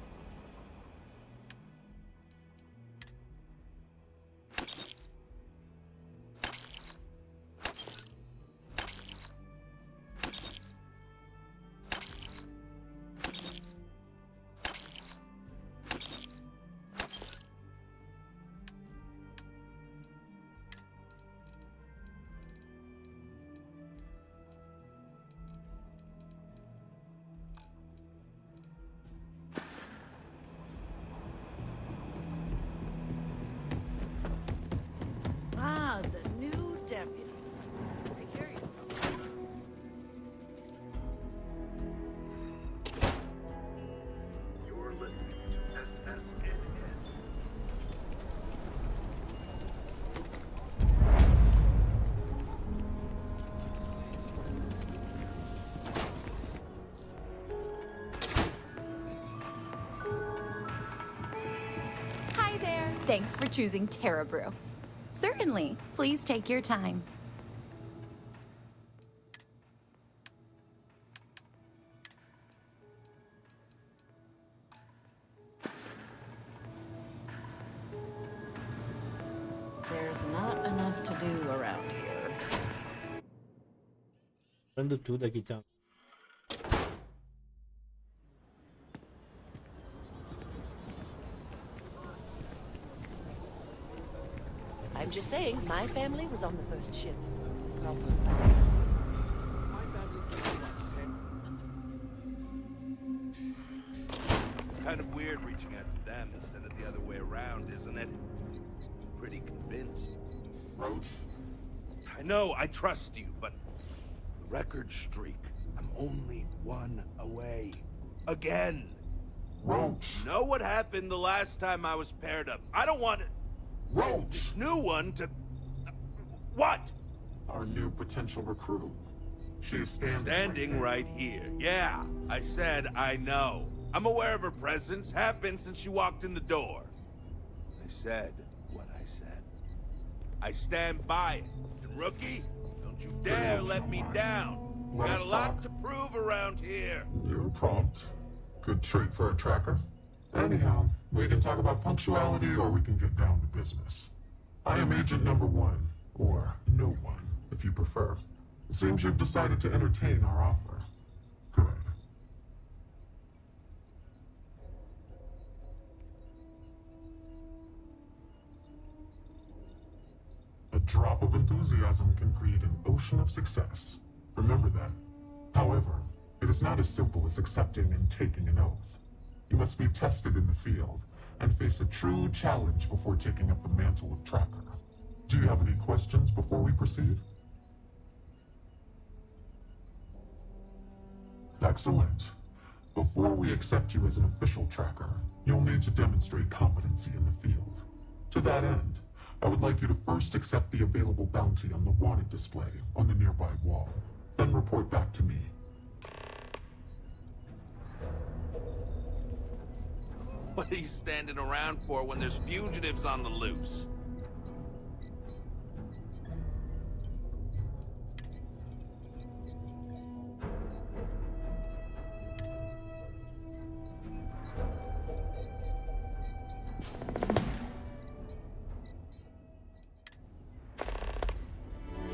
Ah, the new deputy. I hear you. You're listening to SSNN. Hi there. Thanks for choosing Terra Brew. Certainly. Please take your time. There's not enough to do around here. Dando tudo aqui, então. I'm just saying, my family was on the first ship. Kind of weird reaching out to them instead of the other way around, isn't it? Pretty convinced. Roach? I know, I trust you, but the record streak, I'm only one away. Again. Roach! Know what happened the last time I was paired up? I don't want it. Roach! This new one to... What? Our new potential recruit. She's Standing right here. Yeah, I said I know. I'm aware of her presence, have been since she walked in the door. I said what I said. I stand by it. And rookie, don't you dare let me down. Let Got us a lot talk. to prove around here. You're prompt. Good trait for a tracker. Anyhow, we can talk about punctuality or we can get down to business. I am Agent Number 1, or No One, if you prefer. It seems you've decided to entertain our offer. Good. A drop of enthusiasm can create an ocean of success. Remember that. However, it is not as simple as accepting and taking an oath. You must be tested in the field and face a true challenge before taking up the mantle of tracker. Do you have any questions before we proceed? Excellent. Before we accept you as an official tracker, you'll need to demonstrate competency in the field. To that end, I would like you to first accept the available bounty on the wanted display on the nearby wall, then report back to me. What are you standing around for when there's fugitives on the loose?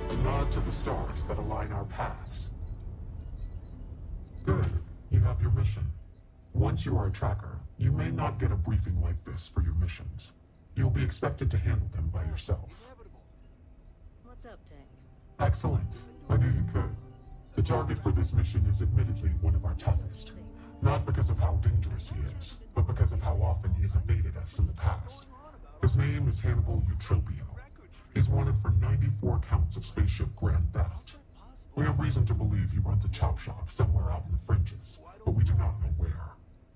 A nod to the stars that align our paths. Good. You have your mission. Once you are a tracker, you may not get a briefing like this for your missions. You'll be expected to handle them by yourself. What's up, Tank? Excellent. I knew you could. The target for this mission is admittedly one of our toughest. Not because of how dangerous he is, but because of how often he has evaded us in the past. His name is Hannibal Eutropio. He's wanted for 94 counts of spaceship grand theft. We have reason to believe he runs a chop shop somewhere out in the fringes, but we do not know where.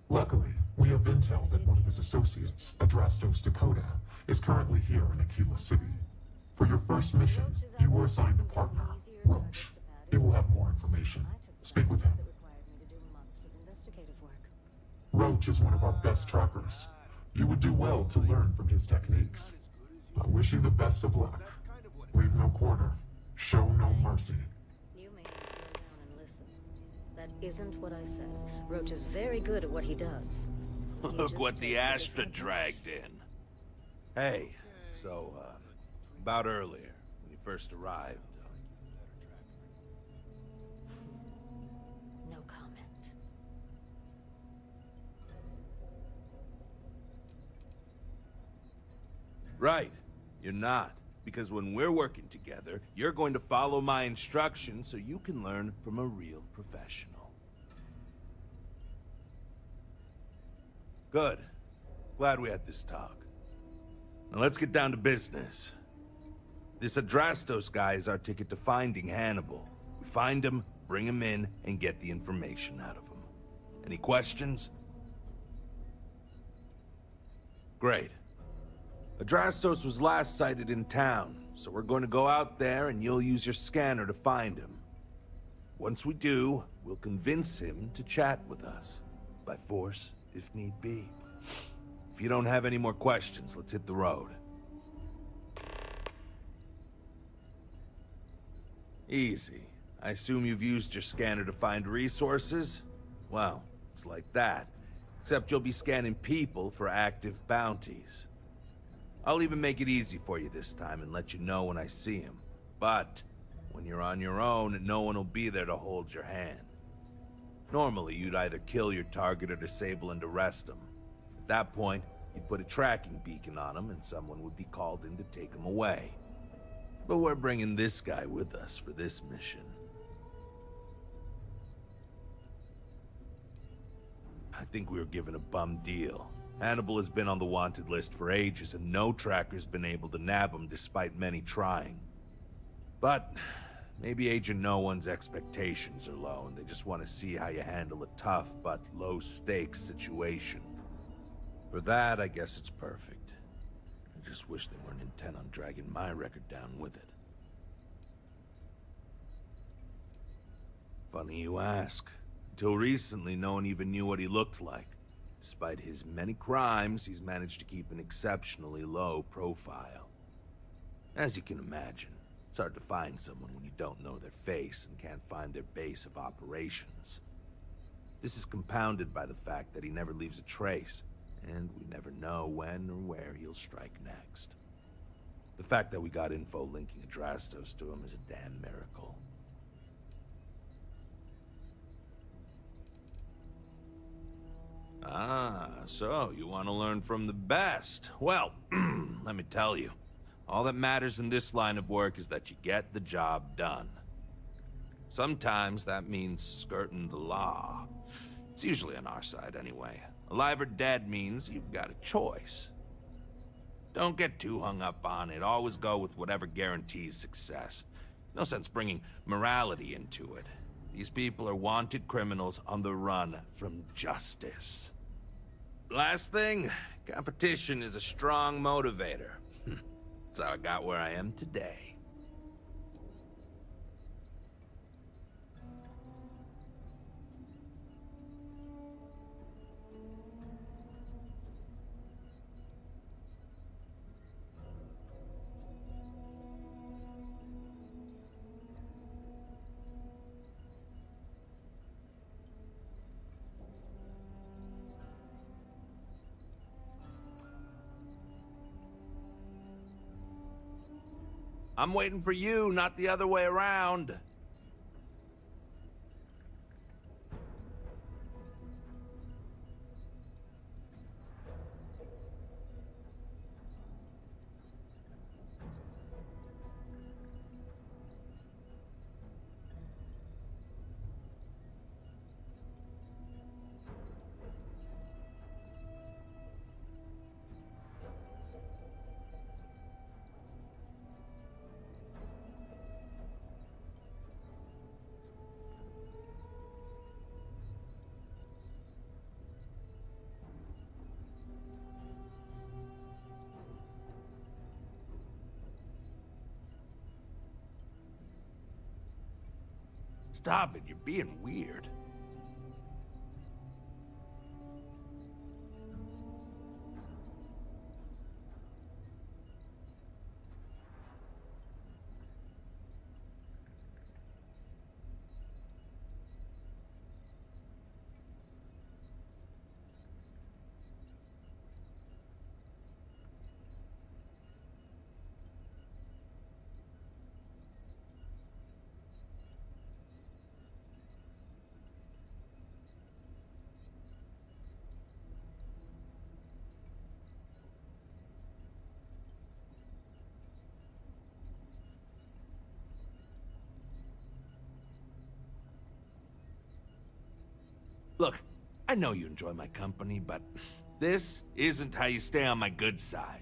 Luckily, we have intel that one of his associates, Adrastos Dakota, is currently here in Aquila City. For your first mission, you were assigned a partner, Roach. He will have more information. Speak with him. Roach is one of our best trackers. You would do well to learn from his techniques. I wish you the best of luck. Leave no quarter. Show no mercy. You may slow down and listen. That isn't what I said. Roach is very good at what he does. Look what the Astra dragged in. Hey, so, about earlier, when you first arrived. No comment. Right. You're not. Because when we're working together, you're going to follow my instructions so you can learn from a real professional. Good. Glad we had this talk. Now let's get down to business. This Adrastos guy is our ticket to finding Hannibal. We find him, bring him in, and get the information out of him. Any questions? Great. Adrastos was last sighted in town, so we're going to go out there and you'll use your scanner to find him. Once we do, we'll convince him to chat with us. By force, if need be. If you don't have any more questions, let's hit the road. Easy. I assume you've used your scanner to find resources? Well, it's like that. Except you'll be scanning people for active bounties. I'll even make it easy for you this time and let you know when I see him. But when you're on your own, no one will be there to hold your hand. Normally, you'd either kill your target or disable and arrest him. At that point, you'd put a tracking beacon on him and someone would be called in to take him away. But we're bringing this guy with us for this mission. I think we were given a bum deal. Hannibal has been on the wanted list for ages, and no tracker's been able to nab him despite many trying. But maybe Agent No One's expectations are low, and they just want to see how you handle a tough but low-stakes situation. For that, I guess it's perfect. I just wish they weren't intent on dragging my record down with it. Funny you ask. Until recently, no one even knew what he looked like. Despite his many crimes, he's managed to keep an exceptionally low profile. As you can imagine, it's hard to find someone when you don't know their face and can't find their base of operations. This is compounded by the fact that he never leaves a trace, and we never know when or where he'll strike next. The fact that we got info linking Adrastos to him is a damn miracle. Ah, so you want to learn from the best. Well, let me tell you, all that matters in this line of work is that you get the job done. Sometimes that means skirting the law. It's usually on our side anyway. Alive or dead means you've got a choice. Don't get too hung up on it. Always go with whatever guarantees success. No sense bringing morality into it. These people are wanted criminals on the run from justice. Last thing, competition is a strong motivator. That's how I got where I am today. I'm waiting for you, not the other way around. Stop it, you're being weird. Look, I know you enjoy my company, but this isn't how you stay on my good side.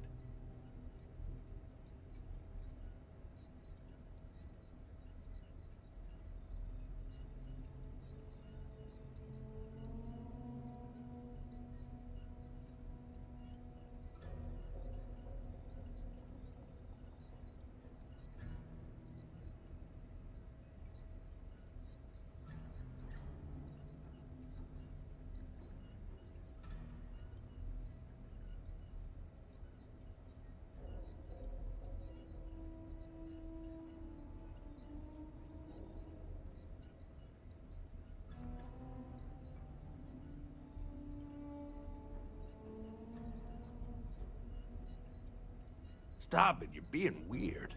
Stop it, you're being weird.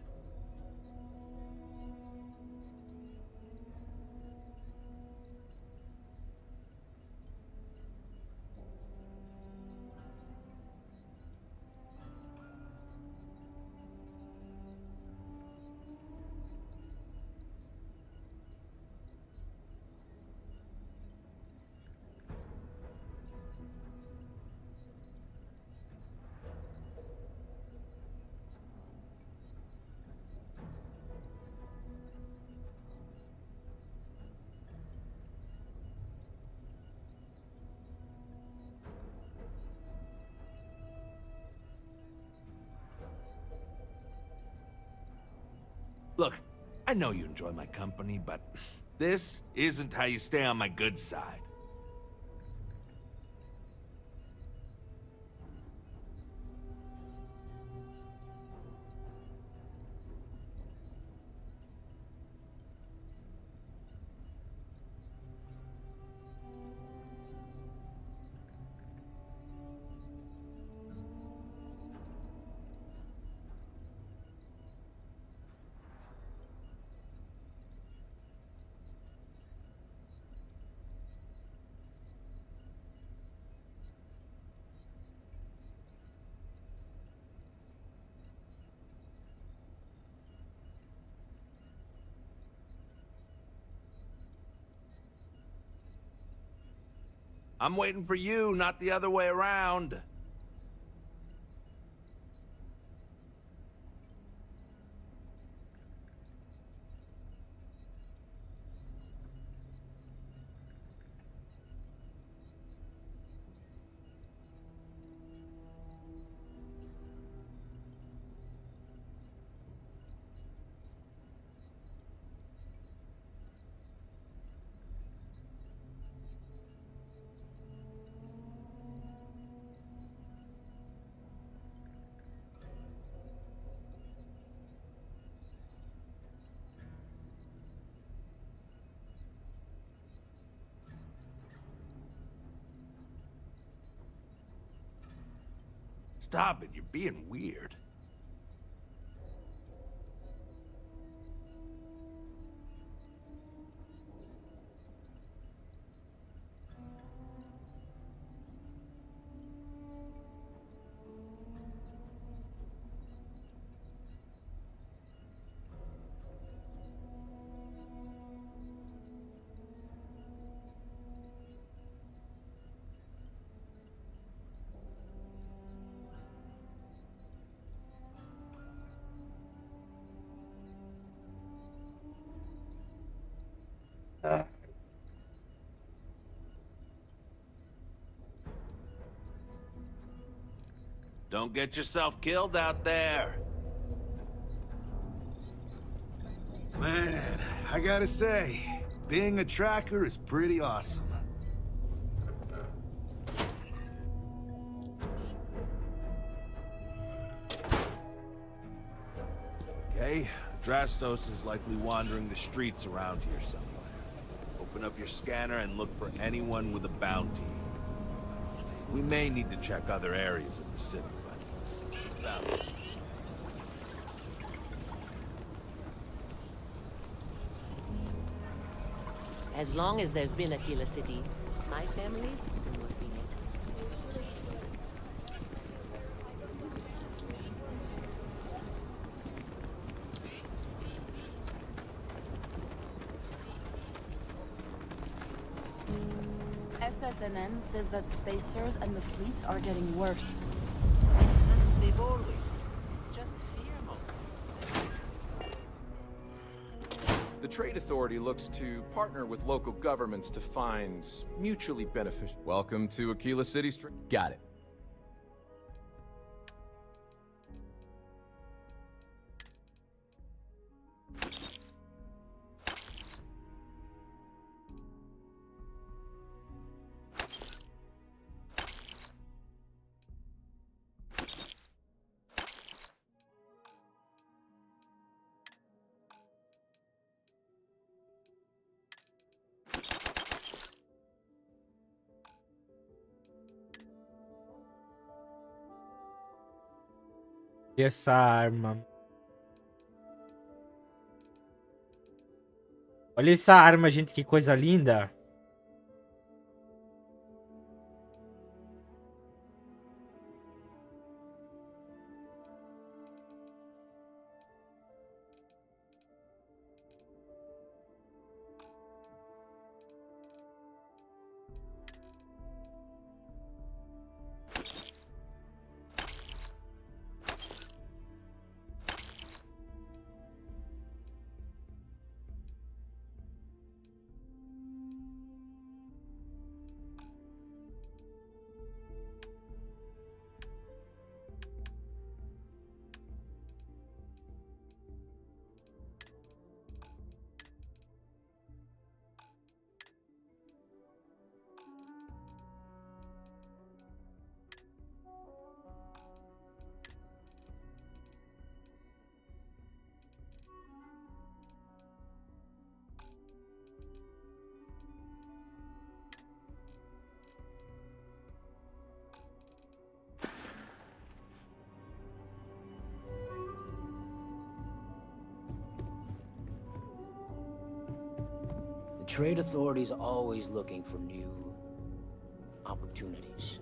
Look, I know you enjoy my company, but this isn't how you stay on my good side. I'm waiting for you, not the other way around. Stop it, you're being weird. Don't get yourself killed out there. Man, I gotta say, Being a tracker is pretty awesome. Okay, Drastos is likely wandering the streets around here somewhere. Open up your scanner and look for anyone with a bounty. We may need to check other areas of the city, but it's bound. As long as there's been Aquila City, my family's been working it. SSNN says that spacers and the fleet are getting worse. That's what they've always said. It's just fear mongering. The Trade Authority looks to partner with local governments to find mutually beneficial. Welcome to Aquila City Street. Got it. E essa arma. Olha essa arma, gente, que coisa linda. The Trade Authority's always looking for new opportunities.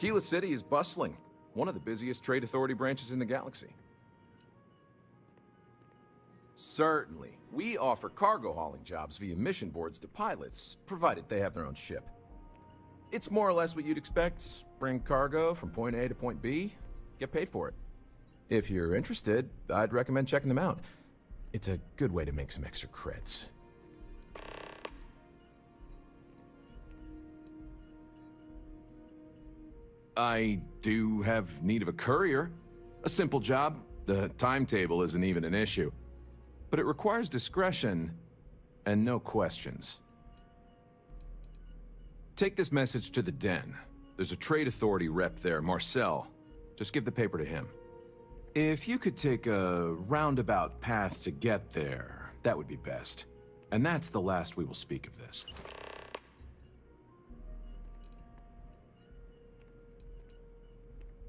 Aquila City is bustling. One of the busiest trade authority branches in the galaxy. Certainly. We offer cargo hauling jobs via mission boards to pilots, provided they have their own ship. It's more or less what you'd expect. Bring cargo from point A to point B, get paid for it. If you're interested, I'd recommend checking them out. It's a good way to make some extra creds. I do have need of a courier. A simple job. The timetable isn't even an issue. But it requires discretion and no questions. Take this message to the Den. There's a trade authority rep there, Marcel. Just give the paper to him. If you could take a roundabout path to get there, that would be best. And that's the last we will speak of this.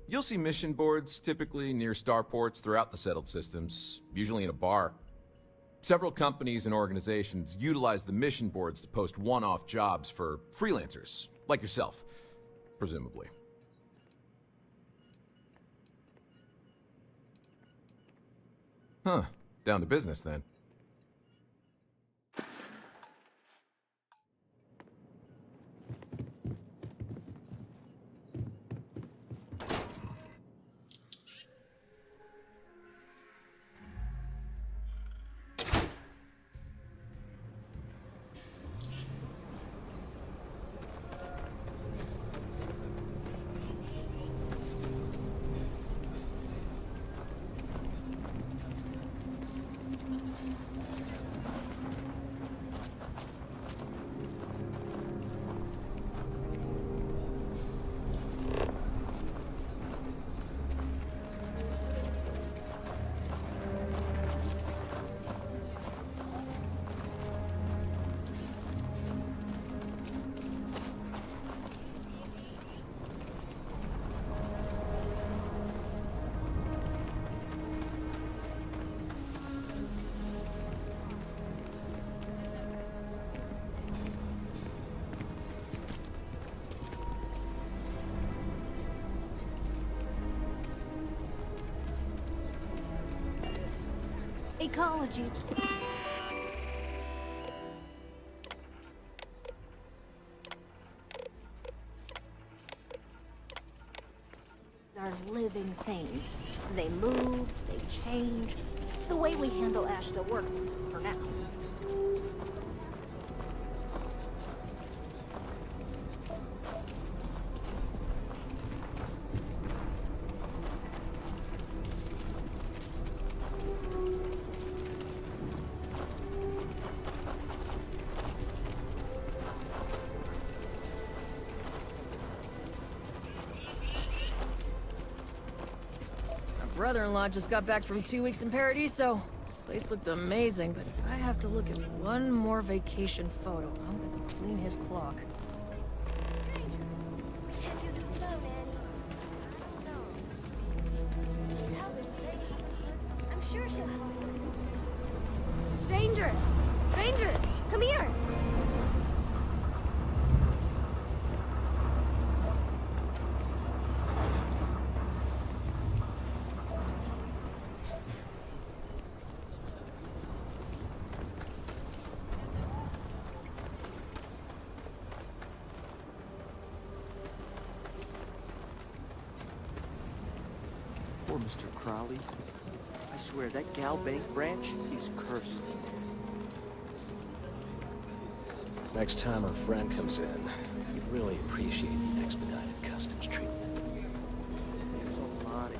You'll see mission boards typically near starports throughout the settled systems, usually in a bar. Several companies and organizations utilize the mission boards to post one-off jobs for freelancers, like yourself, presumably. Huh. Down to business, then. Ecology. Are living things. They move, they change. The way we handle Ashta works for now. Brother-in-law just got back from 2 weeks in Paradiso. Place looked amazing, but if I have to look at one more vacation photo, I'm gonna clean his clock. I'm sure she'll help us. Stranger! Stranger! Come here! Poor Mr. Crowley. I swear, that Gal Bank branch is cursed. Next time our friend comes in, you'd really appreciate the expedited customs treatment. There's a lot of...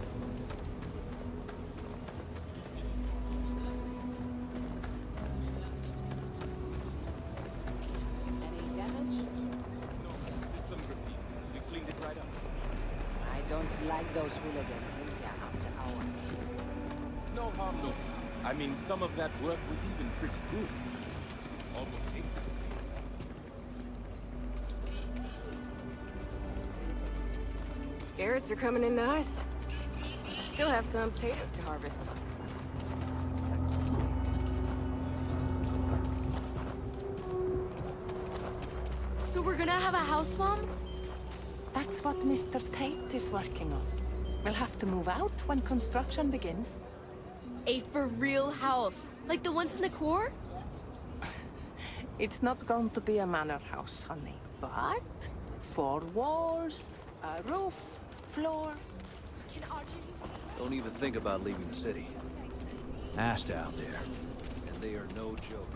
Any damage? No, there's some graffiti. We cleaned it right up. I don't like those hooligans in here after hours. No harm, no foul. I mean, some of that work was even pretty good. Almost eight. Carrots are coming in nice. Still have some potatoes to harvest. So we're gonna have a house, Mom? That's what Mr. Tate is working on. We'll have to move out when construction begins. A for real house, like the ones in the core? It's not going to be a manor house, honey, but 4 walls, a roof, floor. Don't even think about leaving the city. Asta out there, and they are no joke.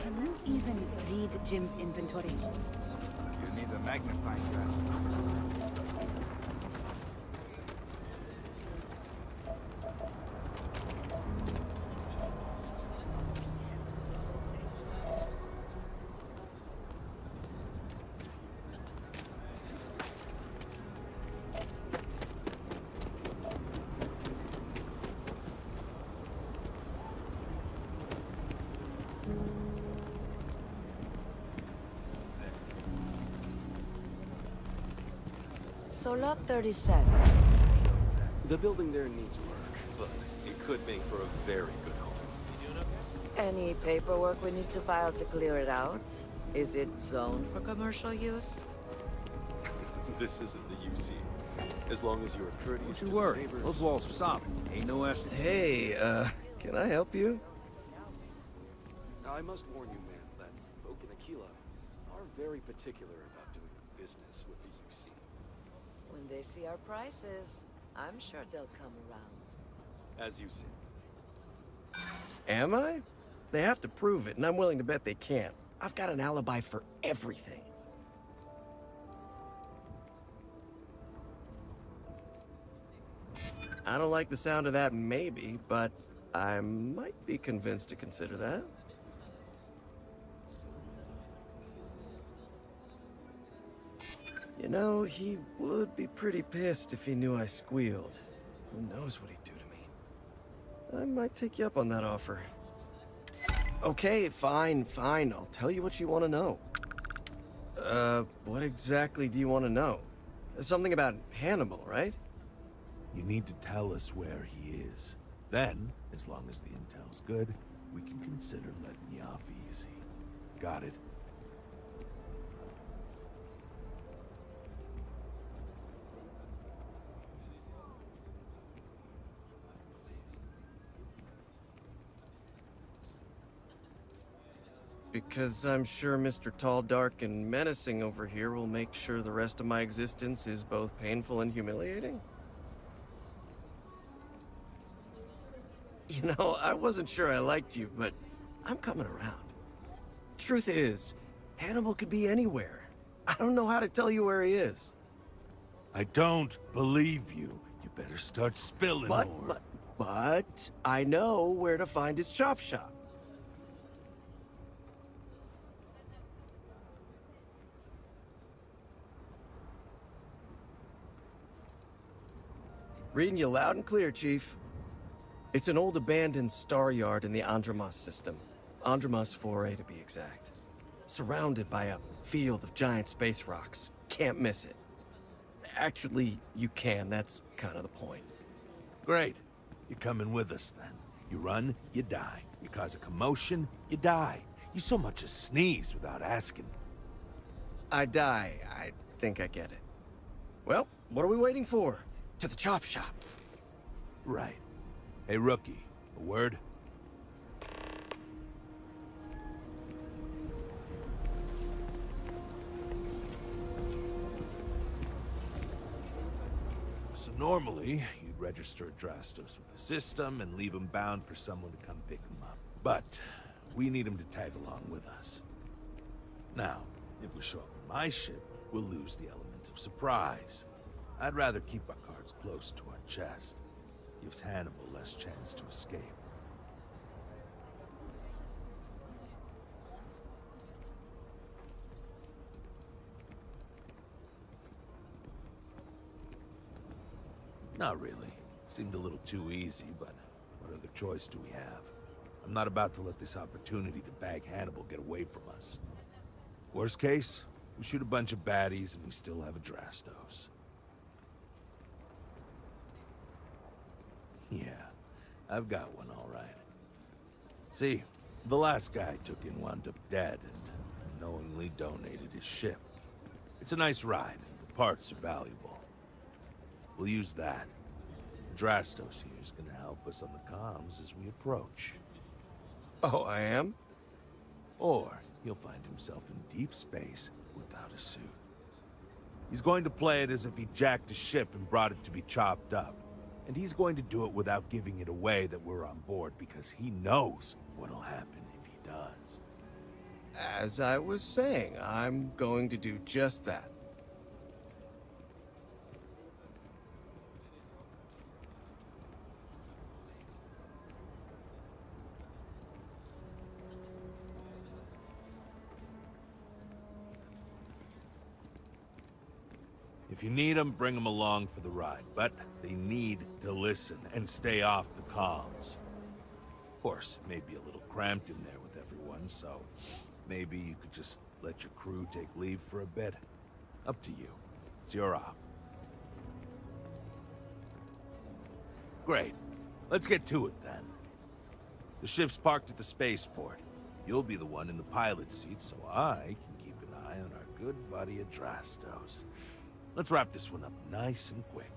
Can you even read Jim's inventory? You need a magnifying glass. So lot 37. The building there needs work, but it could make for a very good home. Any paperwork we need to file to clear it out? Is it zoned for commercial use? This isn't the UC. As long as you are courteous to Don't the worry, neighbors. those walls are solid. Ain't no estimate. Hey, can I help you? Now, I must warn you, man, that folk in Aquila are very particular about doing business with the UC. When they see our prices, I'm sure they'll come around. As you see. Am I? They have to prove it, and I'm willing to bet they can't. I've got an alibi for everything. I don't like the sound of that maybe, but I might be convinced to consider that. You know, he would be pretty pissed if he knew I squealed. Who knows what he'd do to me? I might take you up on that offer. Okay, fine. I'll tell you what you want to know. What exactly do you want to know? Something about Hannibal, right? You need to tell us where he is. Then, as long as the intel's good, we can consider letting you off easy. Got it? Because I'm sure Mr. Tall, Dark, and Menacing over here will make sure the rest of my existence is both painful and humiliating? You know, I wasn't sure I liked you, but I'm coming around. Truth is, Hannibal could be anywhere. I don't know how to tell you where he is. I don't believe you. You better start spilling more. But I know where to find his chop shop. Reading you loud and clear, Chief. It's an old abandoned star yard in the Andromos system. Andromos 4A to be exact. Surrounded by a field of giant space rocks. Can't miss it. Actually, you can. That's kind of the point. Great. You're coming with us, then. You run, you die. You cause a commotion, you die. You so much as sneeze without asking. I die. I think I get it. Well, what are we waiting for? To the chop shop. Right. Hey, rookie, a word? So normally, you'd register Drastos with the system and leave him bound for someone to come pick him up. But we need him to tag along with us. Now, if we show up in my ship, we'll lose the element of surprise. I'd rather keep our cards close to our chest. Gives Hannibal less chance to escape. Not really. Seemed a little too easy, but what other choice do we have? I'm not about to let this opportunity to bag Hannibal get away from us. Worst case, we shoot a bunch of baddies and we still have a Drastos. Yeah, I've got one all right. See, the last guy I took in wound up dead and knowingly donated his ship. It's a nice ride, and the parts are valuable. We'll use that. Drastos here is gonna help us on the comms as we approach. Oh, I am? Or he'll find himself in deep space without a suit. He's going to play it as if he jacked a ship and brought it to be chopped up. And he's going to do it without giving it away that we're on board, because he knows what'll happen if he does. As I was saying, I'm going to do just that. If you need them, bring them along for the ride, but they need to listen and stay off the comms. Of course, it may be a little cramped in there with everyone, so maybe you could just let your crew take leave for a bit. Up to you. It's your op. Great. Let's get to it then. The ship's parked at the spaceport. You'll be the one in the pilot's seat, so I can keep an eye on our good buddy Adrastos. Let's wrap this one up nice and quick.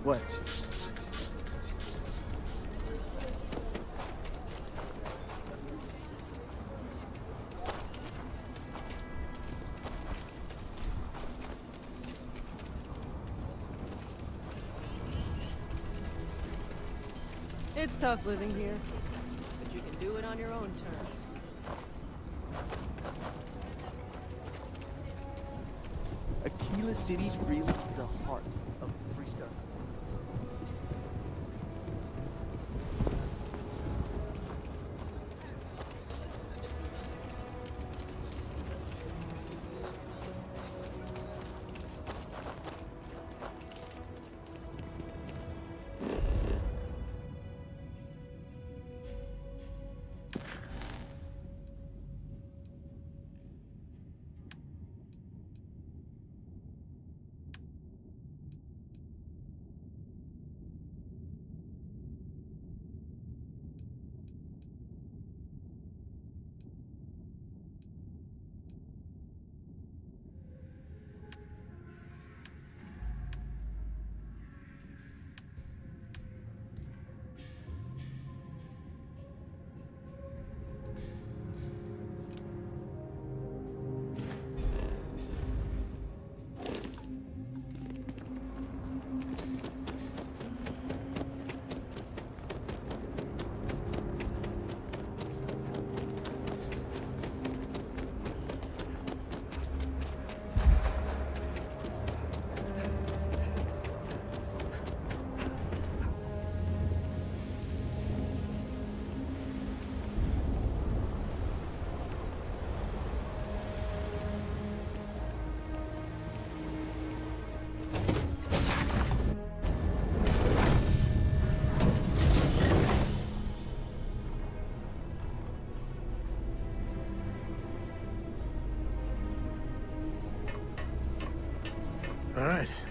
What? It's tough living here, but you can do it on your own terms. Aquila City's really the heart of Freestar.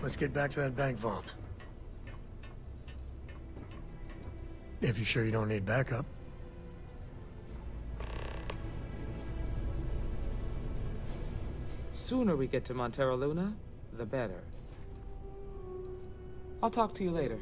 let's get back to that bank vault. If you're sure you don't need backup. Sooner we get to Montero Luna, the better. I'll talk to you later.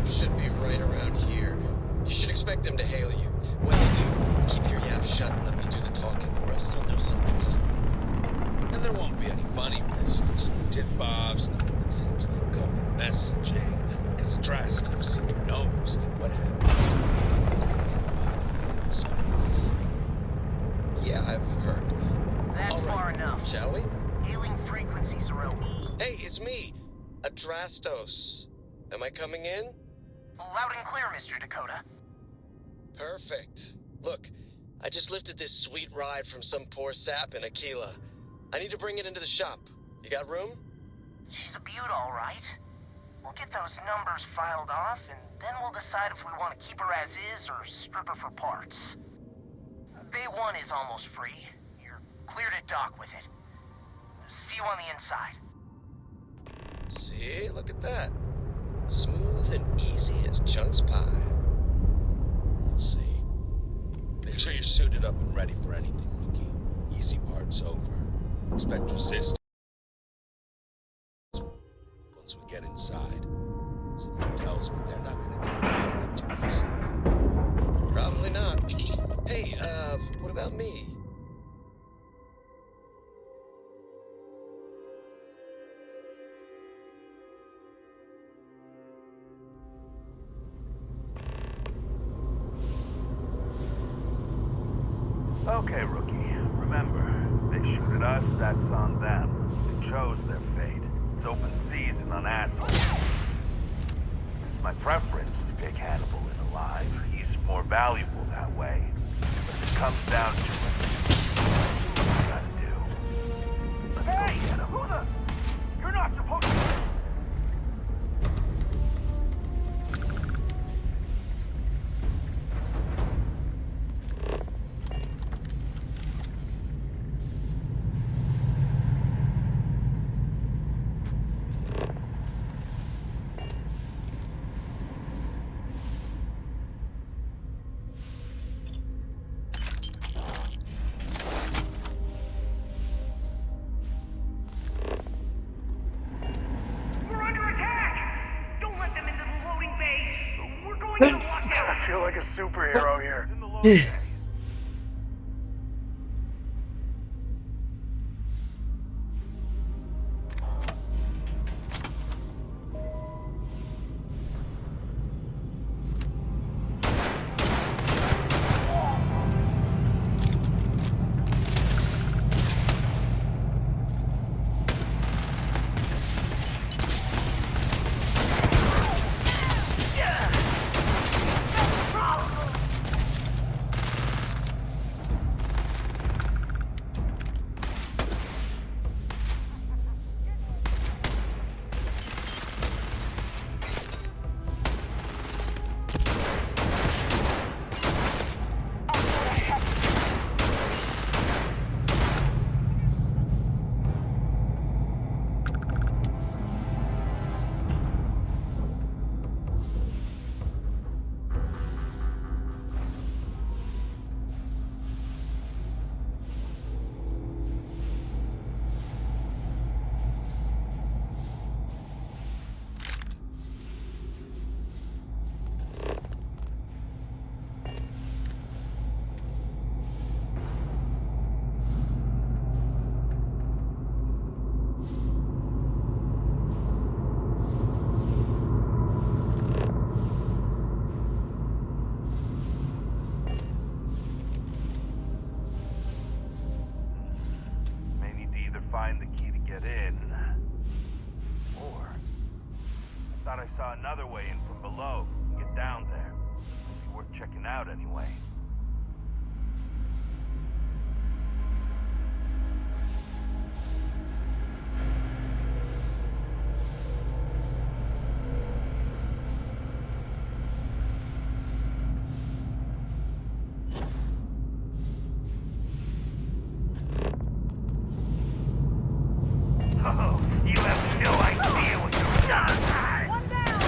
Should be right around here. You should expect them to hail you. When they do, keep your yap shut and let me do the talking, or else they'll know something's up. And there won't be any funny business. Tip-offs, nothing that seems like code messaging, because Drastos knows what happens in space. Yeah, I've heard. That's All right. far enough. Shall we? Hailing frequencies are OE. Hey, it's me, Adrastos. Am I coming in? Loud and clear, Mr. Dakota. Perfect. Look, I just lifted this sweet ride from some poor sap in Aquila. I need to bring it into the shop. You got room? She's a beaut, all right. We'll get those numbers filed off, and then we'll decide if we want to keep her as is or strip her for parts. Bay 1 is almost free. You're clear to dock with it. See you on the inside. See? Look at that. Smooth and easy as Chunk's pie. We'll see. Make sure you're suited up and ready for anything, rookie. Easy part's over. Expect resistance once we get inside. Something tells me they're not gonna take any victories. Probably not. Hey, what about me? Okay, rookie. Remember, they shoot at us, that's on them. They chose their fate. It's open season on assholes. It's my preference to take Hannibal in alive. He's more valuable that way. But if it comes down to it, do what you gotta do. Let's go get him. Who the? You're not supposed to... I feel like a superhero here. thought I saw another way in from below. Get down there. It'd be worth checking out anyway. Oh, you have no idea what you've done! One down!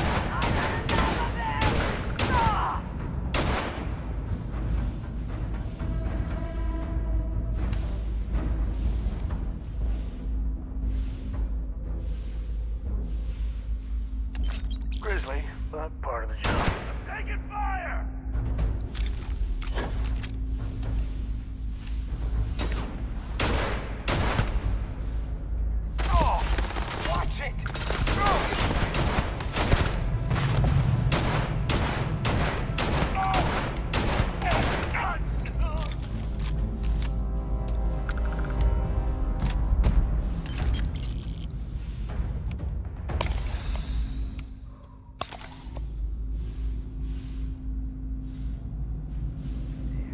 Grizzly, but part of the job. I'm taking fire! Oh! Watch it!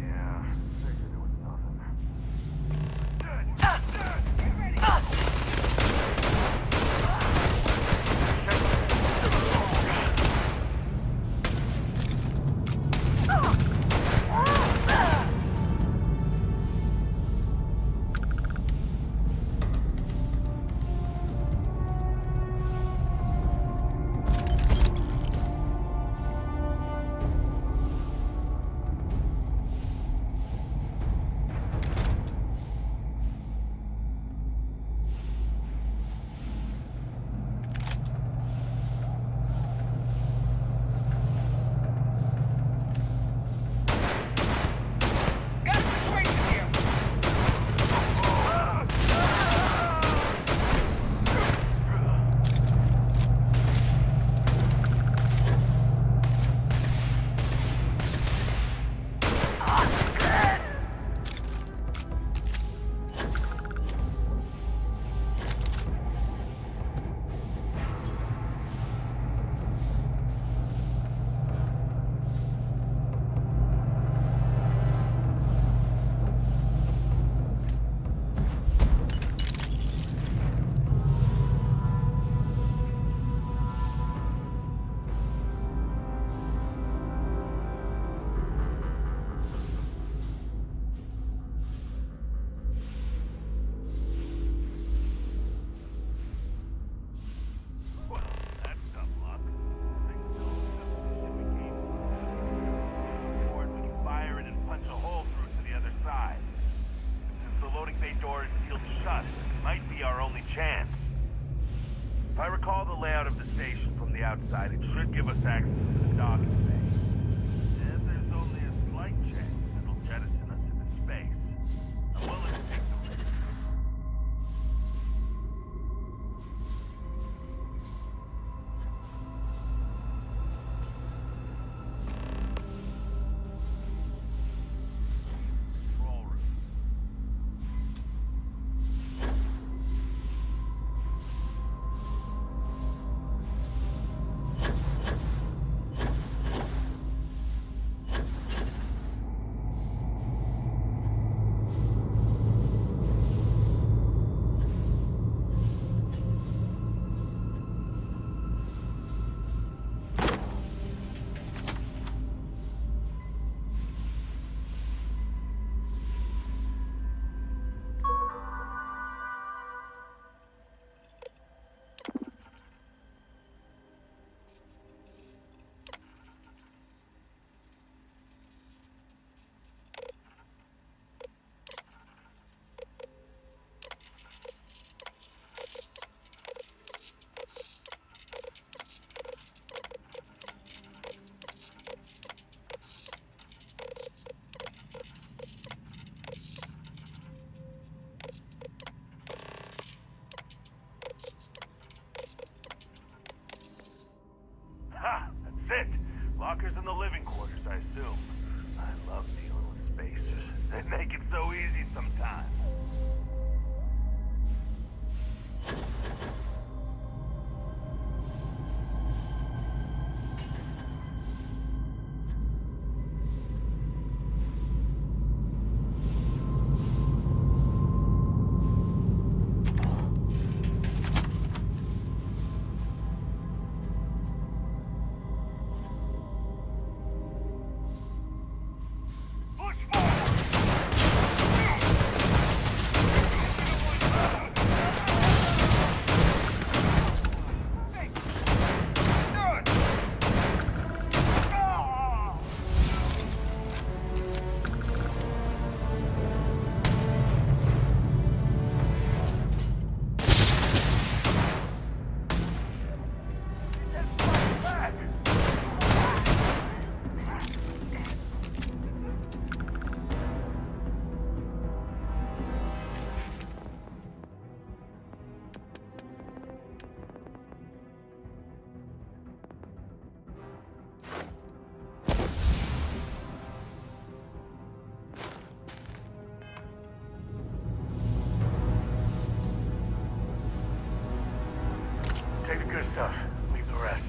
Yeah, figured it was nothing. If I recall the layout of the station from the outside, it should give us access to the docking bay. And there's only a slight chance it'll jettison us into space. I'm willing to take the risk. That's it. Lockers in the living quarters, I assume. I love dealing with spacers. They make it so easy sometimes. Good stuff. Leave the rest.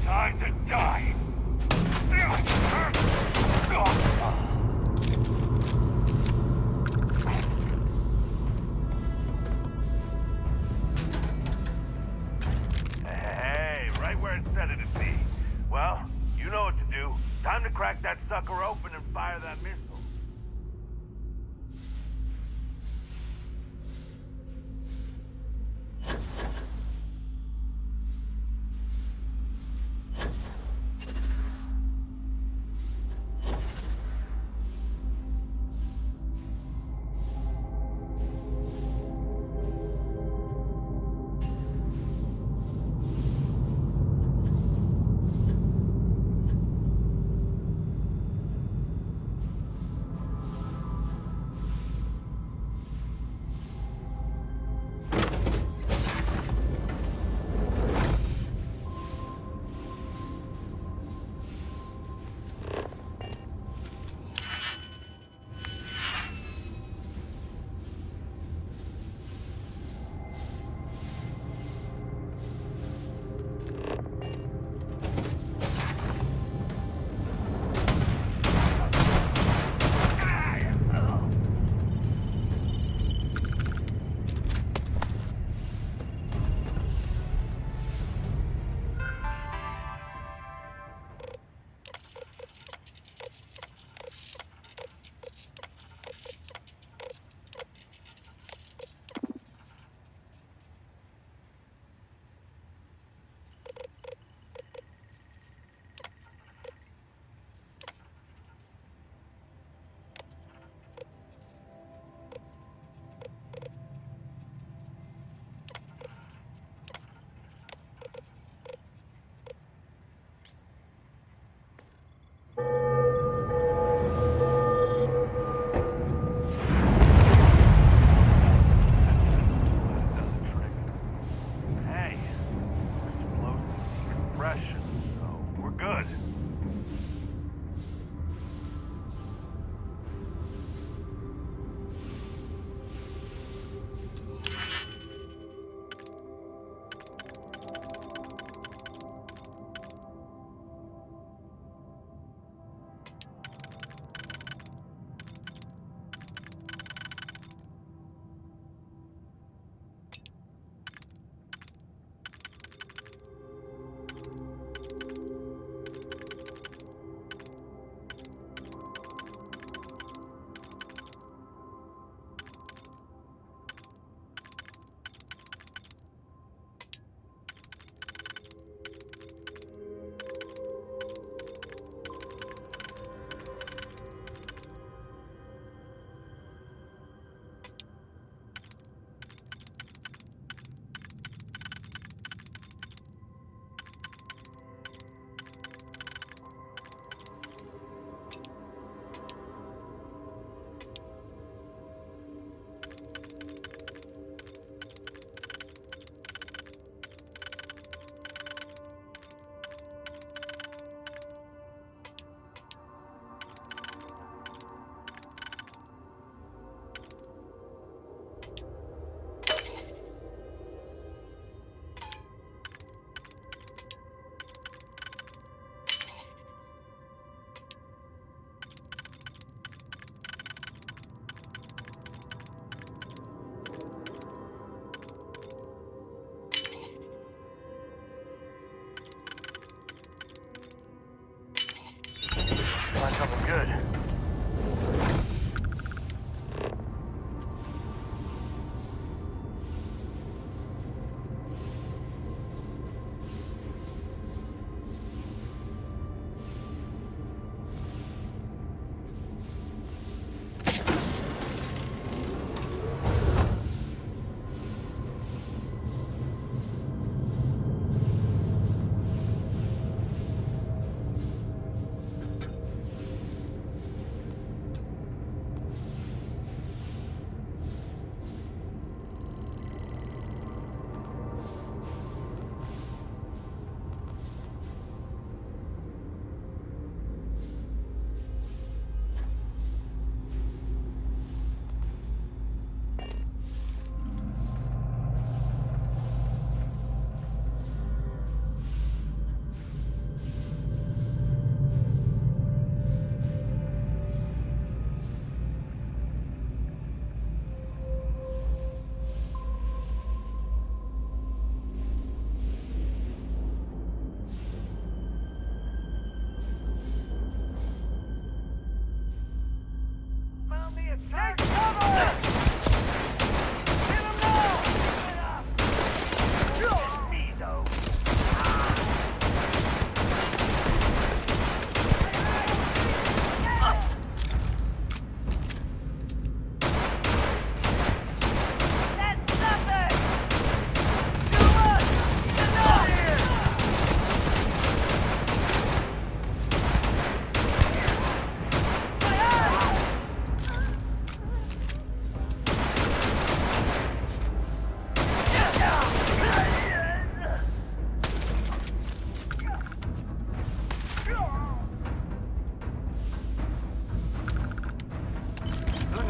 Time to die!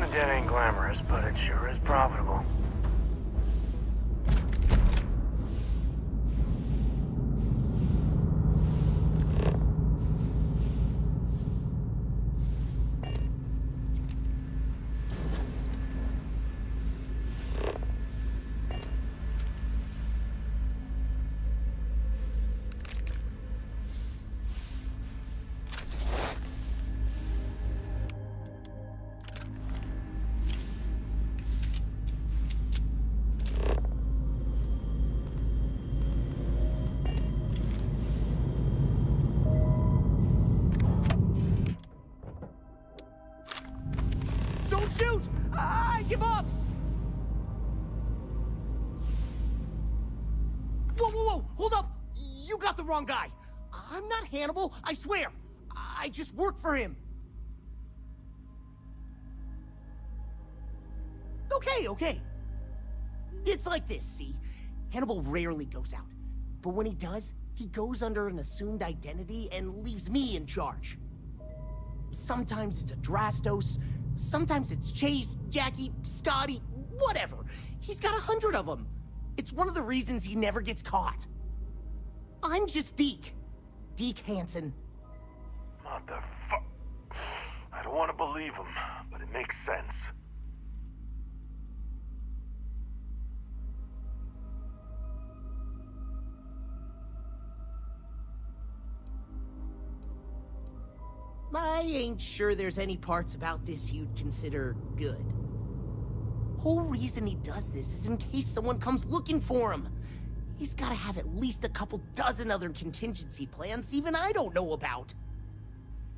the den ain't glamorous, but it sure is profitable. Don't shoot! I give up! Whoa, whoa, whoa! Hold up! You got the wrong guy! I'm not Hannibal, I swear! I just work for him! Okay. It's like this, see? Hannibal rarely goes out. But when he does, he goes under an assumed identity and leaves me in charge. Sometimes it's Adrastos, sometimes it's Chase, Jackie, Scotty, whatever. He's got 100 of them. It's one of the reasons he never gets caught. I'm just Deke. Deke Hansen. Motherfuck. I don't want to believe him, but it makes sense. I ain't sure there's any parts about this you'd consider good. Whole reason he does this is in case someone comes looking for him. He's gotta have at least a couple dozen other contingency plans even I don't know about.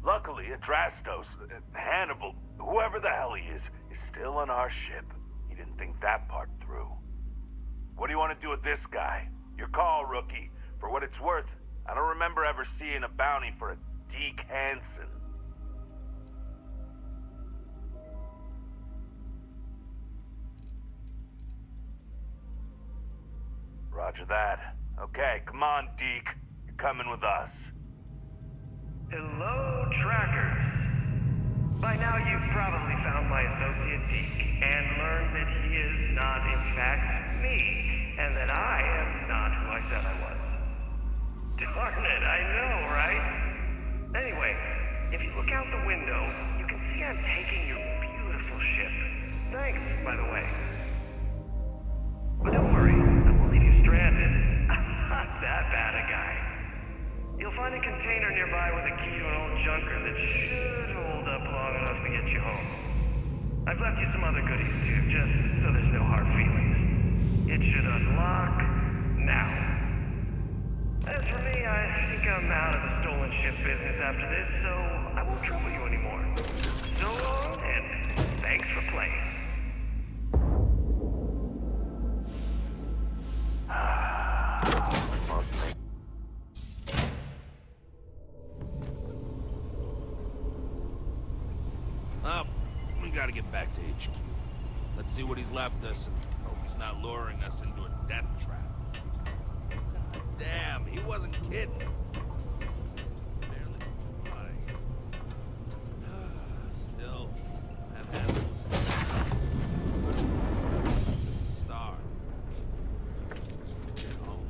Luckily, Adrastos, Hannibal, whoever the hell he is still on our ship. He didn't think that part through. What do you want to do with this guy? Your call, rookie. For what it's worth, I don't remember ever seeing a bounty for a Deke Hansen. Roger that. Okay, come on, Deke. You're coming with us. Hello, trackers. By now you've probably found my associate Deke and learned that he is not in fact me, and that I am not who I said I was. Darn it, I know, right? Anyway, if you look out the window, you can see I'm taking your beautiful ship. Thanks, by the way. But don't worry, I won't leave you stranded. I'm not that bad a guy. You'll find a container nearby with a key to an old junker that should hold up long enough to get you home. I've left you some other goodies too, just so there's no hard feelings. It should unlock now. As for me, I think I'm out of the stolen ship business after this, so I won't trouble you anymore. So long, and thanks for playing. Well, we gotta get back to HQ. Let's see what he's left us and hope he's not luring us into a death trap. God damn, he wasn't kidding. Barely flying. Still, that handles just a star. Get home.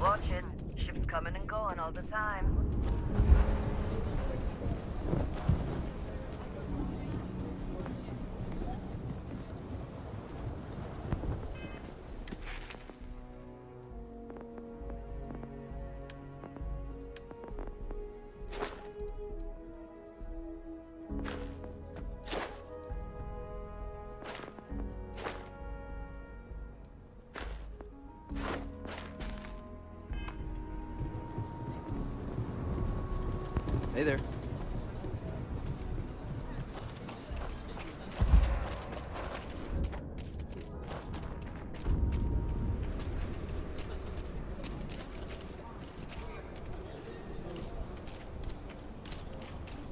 Watch it. Ships coming and going all the time. Hey there.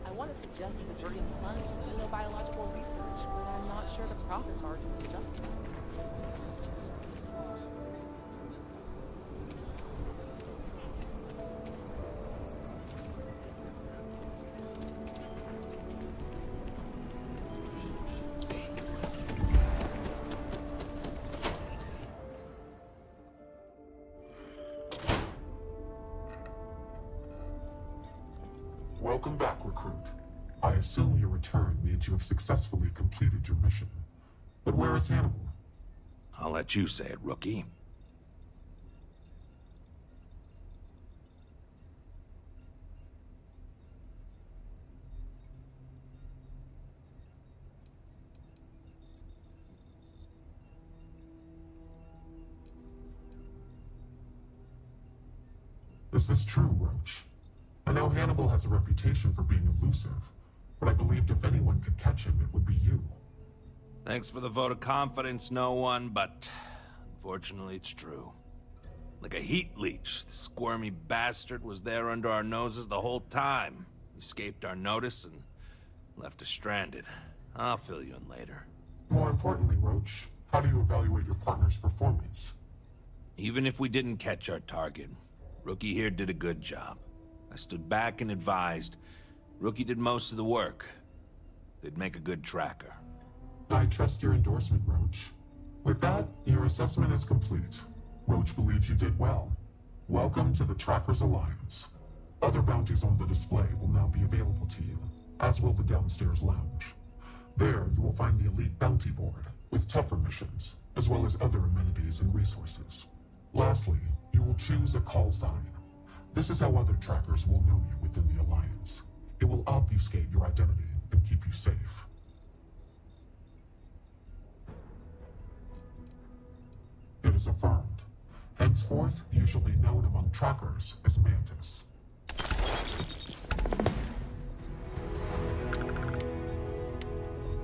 I want to suggest diverting funds to xenobiological research, but I'm not sure the profit margin is justified. Welcome back, recruit. I assume your return means you have successfully completed your mission. But where is Hannibal? I'll let you say it, rookie. Is this true, Roach? I know Hannibal has a reputation for being elusive, but I believed if anyone could catch him, it would be you. Thanks for the vote of confidence, no one, but unfortunately it's true. Like a heat leech, the squirmy bastard was there under our noses the whole time. Escaped our notice and left us stranded. I'll fill you in later. More importantly, Roach, how do you evaluate your partner's performance? Even if we didn't catch our target, Rookie here did a good job. I stood back and advised. Rookie did most of the work. They'd make a good tracker. I trust your endorsement, Roach. With that, your assessment is complete. Roach believes you did well. Welcome to the Trackers Alliance. Other bounties on the display will now be available to you, as will the downstairs lounge. There, you will find the elite bounty board, with tougher missions, as well as other amenities and resources. Lastly, you will choose a call sign. This is how other trackers will know you within the Alliance. It will obfuscate your identity and keep you safe. It is affirmed. Henceforth, you shall be known among trackers as Mantis.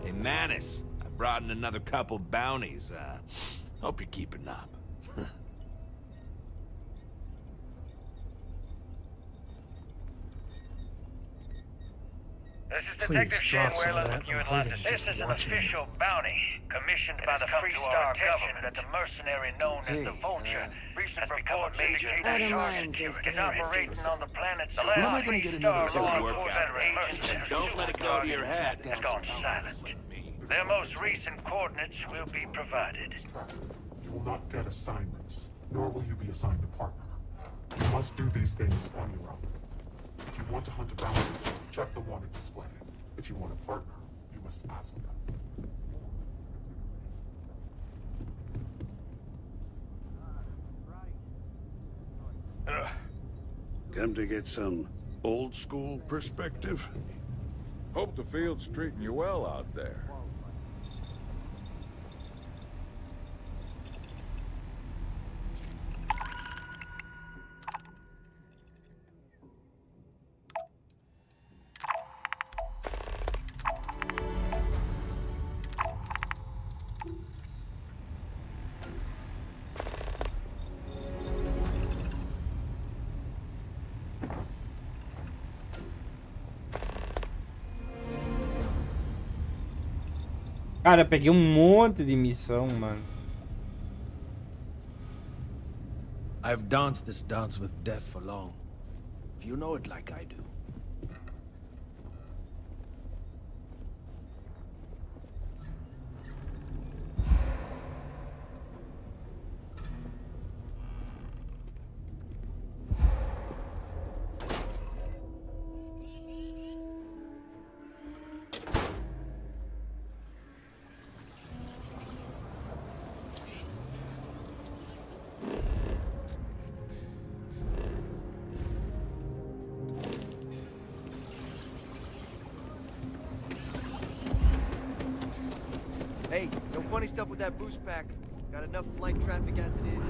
Hey, Manus, I brought in another couple bounties. Hope you're keeping up. This is Please Detective drop some of Shanweiler that. with you I'm in Los hurting This just is an watching you. official bounty commissioned by the Free Star government that the mercenary known as the Vulture has become a major target. Is operating on the planet's When am I last gonna get Free another Star law workout? enforcement agency. Don't let it go to your head. Has gone silent. Their most recent coordinates will be provided. You will not get assignments, nor will you be assigned a partner. You must do these things on your own. If you want to hunt a bounty, check the wanted display. If you want a partner, you must ask them. Come to get some old school perspective? Hope the field's treating you well out there. Cara, eu peguei monte de missão, mano. I've danced this dance with death for long. If you know it like I do. funny stuff with that boost pack. Got enough flight traffic as it is.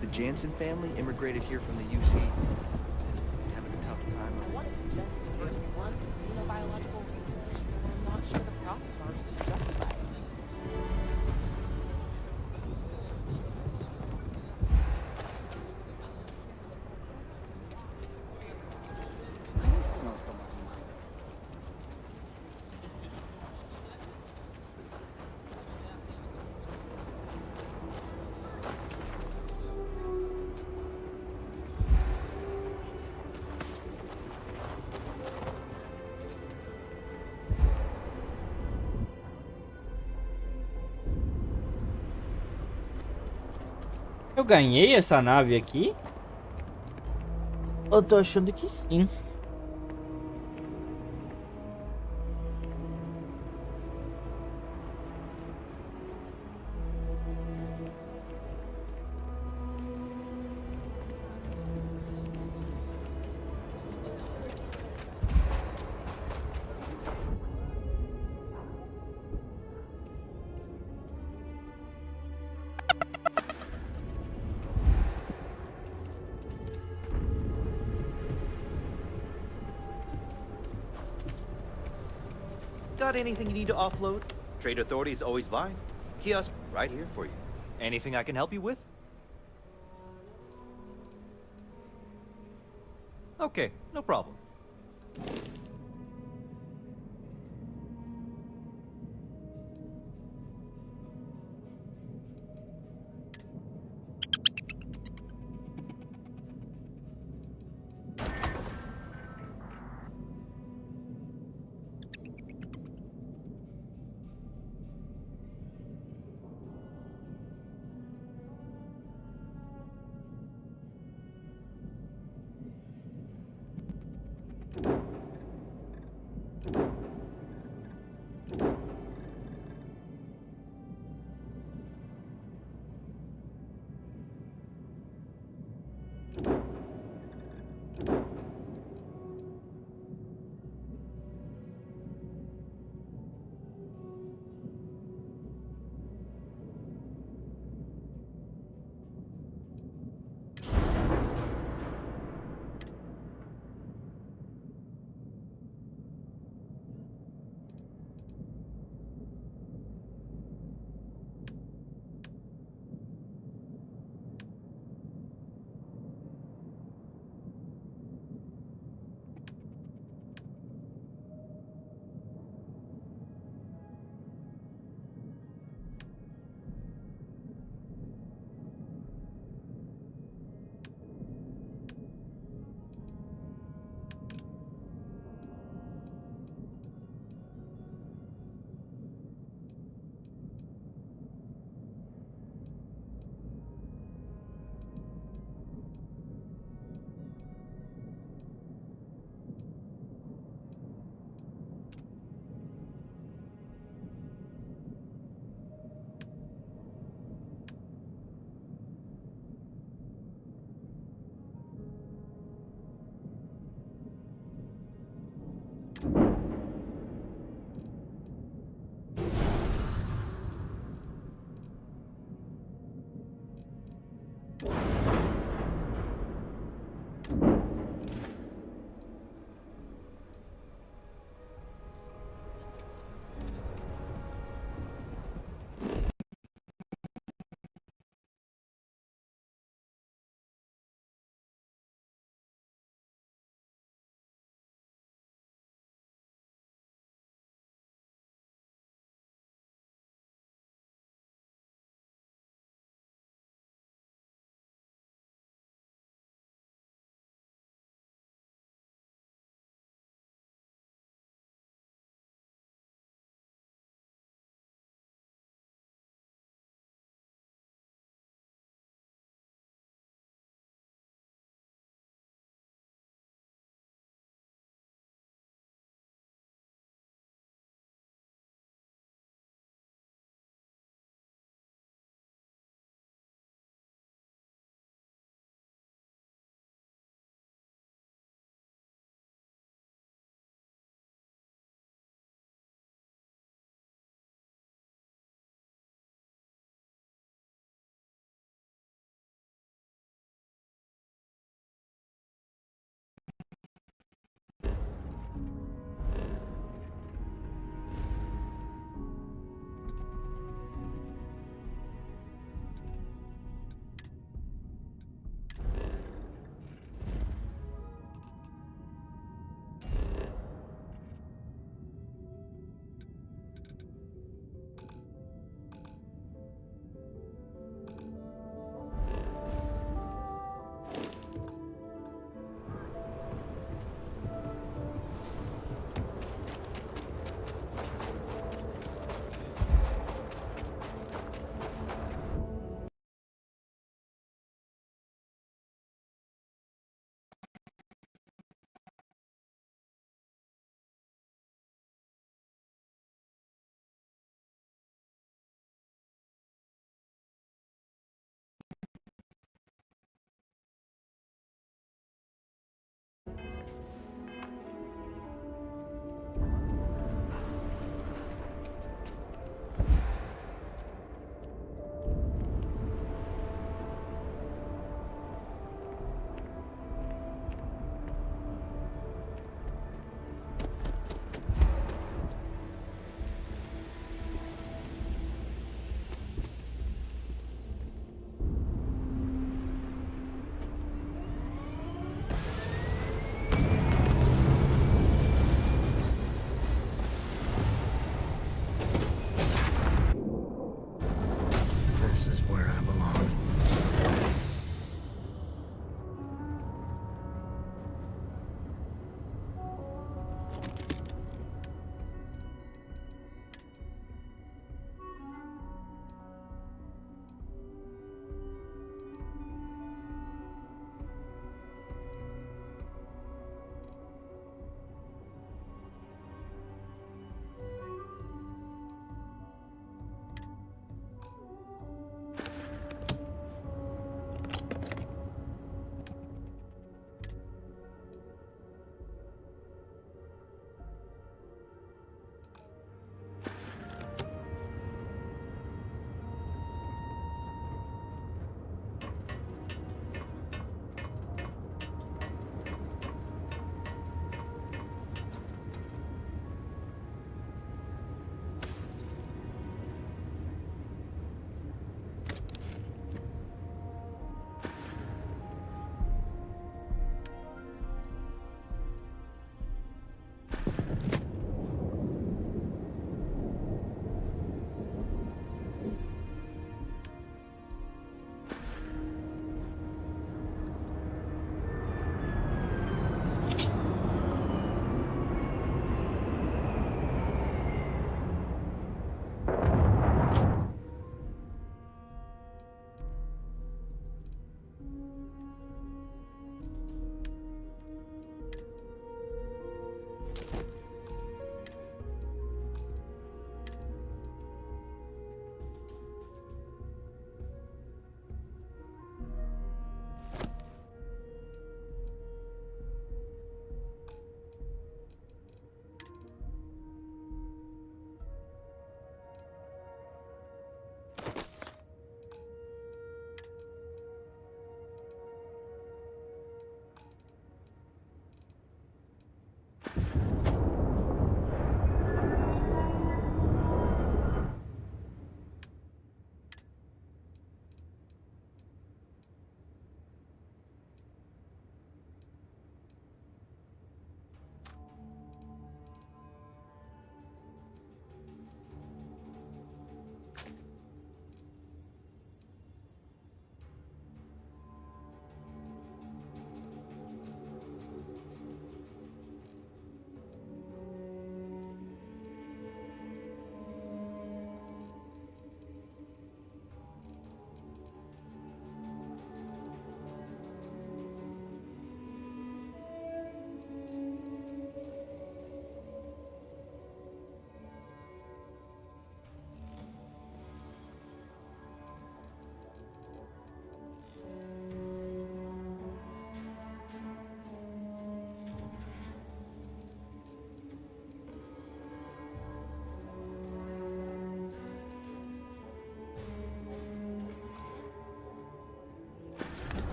The Jansen family immigrated here from the UC. Having a tough time. I want to suggest diverting funds to xenobiological research, but I'm not sure the profit margin is justified. I used to know someone who minded. Eu ganhei essa nave aqui? Eu tô achando que sim. Got anything you need to offload? Trade Authority is always buying. Kiosk right here for you. Anything I can help you with? Okay, no problem.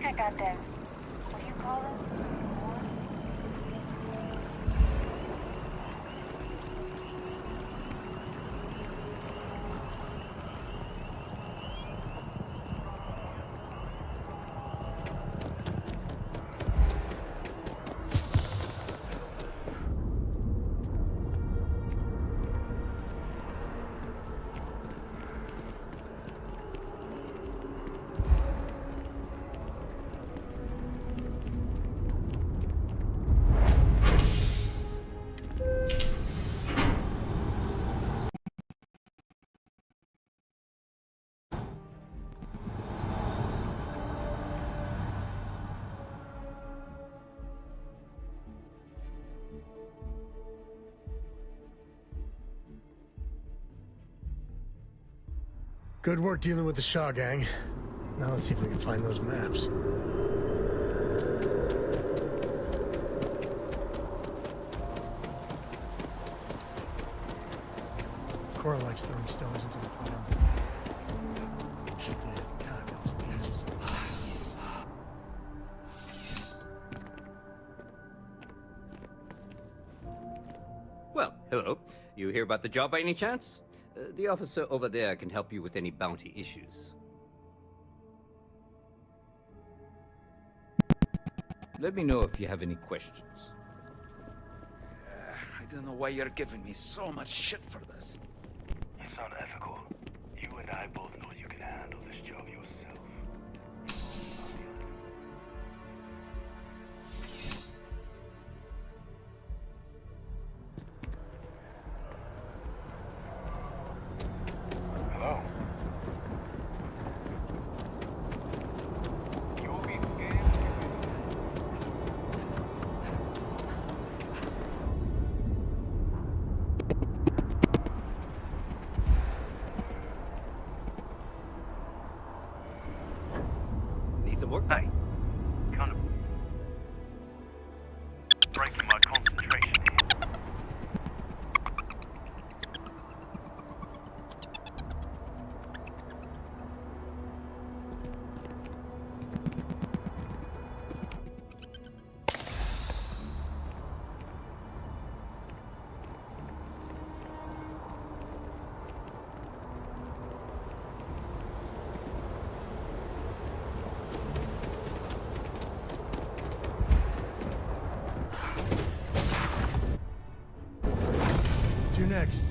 I got them. What do you call them? Good work dealing with the Shaw gang. Now let's see if we can find those maps. Cora likes throwing stones into the pond. She did. God, that was ages ago. Well, hello. You hear about the job by any chance? The officer over there can help you with any bounty issues. Let me know if you have any questions. I don't know why you're giving me so much shit for this. It's not ethical. You and I both know you can handle this job yourself. Hello? You'll be scared. Need some work? Hey, kind of breaking my concentration here. To next.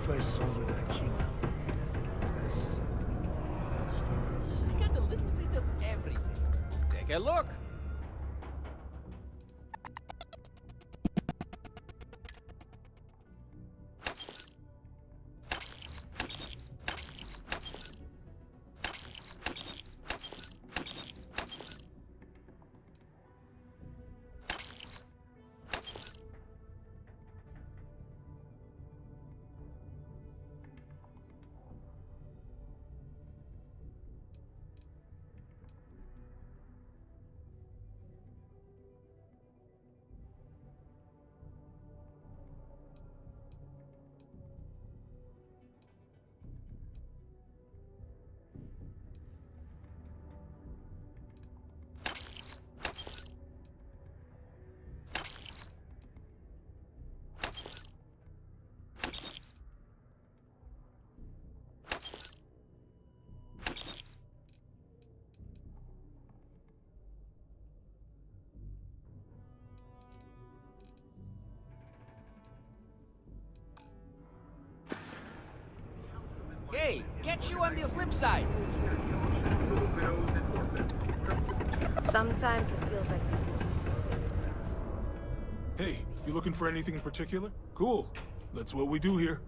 place is older than a kilo. This. I got a little bit of everything. Take a look. Hey, catch you on the flip side. Sometimes it feels like Hey, you looking for anything in particular? Cool. That's what we do here.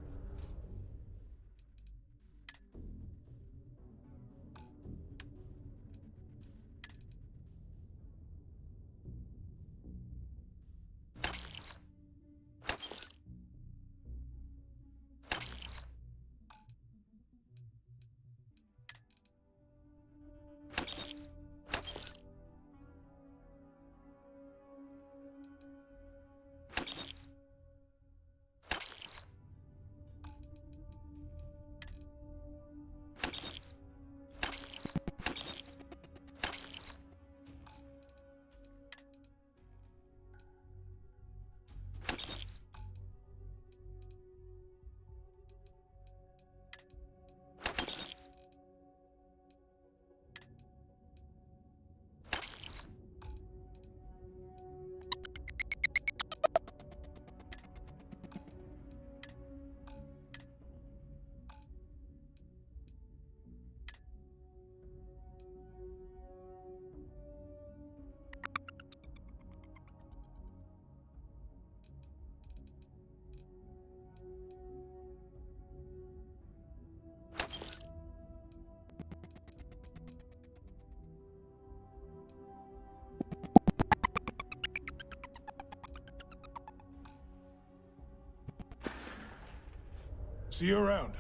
See you around.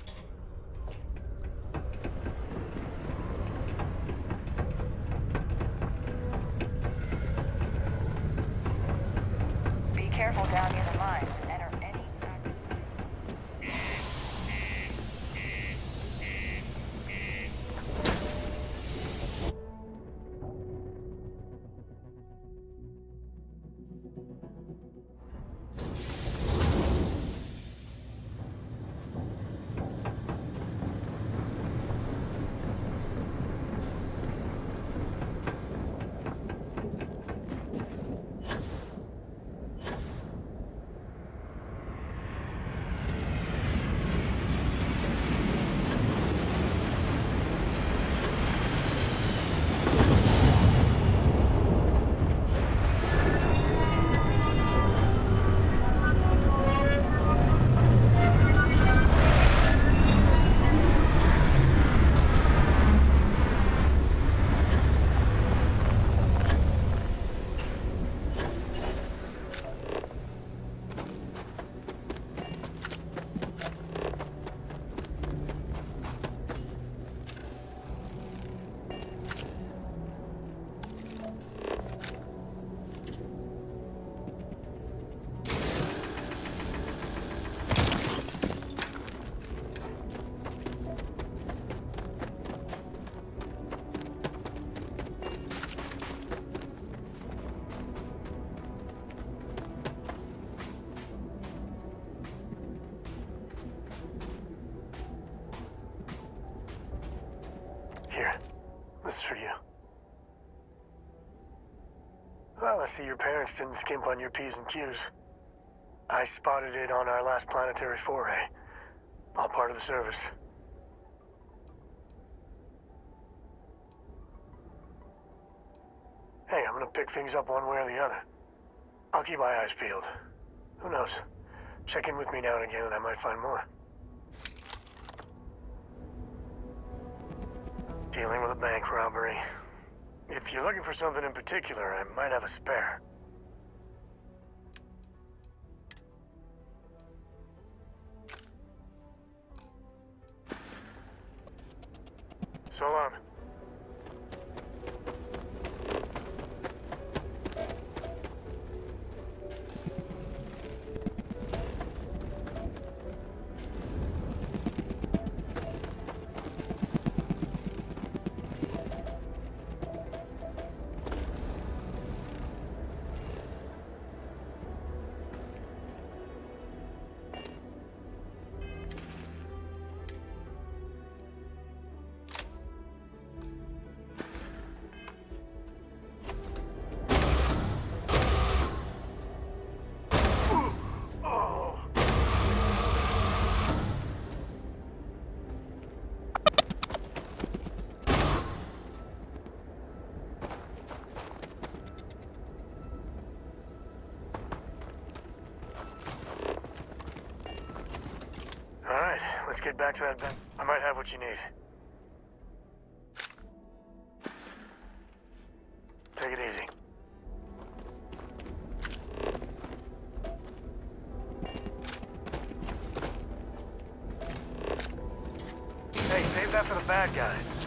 be careful down near the mines and enter any. Here, this is for you. Well, I see your parents didn't skimp on your P's and Q's. I spotted it on our last planetary foray. All part of the service. Hey, I'm gonna pick things up one way or the other. I'll keep my eyes peeled. Who knows? Check in with me now and again and I might find more. Dealing with a bank robbery. If you're looking for something in particular, I might have a spare. So long. Alright, let's get back to that vent. I might have what you need. Take it easy. Hey, save that for the bad guys.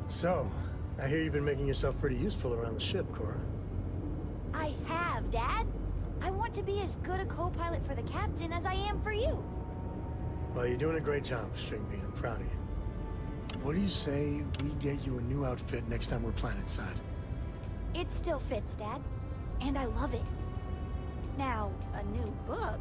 So, I hear you've been making yourself pretty useful around the ship, Cora. I have, Dad. I want to be as good a co-pilot for the captain as I am for you. Well, you're doing a great job, Stringbean. I'm proud of you. What do you say we get you a new outfit next time we're planetside? It still fits, Dad. And I love it. Now, a new book